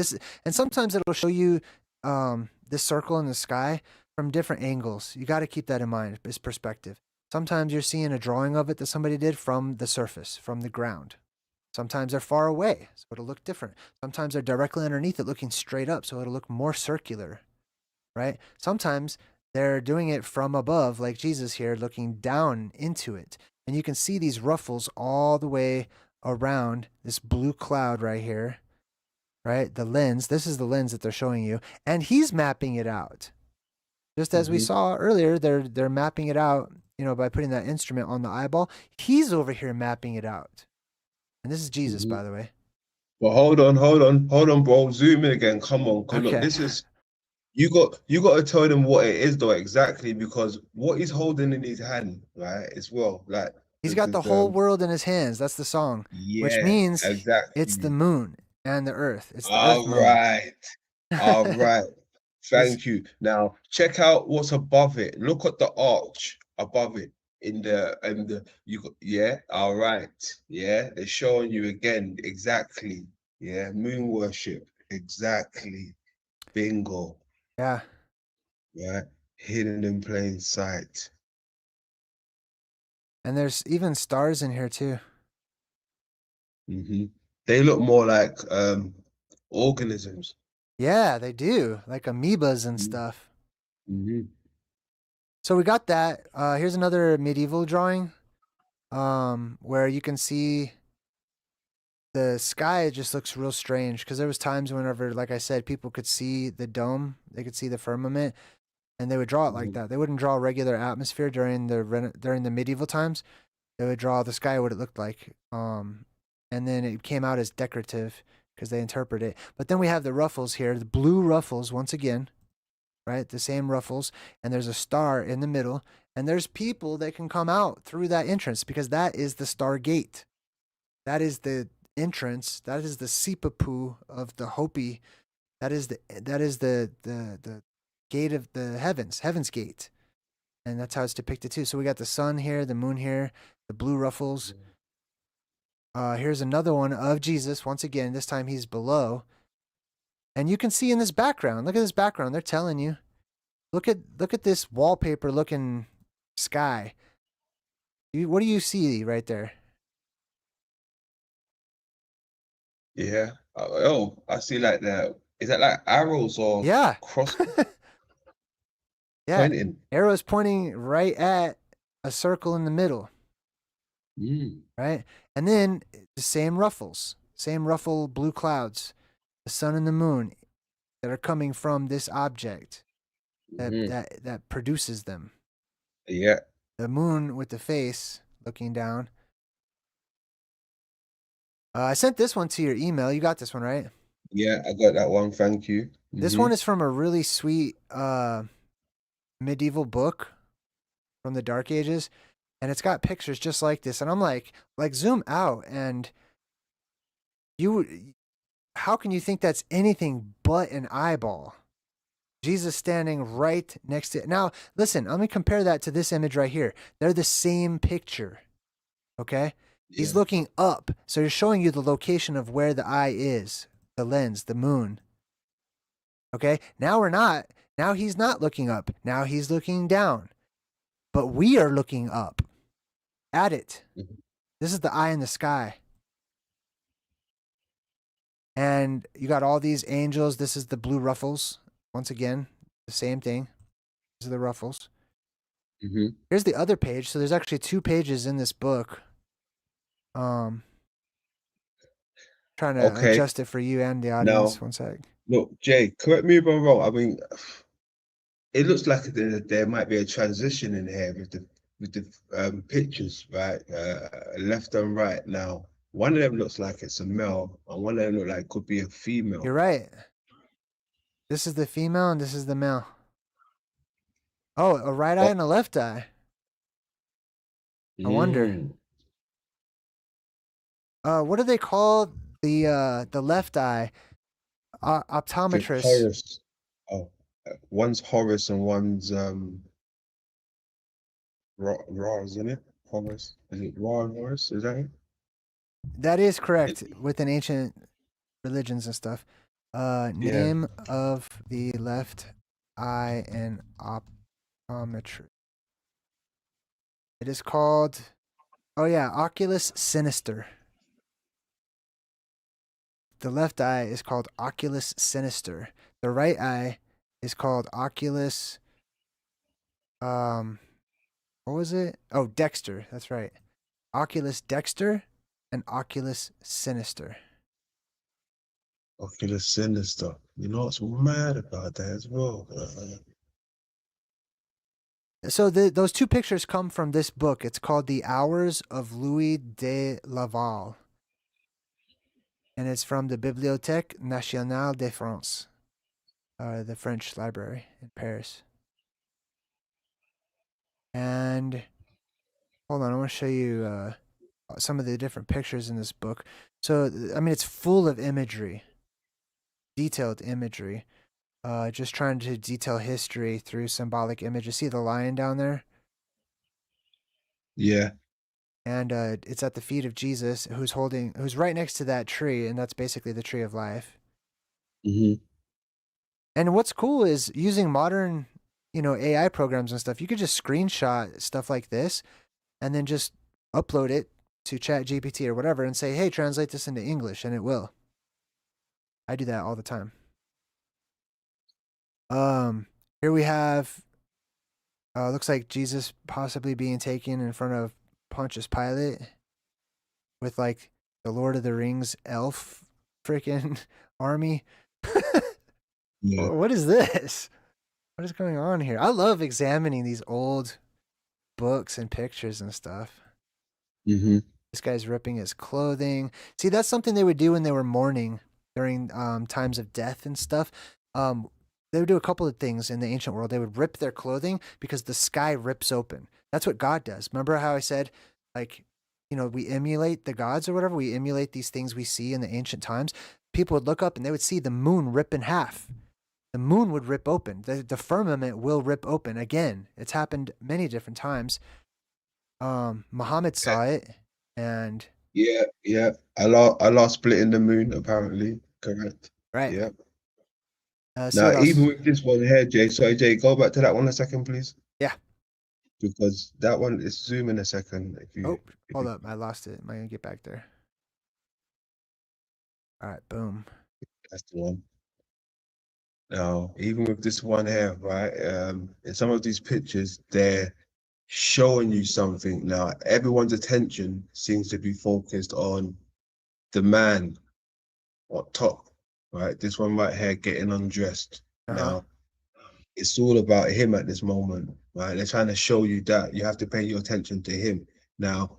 sometimes it'll show you this circle in the sky from different angles. You got to keep that in mind, this perspective. Sometimes you're seeing a drawing of it that somebody did from the surface, from the ground. Sometimes they're far away, so it'll look different. Sometimes they're directly underneath it, looking straight up, so it'll look more circular, right? Sometimes they're doing it from above, like Jesus here, looking down into it. And you can see these ruffles all the way around this blue cloud right here, right? The lens, this is the lens that they're showing you, and he's mapping it out. Just as we saw earlier, they're mapping it out, by putting that instrument on the eyeball. He's over here mapping it out. And this is Jesus, by the way. But hold on, bro. Zoom in again. Come on, cause look, Okay. this is you got to tell them what it is though exactly, because what he's holding in his hand, right, as well, like He's got the whole world in his hands. That's the song, which yeah, means exactly. it's the moon and the earth. It's the All earth moon. right, all right. Thank you. Now check out what's above it. Look at the arch above it. Yeah, all right, yeah, they're showing you again exactly, yeah, moon worship, exactly, bingo, Yeah. yeah, hidden in plain sight. And there's even stars in here too. They look more like organisms. Yeah, they do. Like amoebas and stuff. Mm-hmm. So we got that. Here's another medieval drawing where you can see the sky just looks real strange because there was times whenever, like I said, people could see the dome, they could see the firmament, and they would draw it like that. They wouldn't draw regular atmosphere during the medieval times. They would draw the sky what it looked like, and then it came out as decorative because they interpret it. But then we have the ruffles here, the blue ruffles once again, right? The same ruffles, and there's a star in the middle, and there's people that can come out through that entrance because that is the star gate. That is the entrance. That is the Sipapu of the Hopi. That is the gate of the heaven's gate. And that's how it's depicted too. So we got the sun here, the moon here, the blue ruffles. Here's another one of Jesus. Once again, this time he's below. And you can see in this background, look at this background. They're telling you, look at this wallpaper looking sky. What do you see right there? Yeah. Oh, I see like that. Is that like arrows or Yeah. cross Yeah. pointing? Arrows pointing right at a circle in the middle. Mm. Right? And then the same ruffle blue clouds, the sun and the moon that are coming from this object that produces them. Yeah. The moon with the face looking down. I sent this one to your email. You got this one, right? Yeah, I got that one. Thank you. This one is from a really sweet medieval book from the Dark Ages, and it's got pictures just like this. And I'm like zoom out, and how can you think that's anything but an eyeball? Jesus standing right next to it. Now, listen, let me compare that to this image right here. They're the same picture. Okay? Yeah. He's looking up. So he's showing you the location of where the eye is, the lens, the moon. Okay? Now he's not looking up. Now he's looking down. But we are looking up at it. This is the eye in the sky. And you got all these angels. This is the blue ruffles. Once again, the same thing. These are the ruffles. Here's the other page. So there's actually 2 pages in this book. Trying to adjust it for you and the audience. Now, 1 sec. Look, Jay, correct me if I'm wrong. I mean, it looks like there might be a transition in here with the pictures, right? Left and right. Now, one of them looks like it's a male, and one of them looks like it could be a female. You're right. This is the female and this is the male. Oh, a right eye and a left eye. I wonder. What do they call the left eye? Optometrist. Horus. Oh, one's Horus and one's Ra, isn't it? Horus. Is it Ra and Horus? Is that it? That is correct within ancient religions and stuff. Name of the left eye and optometry. It is called, oculus sinister. the left eye is called oculus sinister. The right eye is called oculus. What was it? Oh, dexter. That's right. Oculus dexter and oculus sinister. Oculus Sinister. You know what's mad about that as well? So those two pictures come from this book. It's called The Hours of Louis de Laval. And it's from the Bibliothèque Nationale de France, the French library in Paris. And hold on, I want to show you some of the different pictures in this book. So, I mean, it's full of imagery, detailed imagery. Just trying to detail history through symbolic images. See the lion down there? Yeah. And it's at the feet of Jesus, who's right next to that tree, and that's basically the tree of life. Mm-hmm. And what's cool is using modern, AI programs and stuff. You could just screenshot stuff like this, and then just upload it to ChatGPT or whatever, and say, "Hey, translate this into English," and it will. I do that all the time. Here we have, looks like Jesus possibly being taken in front of Pontius Pilate with like the Lord of the Rings elf freaking army. Yeah. What is this? What is going on here? I love examining these old books and pictures and stuff. Mm-hmm. This guy's ripping his clothing. See, that's something they would do when they were mourning during times of death and stuff. They would do a couple of things in the ancient world. They would rip their clothing because the sky rips open. That's what God does. Remember how I said, like, we emulate the gods or whatever? We emulate these things we see in the ancient times. People would look up and they would see the moon rip in half. The moon would rip open. The firmament will rip open again. It's happened many different times. Muhammad saw it, and Yeah. Allah splitting the moon, apparently. Correct. right. Yeah. See Now, what else? even with this one here, Jay, sorry, Jay, go back to that one a second, please. Yeah. Because that one is zoom in a second. Oh, hold up. I lost it. Am I going to get back there? All right. Boom. That's the one. Now, even with this one here, right? In some of these pictures, they're showing you something. Now, everyone's attention seems to be focused on the man on top, right? This one right here getting undressed. Now, it's all about him at this moment, right? They're trying to show you that you have to pay your attention to him. Now,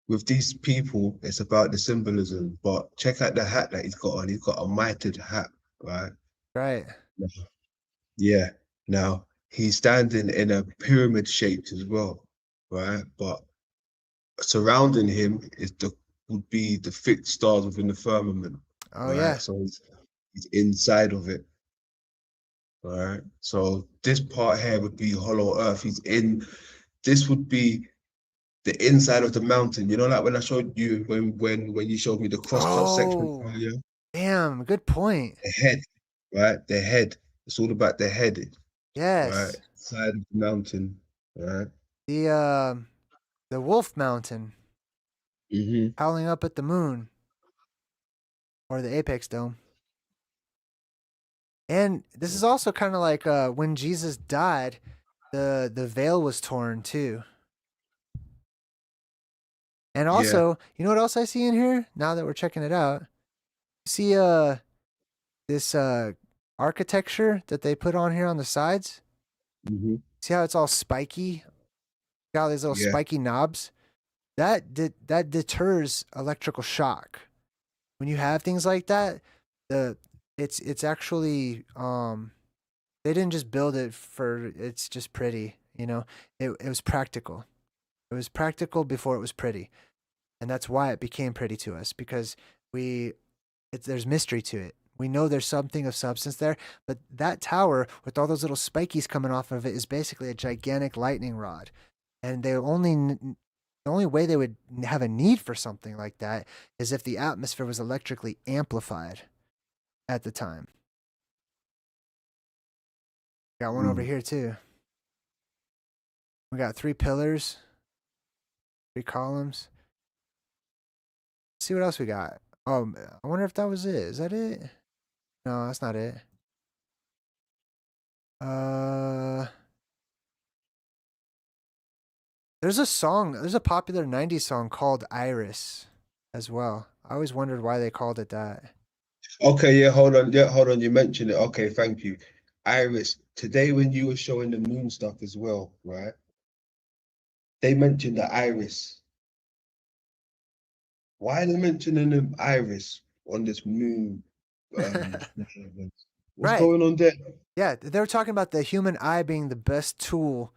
with these people, it's about the symbolism, but check out the hat that he's got on. He's got a mitred hat, right? Right. Yeah. Now, he's standing in a pyramid shaped as well, right? But surrounding him would be the fixed stars within the firmament. Oh, right? yeah. So he's inside of it. Right. So this part here would be hollow earth. This would be the inside of the mountain. You know, like when I showed you when you showed me the cross section Oh, earlier, damn. Good point. the head, right? The head. It's all about the head, right? Yes. Side of the mountain, right? The Wolf Mountain Mm-hmm. howling up at the moon or the Apex Dome. And this is also kind of like when Jesus died, the veil was torn too. And also, you know what else I see in here now that we're checking it out? See this architecture that they put on here on the sides? Mm-hmm. See how it's all spiky? Got all these little spiky knobs? That deters electrical shock. When you have things like that, it's actually they didn't just build it for it's just pretty, It was practical. It was practical before it was pretty. And that's why it became pretty to us, because there's mystery to it. We know there's something of substance there, but that tower with all those little spikies coming off of it is basically a gigantic lightning rod. And the only way they would have a need for something like that is if the atmosphere was electrically amplified at the time. Got one over here too. We got 3 pillars, 3 columns. Let's see what else we got. Oh, I wonder if that was it. Is that it? No, that's not it. There's a song. There's a popular '90s song called "Iris" as well. I always wondered why they called it that. Okay, yeah, hold on. Yeah, hold on. You mentioned it. Okay, thank you. Iris, today when you were showing the moon stuff as well, right? They mentioned the iris. Why are they mentioning the iris on this moon? What's Right. going on there? Yeah, they were talking about the human eye being the best tool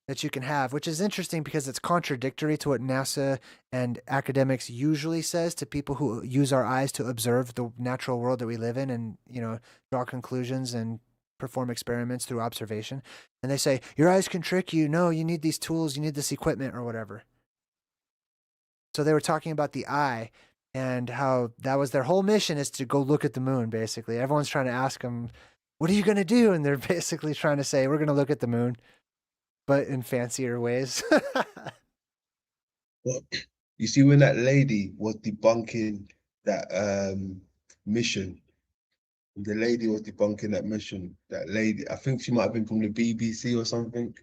that you can have, which is interesting because it's contradictory to what NASA and academics usually says to people who use our eyes to observe the natural world that we live in and, draw conclusions and perform experiments through observation. And they say, your eyes can trick you. No, you need these tools, you need this equipment or whatever. So they were talking about the eye and how that was their whole mission is to go look at the moon, basically. Everyone's trying to ask them, what are you going to do? And they're basically trying to say, we're going to look at the moon, but in fancier ways. Well, you see, when that lady was debunking that mission, the lady was debunking that mission. That lady, I think she might have been from the BBC or something.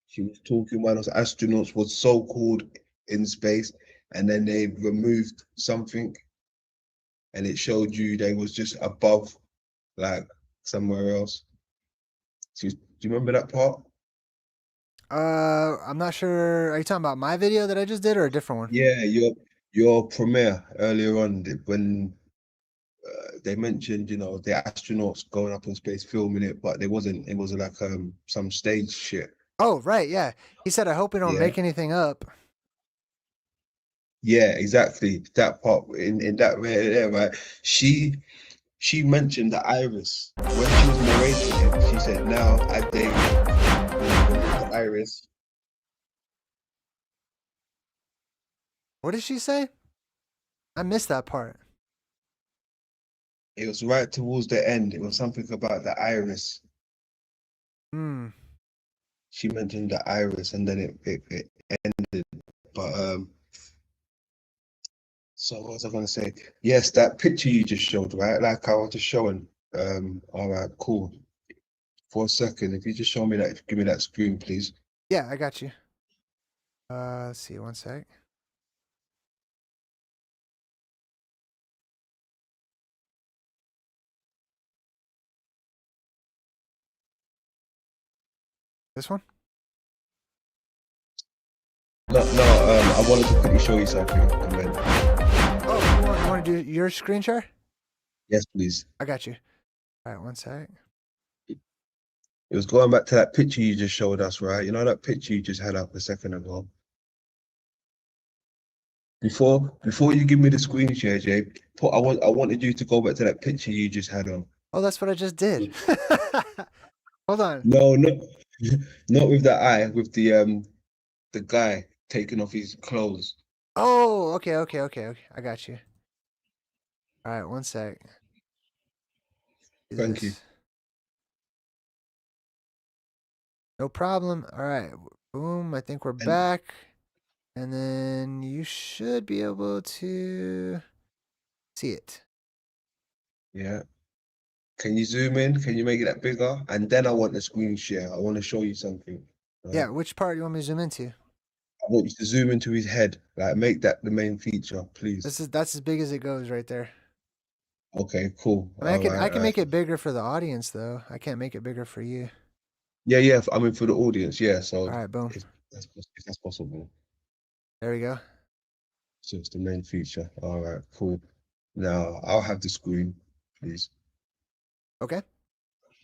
She was talking while those astronauts was so-called in space, and then they removed something, and it showed you they was just above, like somewhere else. Do you remember that part? I'm not sure. Are you talking about my video that I just did or a different one? Yeah, your premiere earlier on when they mentioned, the astronauts going up in space filming it, but there wasn't. It was like some stage shit. Oh, right. Yeah. He said, I hope we don't Yeah, make anything up. yeah, exactly. That part in that way there, right? She mentioned the iris when she was narrating it. She said, "Now I date the iris." What did she say? I missed that part. It was right towards the end. It was something about the iris. Hmm. She mentioned the iris, and then it ended. But so what was I gonna say? Yes, that picture you just showed, right? Like I was just showing. All right, cool. For a second, if you just show me that, give me that screen, please. Yeah, I got you. Let's see. One sec. This one? No, no. I wanted to quickly show you something. And then, Oh, you want to do your screen share? yes, please. I got you. All right, one sec. It was going back to that picture you just showed us, right? You know that picture you just had up a second ago. Before you give me the screen share, Jay, I wanted you to go back to that picture you just had on. Oh, that's what I just did. Hold on. No, not not with the eye, with the guy taking off his clothes. Oh, okay. I got you. All right, one sec. Do Thank you. this. No problem. All right. Boom. I think we're And back. And then you should be able to see it. yeah, can you zoom in? Can you make it that bigger? And then I want the screen share. I want to show you something. Yeah, which part do you want me to zoom into? I want you to zoom into his head. Like make that the main feature, please. That's as big as it goes right there. Okay, cool. I mean, All I right. can make it bigger for the audience though. I can't make it bigger for you. Yeah, yeah. I mean, for the audience, yeah. So All right, boom. if that's possible, There we go. so it's the main feature. All right, cool. Now I'll have the screen, please. Okay.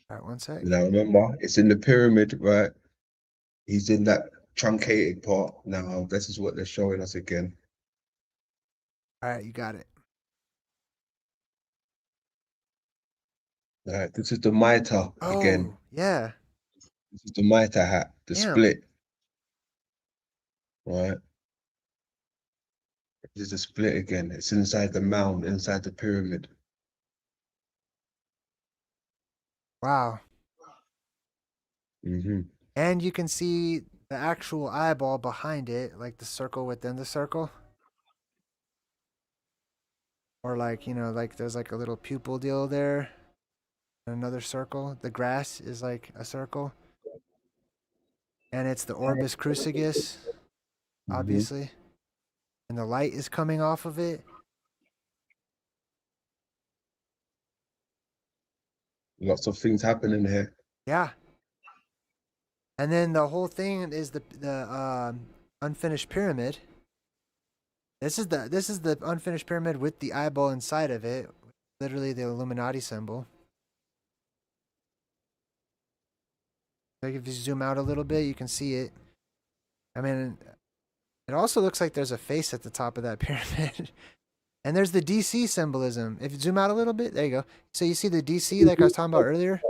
All right, one sec. Now remember, it's in the pyramid, right? He's in that truncated part. Now this is what they're showing us again. All right, you got it. All right, this is the mitre again. Oh, yeah. This is the mitre hat, the Damn. split. Right. This is the split again. It's inside the mound, inside the pyramid. Wow. Mm-hmm. And you can see the actual eyeball behind it, like the circle within the circle. or like, like there's like a little pupil deal there, another circle. The grass is like a circle, and it's the orbis crucigus, Hmm. obviously, and the light is coming off of it. Lots of things happening here. Yeah, and then the whole thing is the unfinished pyramid. This is the unfinished pyramid with the eyeball inside of it, literally the Illuminati symbol. Like if you zoom out a little bit, you can see it. I mean, it also looks like there's a face at the top of that pyramid. And there's the DC symbolism. If you zoom out a little bit, there you go. So you see the DC like I was talking about earlier?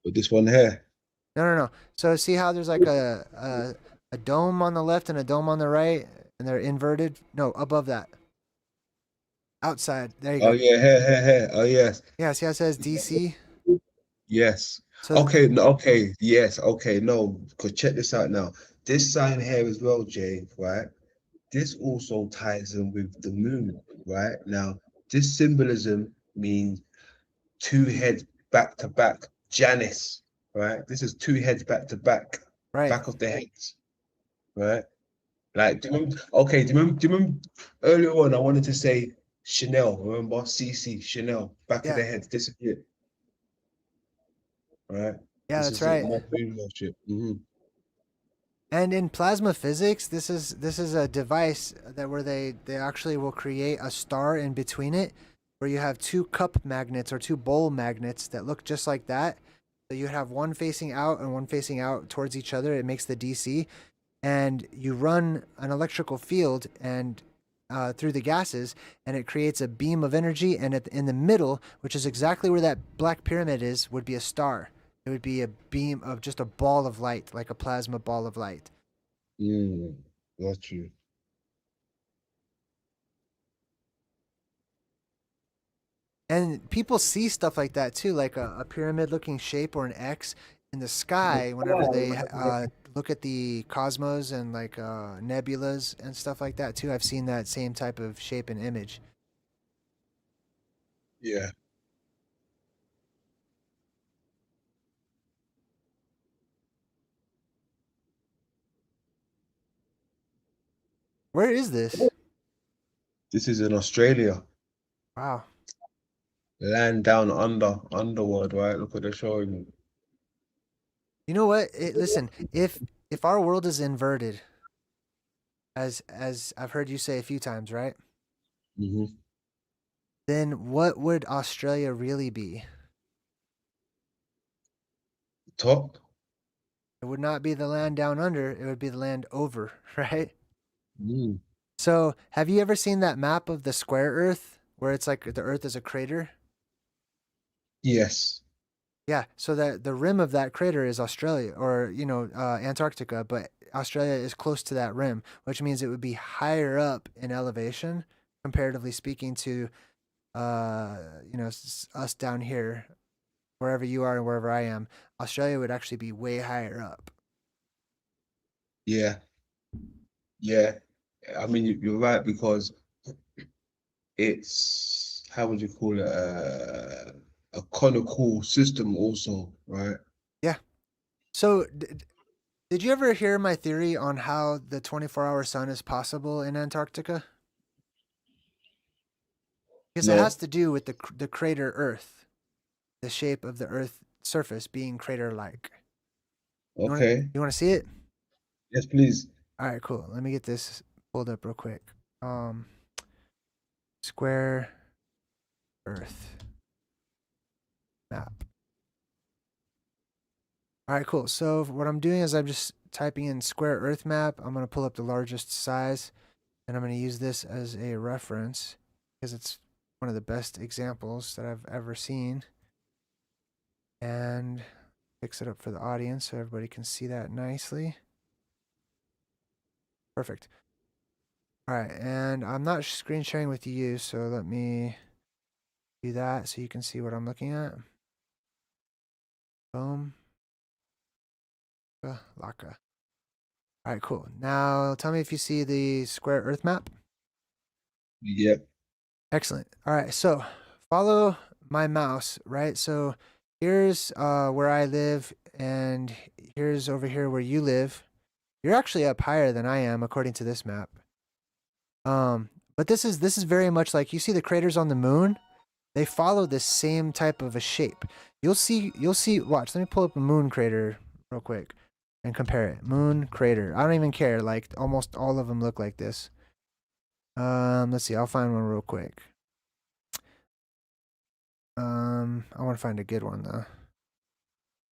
But this one here, No. So see how there's like a dome on the left and a dome on the right, and they're inverted? No, above that. Outside. There you oh go. yeah, here. Oh yes, Yeah, see how it says DC? yes. So Okay, no, okay, yes, okay, no. Cause check this out now. This sign here as well, Jay. Right. This also ties in with the moon. Right now, this symbolism means two heads back to back. Janus. Right. This is two heads back to back. right. Back of the heads. Right. Like, do you remember? Okay, do you remember earlier on? I wanted to say Chanel. Remember CC Chanel? Back of Yeah. the head disappeared. Right. Yeah, This that's is it. right. More moon worship. And in plasma physics, this is a device that where they actually will create a star in between it, where you have two cup magnets or two bowl magnets that look just like that. So you have one facing out and one facing out towards each other. It makes the DC, and you run an electrical field and through the gases, and it creates a beam of energy. And in the middle, which is exactly where that black pyramid is, would be a star. It would be a beam of just a ball of light, like a plasma ball of light. Got you. And people see stuff like that too, like a pyramid looking shape or an X in the sky whenever they look at the cosmos and like nebulas and stuff like that too. I've seen that same type of shape and image. Yeah. Where is this? This is in Australia. Wow. Land down under, underworld, right? Look what they're showing you. You know what? Listen, if our world is inverted, as I've heard you say a few times, right? Hmm. Then what would Australia really be? Top. It would not be the land down under, it would be the land over, right? Mm. So, have you ever seen that map of the square Earth where it's like the Earth is a crater? Yes. Yeah, so that the rim of that crater is Australia or, Antarctica, but Australia is close to that rim, which means it would be higher up in elevation, comparatively speaking to, us down here, wherever you are and wherever I am. Australia would actually be way higher up. Yeah. Yeah. I mean, you're right because it's how would you call it? A conical system, also, right? Yeah. So, did you ever hear my theory on how the 24-hour sun is possible in Antarctica? Because it has No. to do with the crater Earth, the shape of the Earth surface being crater-like. Okay. You want to see it? Yes, please. All right, cool. Let me get this pulled up real quick. Um, Square Earth map. All right, cool. So what I'm doing is I'm just typing in square Earth map. I'm going to pull up the largest size, and I'm going to use this as a reference because it's one of the best examples that I've ever seen. And fix it up for the audience so everybody can see that nicely. Perfect. All right, and I'm not screen sharing with you, so let me do that so you can see what I'm looking at. Boom. Laka. All right, cool. Now tell me if you see the square Earth map. Yep. Excellent. All right, so follow my mouse, right? So here's where I live, and here's over here where you live. You're actually up higher than I am, according to this map. But this is very much like, you see the craters on the moon. They follow this same type of a shape. You'll see. Watch. Let me pull up a moon crater real quick and compare it. Moon crater. I don't even care. Like almost all of them look like this. Let's see. I'll find one real quick. I want to find a good one though.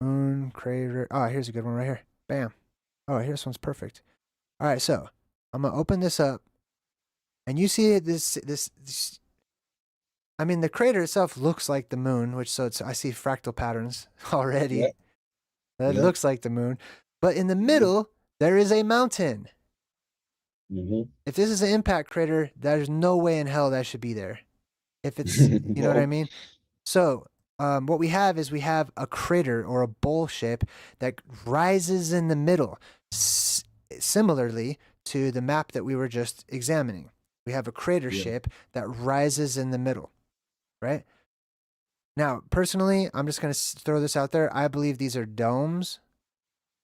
Moon crater. Oh, here's a good one right here. Bam. Oh, here's this one's perfect. All right, so I'm gonna open this up, and you see this. I mean, the crater itself looks like the moon, which I see fractal patterns already. Yeah. That Yeah. looks like the moon, but in the middle there is a mountain. Mm-hmm. If this is an impact crater, there's no way in hell that should be there. If it's, you know what I mean? So, what we have is a crater or a bowl shape that rises in the middle, similarly to the map that we were just examining. We have a crater shape that rises in the middle, right? Now, personally, I'm just going to throw this out there. I believe these are domes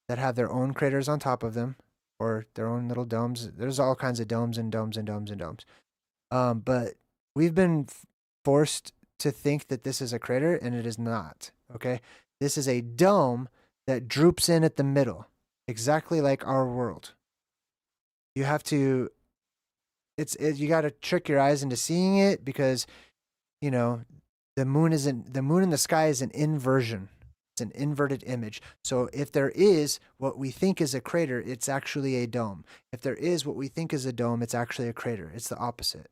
that have their own craters on top of them, or their own little domes. There's all kinds of domes and domes and domes and domes. But we've been forced to think that this is a crater, and it is not. Okay, this is a dome that droops in at the middle, exactly like our world. You have to. You got to trick your eyes into seeing it, because, you know, the moon in the sky is an inversion. It's an inverted image. So if there is what we think is a crater, it's actually a dome. If there is what we think is a dome, it's actually a crater. It's the opposite.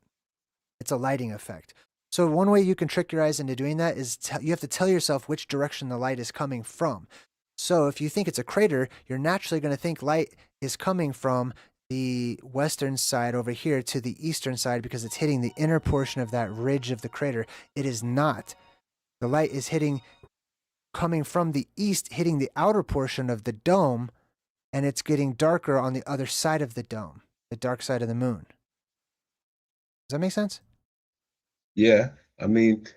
It's a lighting effect. So one way you can trick your eyes into doing that is you have to tell yourself which direction the light is coming from. So if you think it's a crater, you're naturally going to think light is coming from the western side over here to the eastern side, because it's hitting the inner portion of that ridge of the crater. It is not. The light is coming from the east, hitting the outer portion of the dome, and it's getting darker on the other side of the dome, the dark side of the moon. Does that make sense? Yeah. I mean,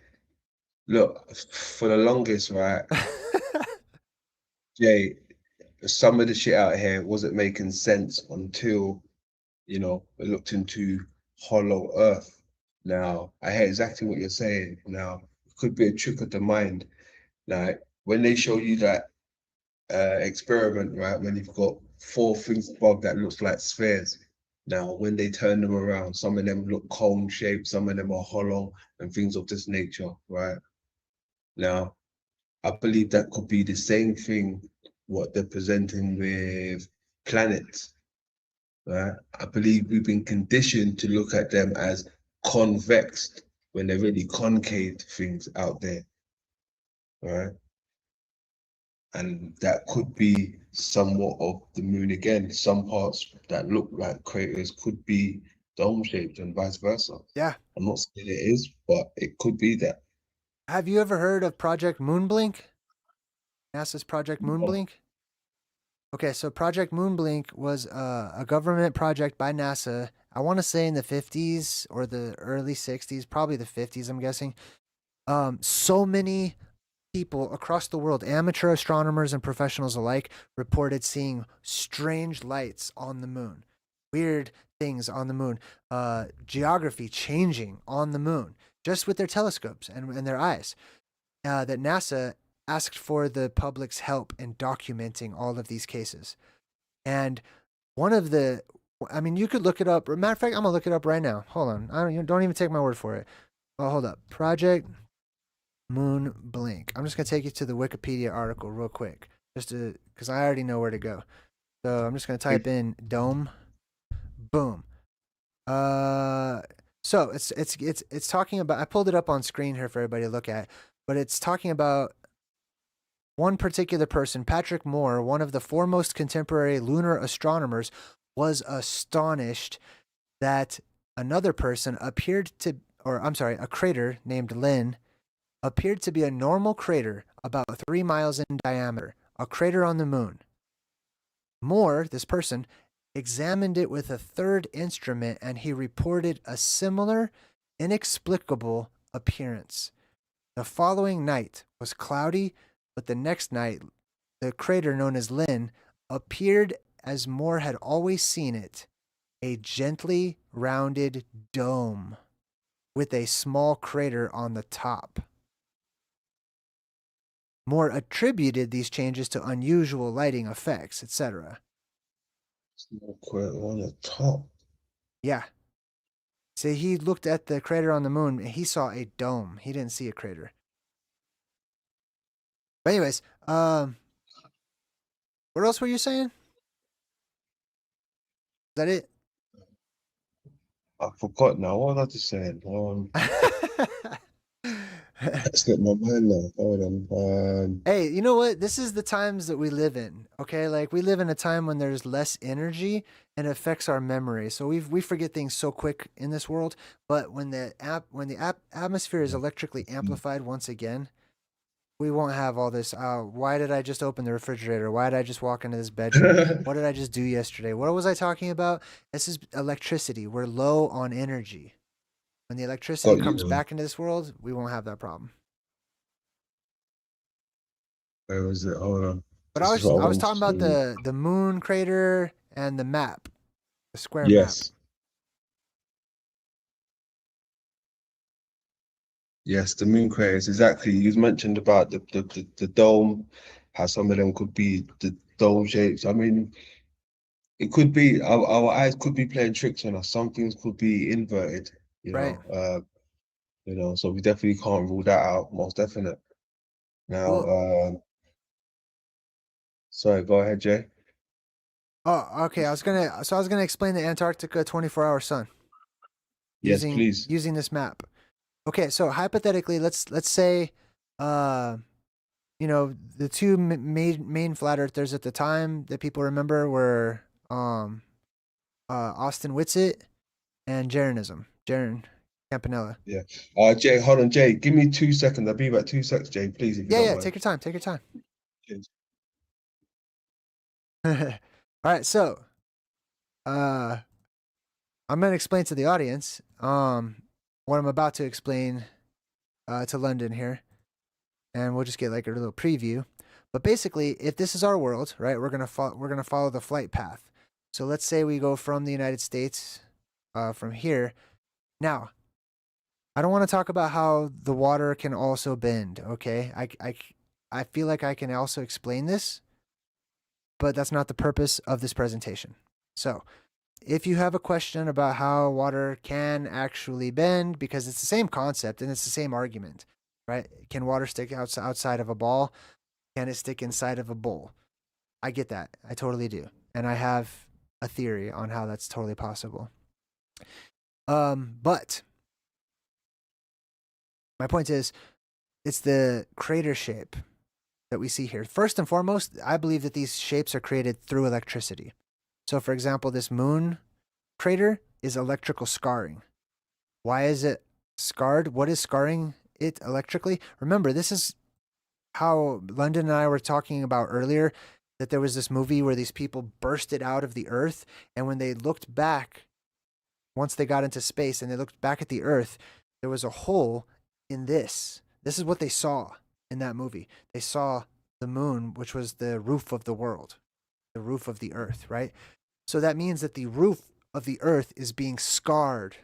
look, for the longest, right, Jay, some of the shit out here wasn't making sense until, we looked into Hollow Earth. Now, I hear exactly what you're saying. Now, it could be a trick of the mind. Like, when they show you that experiment, right, when you've got 4 things above that looks like spheres. Now, when they turn them around, some of them look cone shaped, some of them are hollow, and things of this nature, right? Now, I believe that could be the same thing what they're presenting with planets, right? I believe we've been conditioned to look at them as convex when they're really concave things out there, right? And that could be somewhat of the moon again. Some parts that look like craters could be dome shaped and vice versa. Yeah. I'm not saying it is, but it could be that. Have you ever heard of Project Moonblink? NASA's Project Moonblink? Okay, so Project Moonblink was a government project by NASA. I want to say in the 50s or the early 60s, probably the 50s, I'm guessing. So many people across the world, amateur astronomers and professionals alike, reported seeing strange lights on the moon, weird things on the moon, geography changing on the moon, just with their telescopes and their eyes. That NASA asked for the public's help in documenting all of these cases. And you could look it up. Matter of fact, I'm gonna look it up right now. Hold on. Don't even take my word for it. Oh, hold up. Project Moonblink. I'm just gonna take you to the Wikipedia article real quick, because I already know where to go. So I'm just gonna type in dome. Boom. So it's talking about. I pulled it up on screen here for everybody to look at, but it's talking about one particular person, Patrick Moore, one of the foremost contemporary lunar astronomers, was astonished that another person a crater named Lynn, appeared to be a normal crater about 3 miles in diameter, a crater on the moon. Moore, this person, examined it with a third instrument, and he reported a similar inexplicable appearance. The following night was cloudy, but the next night, the crater known as Lynn appeared as Moore had always seen it, a gently rounded dome with a small crater on the top. Moore attributed these changes to unusual lighting effects, etc. Small crater on the top. Yeah. So he looked at the crater on the moon and he saw a dome. He didn't see a crater. But anyways, what else were you saying? Is that it? I forgot now. What was I just saying? Slipped my mind now. Hold on. Hey, you know what? This is the times that we live in. Okay, like we live in a time when there's less energy and it affects our memory. So we forget things so quick in this world. But when the atmosphere is electrically amplified once again, we won't have all this. Why did I just open the refrigerator? Why did I just walk into this bedroom? What did I just do yesterday? What was I talking about? This is electricity. We're low on energy. When the electricity comes back into this world, we won't have that problem. Where was it? Hold on. But I was talking about the moon crater and the map, the square map. Yes, the moon craters, exactly. You mentioned about the dome, how some of them could be the dome shapes. I mean, it could be our eyes could be playing tricks on us. Some things could be inverted, Right. So we definitely can't rule that out, most definite. Now, sorry, go ahead, Jay. Oh, okay. I was gonna explain the Antarctica 24-hour sun. Yes, please. Using this map. Okay, so hypothetically, let's say, the two main flat earthers at the time that people remember were Austin Whitsitt and Jaron Campanella. Yeah. Jay, hold on, Jay. Give me 2 seconds. I'll be about 2 seconds, Jay, please. If you don't mind. Take your time. Take your time. Cheers. All right, so, I'm gonna explain to the audience, what I'm about to explain to London here, and we'll just get like a little preview. But basically, if this is our world, right, we're gonna follow the flight path. So let's say we go from the United States, from here. Now, I don't want to talk about how the water can also bend. Okay, I feel like I can also explain this, but that's not the purpose of this presentation. So, if you have a question about how water can actually bend, because it's the same concept and it's the same argument, right? Can water stick outside of a ball? Can it stick inside of a bowl? I get that. I totally do. And I have a theory on how that's totally possible. But my point is, it's the crater shape that we see here. First and foremost, I believe that these shapes are created through electricity. So, for example, this moon crater is electrical scarring. Why is it scarred? What is scarring it electrically? Remember, this is how London and I were talking about earlier, that there was this movie where these people bursted out of the earth, and when they looked back, once they got into space and they looked back at the earth, there was a hole in this. This is what they saw in that movie. They saw the moon, which was the roof of the world, the roof of the earth, right? So that means that the roof of the earth is being scarred.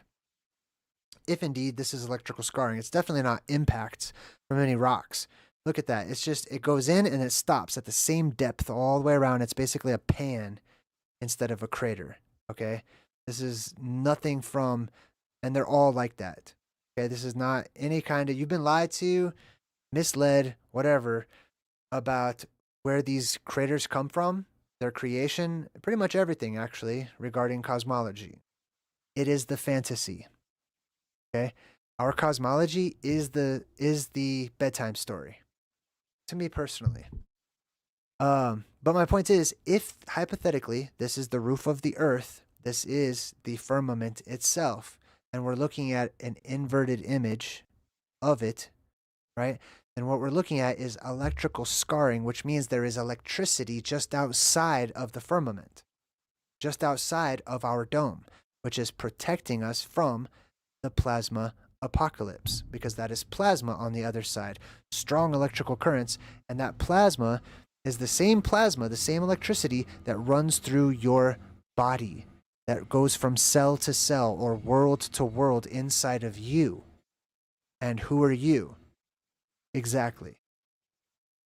If indeed this is electrical scarring, it's definitely not impacts from any rocks. Look at that. It's just, it goes in and it stops at the same depth all the way around. It's basically a pan instead of a crater. Okay. This is nothing from, and they're all like that. Okay. This is not any kind of, you've been lied to, misled, whatever, about where these craters come from, their creation, pretty much everything actually regarding cosmology. It is the fantasy. Okay? Our cosmology is the bedtime story. To me personally. But my point is, if hypothetically this is the roof of the earth, this is the firmament itself, and we're looking at an inverted image of it, right? And what we're looking at is electrical scarring, which means there is electricity just outside of the firmament, just outside of our dome, which is protecting us from the plasma apocalypse, because that is plasma on the other side. Strong electrical currents, and that plasma is the same plasma, the same electricity that runs through your body, that goes from cell to cell or world to world inside of you. And who are you? Exactly.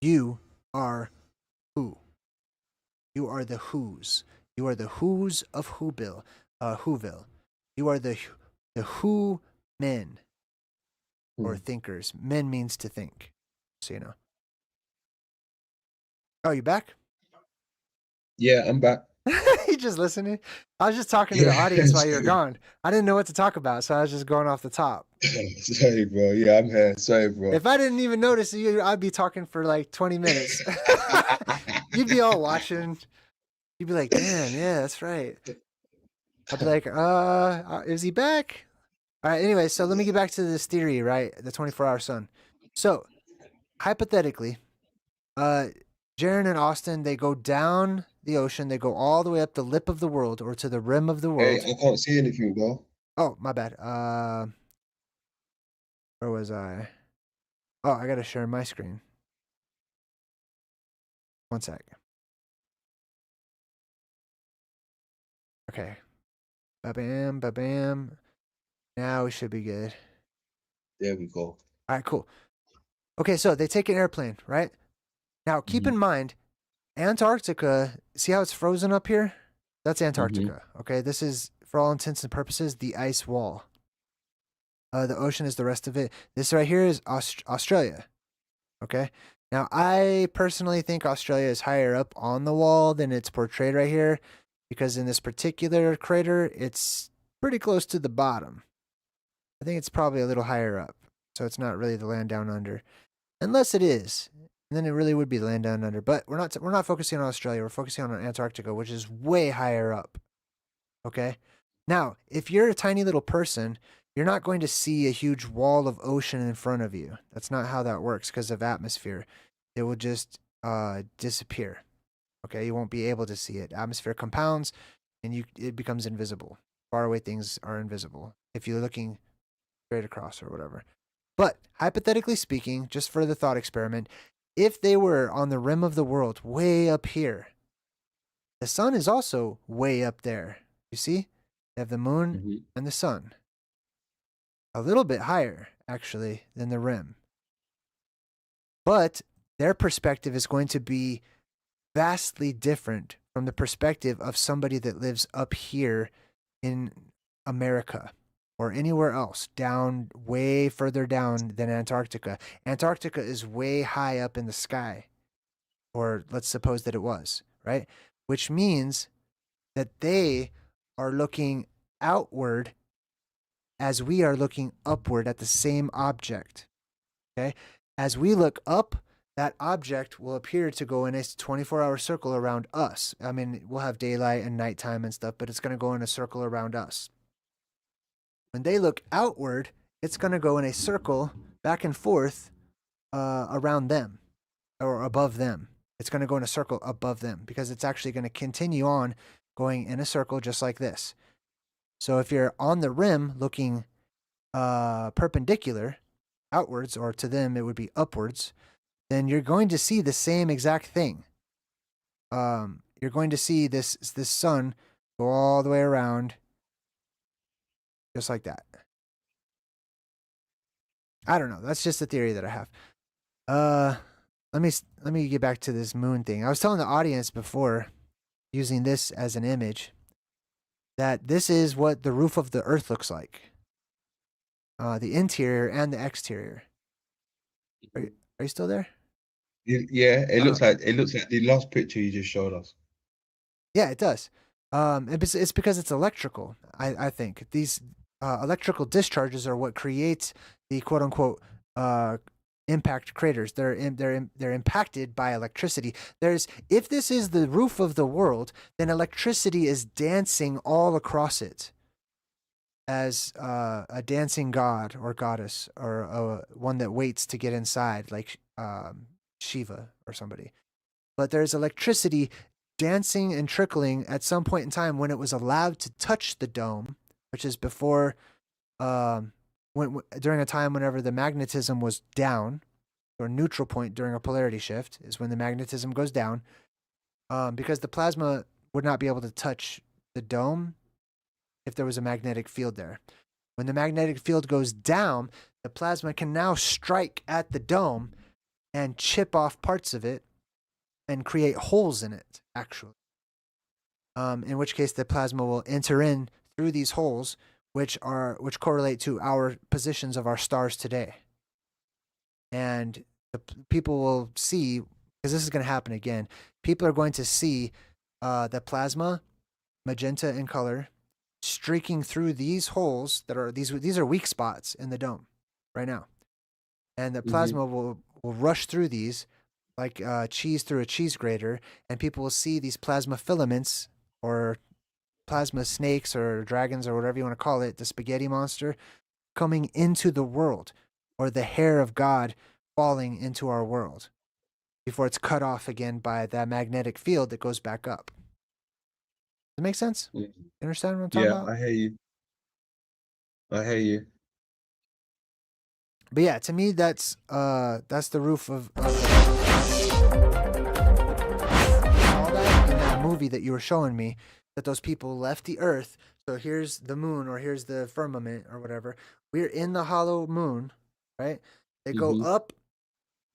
You are who? You are the who's. You are the who's of Whoville. Whoville. You are the who men or thinkers. Men means to think. So you know. Oh, you back? Yeah, I'm back. You just listening? I was just talking to the Yeah, audience while you were gone. I didn't know what to talk about, so I was just going off the top. sorry, bro. Yeah, I'm here. Sorry, bro. If I didn't even notice you, I'd be talking for like 20 minutes. You'd be all watching. You'd be like, damn, yeah, that's right. I'd be like, is he back? All right, anyway, so let me get back to this theory, right? The 24-hour sun. So, hypothetically, Jaren and Austin, they go down the ocean, they go all the way up the lip of the world or to the rim of the Hey, world. I can't see anything, bro. Oh, my bad. Where was I? Oh, I gotta share my screen. One sec. Okay. Ba-bam, ba-bam. Now we should be good. There we go. All right, cool. Okay, so they take an airplane, right? Now, keep in mind, Antarctica, see how it's frozen up here? That's Antarctica, okay? This is, for all intents and purposes, the ice wall. The ocean is the rest of it. This right here is Australia, okay? Now, I personally think Australia is higher up on the wall than it's portrayed right here, because in this particular crater, it's pretty close to the bottom. I think it's probably a little higher up, so it's not really the land down under. Unless it is, and then it really would be the land down under. But we're not focusing on Australia. We're focusing on Antarctica, which is way higher up. Okay? Now, if you're a tiny little person, you're not going to see a huge wall of ocean in front of you. That's not how that works because of atmosphere. It will just disappear. Okay? You won't be able to see it. Atmosphere compounds, and it becomes invisible. Far away things are invisible if you're looking straight across or whatever. But hypothetically speaking, just for the thought experiment, if they were on the rim of the world, way up here, the sun is also way up there. You see? They have the moon and the sun. A little bit higher, actually, than the rim. But their perspective is going to be vastly different from the perspective of somebody that lives up here in America or anywhere else, down, way further down than Antarctica. Antarctica is way high up in the sky, or let's suppose that it was, right? Which means that they are looking outward as we are looking upward at the same object, okay? As we look up, that object will appear to go in a 24-hour circle around us. I mean, we'll have daylight and nighttime and stuff, but it's going to go in a circle around us. When they look outward, it's going to go in a circle back and forth around them or above them. It's going to go in a circle above them because it's actually going to continue on going in a circle just like this. So if you're on the rim looking perpendicular outwards, or to them it would be upwards, then you're going to see the same exact thing. You're going to see this sun go all the way around just like that. I don't know. That's just a theory that I have. Let me get back to this moon thing. I was telling the audience before, using this as an image, that this is what the roof of the Earth looks like. The interior and the exterior. Are you still there? Yeah, it looks like the last picture you just showed us. Yeah, it does. It's because it's electrical. I think these electrical discharges are what creates the quote unquote impact craters. They're impacted by electricity. If this is the roof of the world, then electricity is dancing all across it as a dancing god or goddess, or one that waits to get inside, like Shiva or somebody. But there's electricity dancing and trickling at some point in time when it was allowed to touch the dome, which is before during a time whenever the magnetism was down, or neutral point during a polarity shift is when the magnetism goes down, because the plasma would not be able to touch the dome if there was a magnetic field there. When the magnetic field goes down, the plasma can now strike at the dome and chip off parts of it and create holes in it, actually. In which case the plasma will enter in through these holes, which correlate to our positions of our stars today. And the people will see, because this is going to happen again, people are going to see the plasma, magenta in color, streaking through these holes that are these are weak spots in the dome right now, and the plasma will rush through these like cheese through a cheese grater, and people will see these plasma filaments or plasma snakes or dragons or whatever you want to call it, the spaghetti monster, coming into the world, or the hair of God falling into our world before it's cut off again by that magnetic field that goes back up. Does it make sense? You understand what I'm talking about? I hear you. I hear you. But yeah, to me, that's the roof of all that in that movie that you were showing me, that those people left the earth. So here's the moon, or here's the firmament, or whatever. We're in the hollow moon, right? They go up,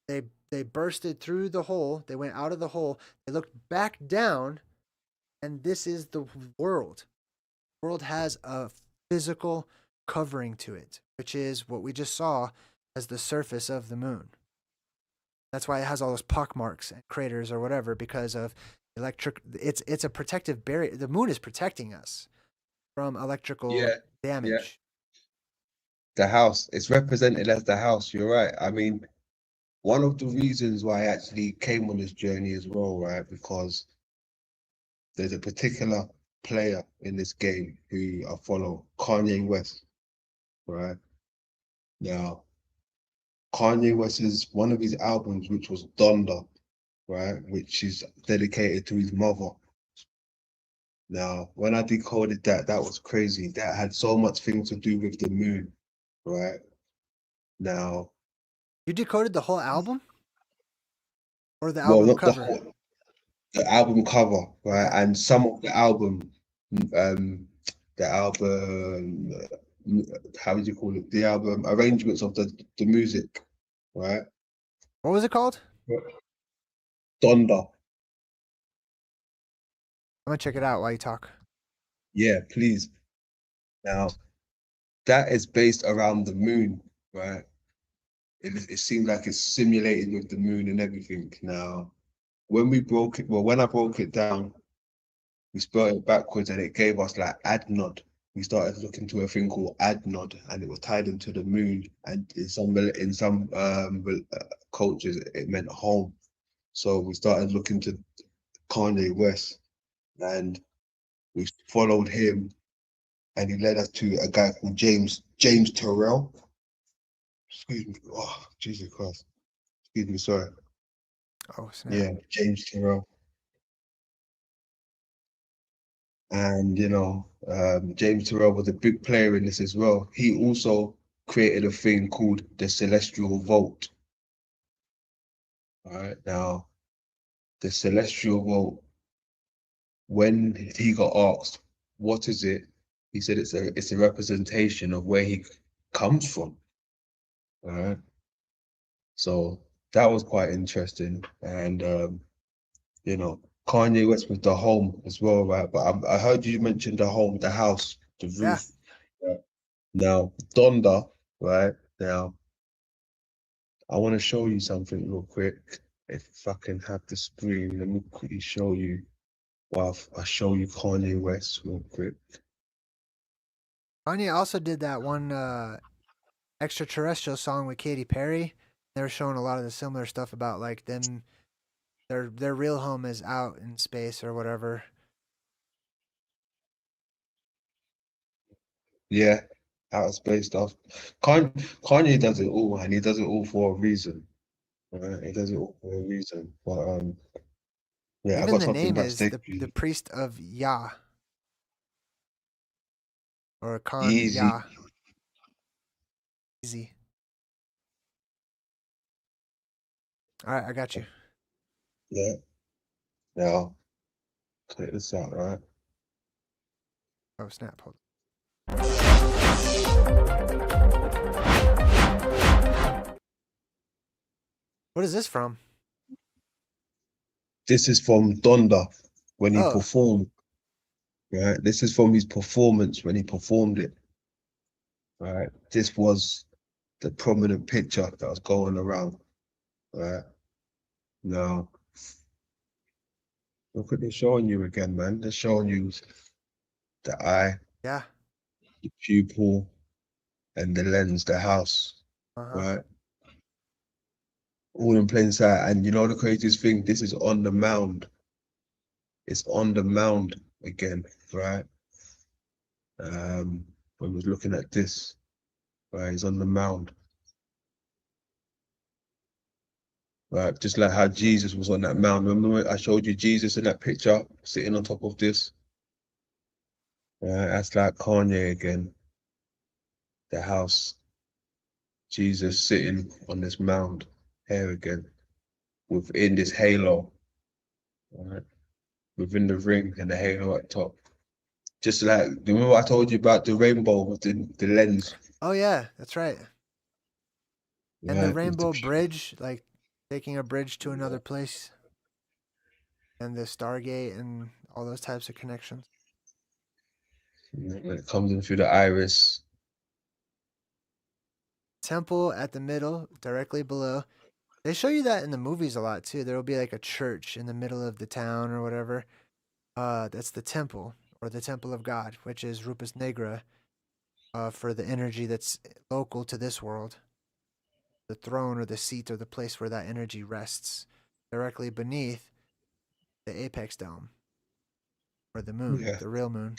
they bursted through the hole, they went out of the hole, they looked back down, and this is the world. The world has a physical covering to it, which is what we just saw as the surface of the moon. That's why it has all those pock marks and craters or whatever, because of electric. It's a protective barrier. The moon is protecting us from electrical damage. Yeah. The house, it's represented as the house. You're right. I mean, one of the reasons why I actually came on this journey as well, right? Because there's a particular player in this game who I follow, Kanye West, right? Now, Kanye West is one of his albums, which was Donda, right? Which is dedicated to his mother. Now, when I decoded that, that was crazy. That had so much things to do with the moon, right? Now, You decoded the whole album, or the well, album not cover? the album cover, right? Okay. And some of the album, the album, how would you call it? The album arrangements of the music, right? What was it called? Donda. I'm gonna check it out while you talk. Yeah, please. Now, that is based around the moon, right? It seemed like it's simulated with the moon and everything. Now, when we broke it, well, when I broke it down, we spelled it backwards and it gave us like Adnod. We started looking to a thing called Adnod, and it was tied into the moon. And in some cultures, it meant home. So we started looking to Kanye West, and we followed him, and he led us to a guy called James Terrell. Excuse me. Oh, Jesus Christ. Excuse me, sorry. Oh, snap. Yeah, James Terrell. And, James Terrell was a big player in this as well. He also created a thing called the Celestial Vault. All right, now, the Celestial Vault, when he got asked, what is it? He said it's a representation of where he comes from. All right. So that was quite interesting. And, Kanye West with the home as well, right? But I heard you mention the home, the house, the roof. Yeah. Now, Donda, right? Now, I want to show you something real quick. If I can have the screen, let me quickly show you. Well, I'll show you Kanye West real quick. Kanye also did that one extraterrestrial song with Katy Perry. They were showing a lot of the similar stuff about like them. Their real home is out in space or whatever. Yeah, outer space stuff. Kanye does it all, and he does it all for a reason. Right? He does it all for a reason. But yeah, I Even got the something name is backstage. the priest of Yah, or Khan Easy. Yah. Easy. All right, I got you. Yeah. Now, check this out, right? Oh, snap. Hold What is this from? This is from Donda when he Oh, performed, right? This is from his performance when he performed it, right? This was the prominent picture that was going around, right? Now, look what they're showing you again, man. They're showing you the eye, yeah. the pupil, and the lens, the house, Uh-huh. right? All in plain sight. And you know the craziest thing? This is on the mound. It's on the mound again, right? When we was looking at this, right? It's on the mound. Right, just like how Jesus was on that mound. Remember I showed you Jesus in that picture, sitting on top of this? That's like Kanye again. The house. Jesus sitting on this mound here again, within this halo, right? Within the ring and the halo at top. Just like, remember I told you about the rainbow with the lens? Oh, yeah, that's right. And the Right, with Rainbow Bridge, like taking a bridge to another place, and the Stargate and all those types of connections. when it comes in through the iris. Temple at the middle, directly below. They show you that in the movies a lot too. There will be like a church in the middle of the town or whatever. That's the temple or the temple of God, which is Rupus Negra, for the energy that's local to this world. The throne or the seat or the place where that energy rests, directly beneath the apex dome or the moon, Yeah. the real moon.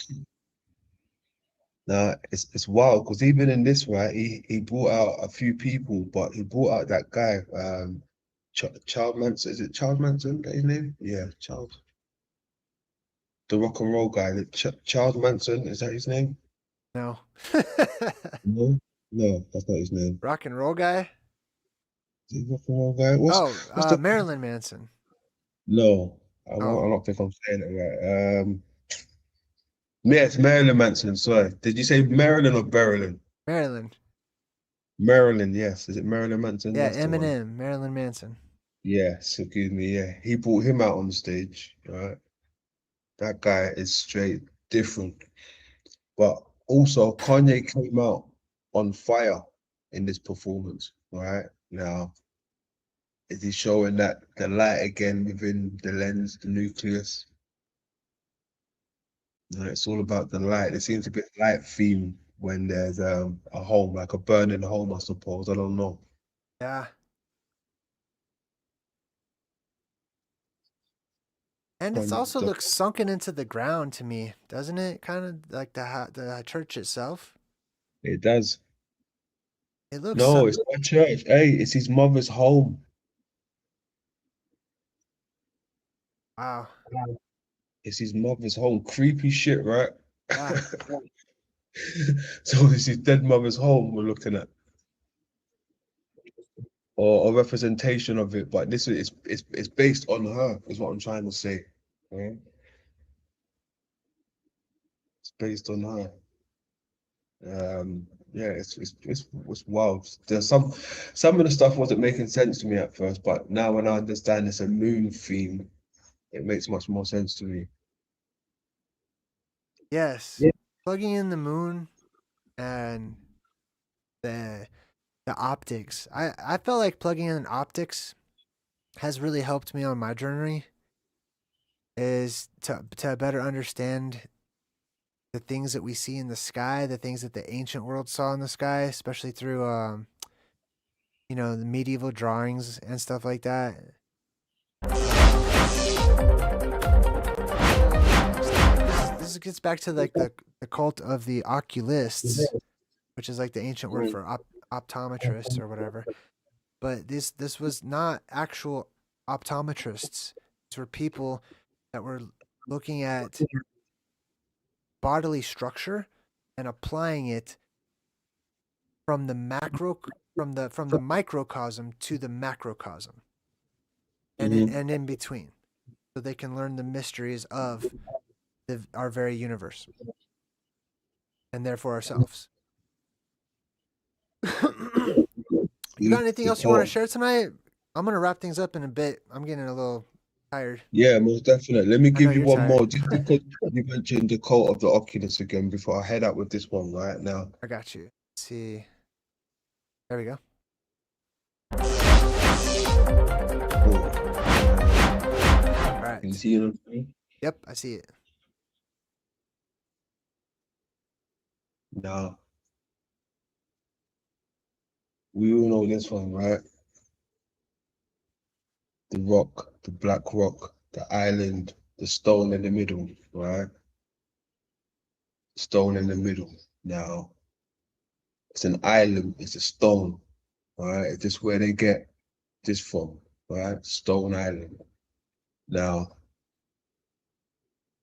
Now it's wild because even in this, right, he brought out a few people, but he brought out that guy, Charles Manson. Is it Charles Manson? That his name? Yeah, Charles. The rock and roll guy. Charles Manson, is that his name? No. No, no, that's not his name. Rock and roll guy? Is it rock and roll guy? Oh, What's the Marilyn Manson. no? Oh, I don't think I'm saying it right. Yes, Marilyn Manson. Sorry, did you say Marilyn or Marilyn? Marilyn. Marilyn, yes. Is it Marilyn Manson? Yeah, That's the one. Eminem, Marilyn Manson. Yes, excuse me. Yeah, he brought him out on the stage. Right, that guy is straight different. But also, Kanye came out on fire in this performance. Right now, is he showing that the light again within the lens, the nucleus? It's all about the light. There seems to be a light theme when there's a home, like a burning home, I suppose. I don't know. Yeah. And it's Kanye, also looks sunken into the ground to me, doesn't it? Kind of like the church itself. it does. It looks No, it's not a church. Hey, it's his mother's home. wow. It's his mother's home. Creepy shit, right? Yeah. So it's his dead mother's home we're looking at, or a representation of it. But this is it's based on her, is what I'm trying to say. Right? It's based on her. Yeah, it's wild. There's some of the stuff wasn't making sense to me at first, but now when I understand it's a moon theme, it makes much more sense to me. Yes. Yeah. Plugging in the moon and the the optics. I felt like plugging in optics has really helped me on my journey, is to better understand the things that we see in the sky, the things that the ancient world saw in the sky, especially through the medieval drawings and stuff like that. This gets back to like the cult of the oculists, which is like the ancient word for optometrists or whatever. But this was not actual optometrists. These were people that were looking at bodily structure and applying it from the microcosm to the macrocosm, and in between, so they can learn the mysteries of our very universe, and therefore ourselves. You got anything else you want to share tonight? I'm gonna wrap things up in a bit. I'm getting a little tired. Yeah, most definitely. Let me I know give you you're one more, tired. just because you mentioned the cult of the Oculus again before I head out with this one right now. I got you. Let's see. There we go. Cool. All right. Can you see it on screen? Yep, I see it. Now, we all know this one, right? The rock, the black rock, the island, the stone in the middle, right? Stone in the middle. Now, it's an island, it's a stone, right? It's just where they get this from, right? Stone Island. Now,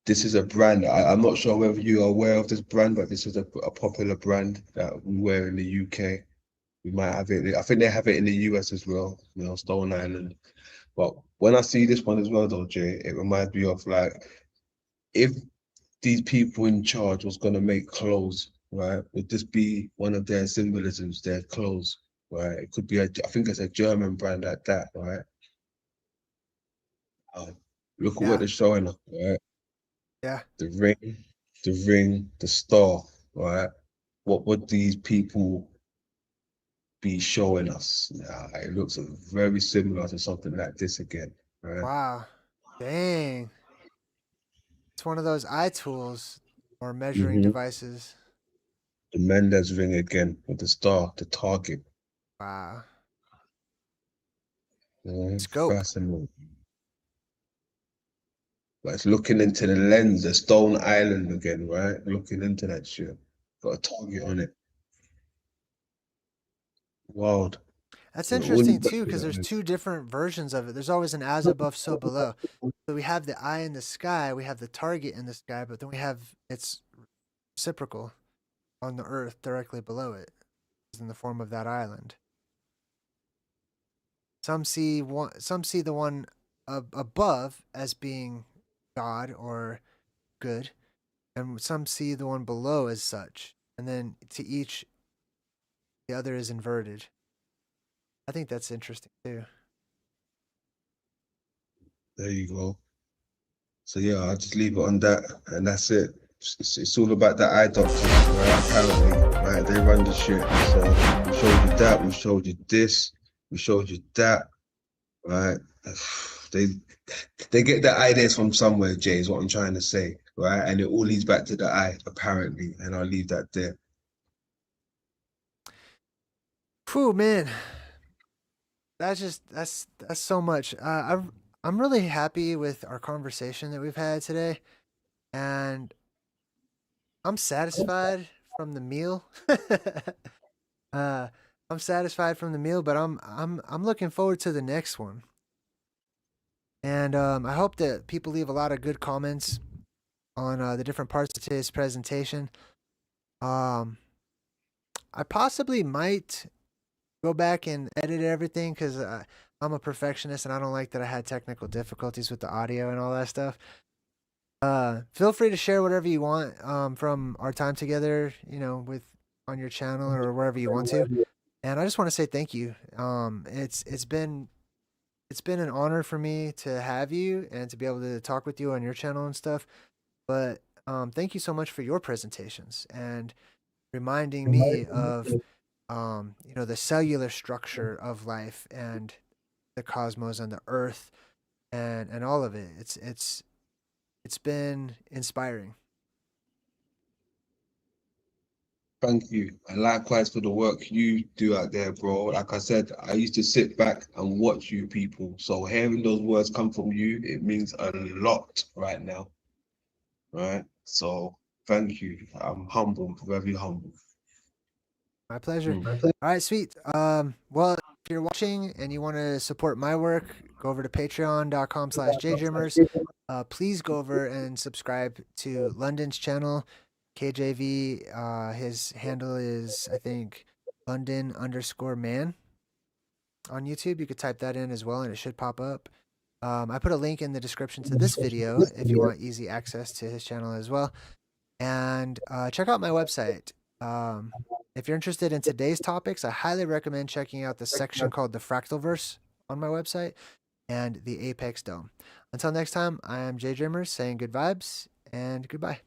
this is a brand. I'm not sure whether you are aware of this brand, but this is a popular brand that we wear in the UK. We might have it. I think they have it in the US as well, you know, Stone Island. But when I see this one as well, though, Jay, it reminds me of like if these people in charge was gonna make clothes, right? Would this be one of their symbolisms, their clothes, right? It could be I think it's a German brand like that, right? Look at what they're showing us, right? Yeah. The ring, the star, right? What would these people be showing us? It looks very similar to something like this again, right? Wow. Dang. It's one of those eye tools or measuring devices. The Mendes ring again with the star, the target. Wow. Scope. Fascinating. But it's looking into the lens, the Stone Island again, right? Looking into that shit. Got a target on it. Wild. That's It interesting wouldn't too, because there's two different versions of it. There's always an as above, so below. So we have the eye in the sky, we have the target in the sky, but then we have it's reciprocal on the earth directly below it, in the form of that island. Some see the one above as being God or good, and some see the one below as such. And then to each, the other is inverted. I think that's interesting too. There you go. So yeah, I'll just leave it on that, and that's it. It's all about the eye doctors, right? Apparently, right? They run the shit. So we showed you that, we showed you this, we showed you that, right? They get their ideas from somewhere, Jay, is what I'm trying to say, right? And it all leads back to the eye, apparently, and I'll leave that there. Phew, man. That's so much. I'm really happy with our conversation that we've had today, and I'm satisfied from the meal. uh, I'm satisfied from the meal, but I'm looking forward to the next one. And I hope that people leave a lot of good comments on the different parts of today's presentation. I possibly might go back and edit everything because I'm a perfectionist and I don't like that I had technical difficulties with the audio and all that stuff. Feel free to share whatever you want from our time together, with on your channel or wherever you want to. And I just want to say thank you. It's been an honor for me to have you and to be able to talk with you on your channel and stuff. But thank you so much for your presentations and reminding me of the cellular structure of life and the cosmos and the earth and all of it. It's been inspiring. Thank you. And likewise for the work you do out there, bro. Like I said, I used to sit back and watch you people. So hearing those words come from you, it means a lot right now. Right? So thank you. I'm humbled, very humbled. My pleasure. All right, sweet. Well, if you're watching and you want to support my work, go over to patreon.com/JayDreamerZ. Please go over and subscribe to London's channel, KJV. His handle is, I think, London_man on YouTube. You could type that in as well, and it should pop up. I put a link in the description to this video if you want easy access to his channel as well. And check out my website. If you're interested in today's topics, I highly recommend checking out the section called the Fractalverse on my website and the Apex Dome. Until next time, I am JayDreamerZ saying good vibes and goodbye.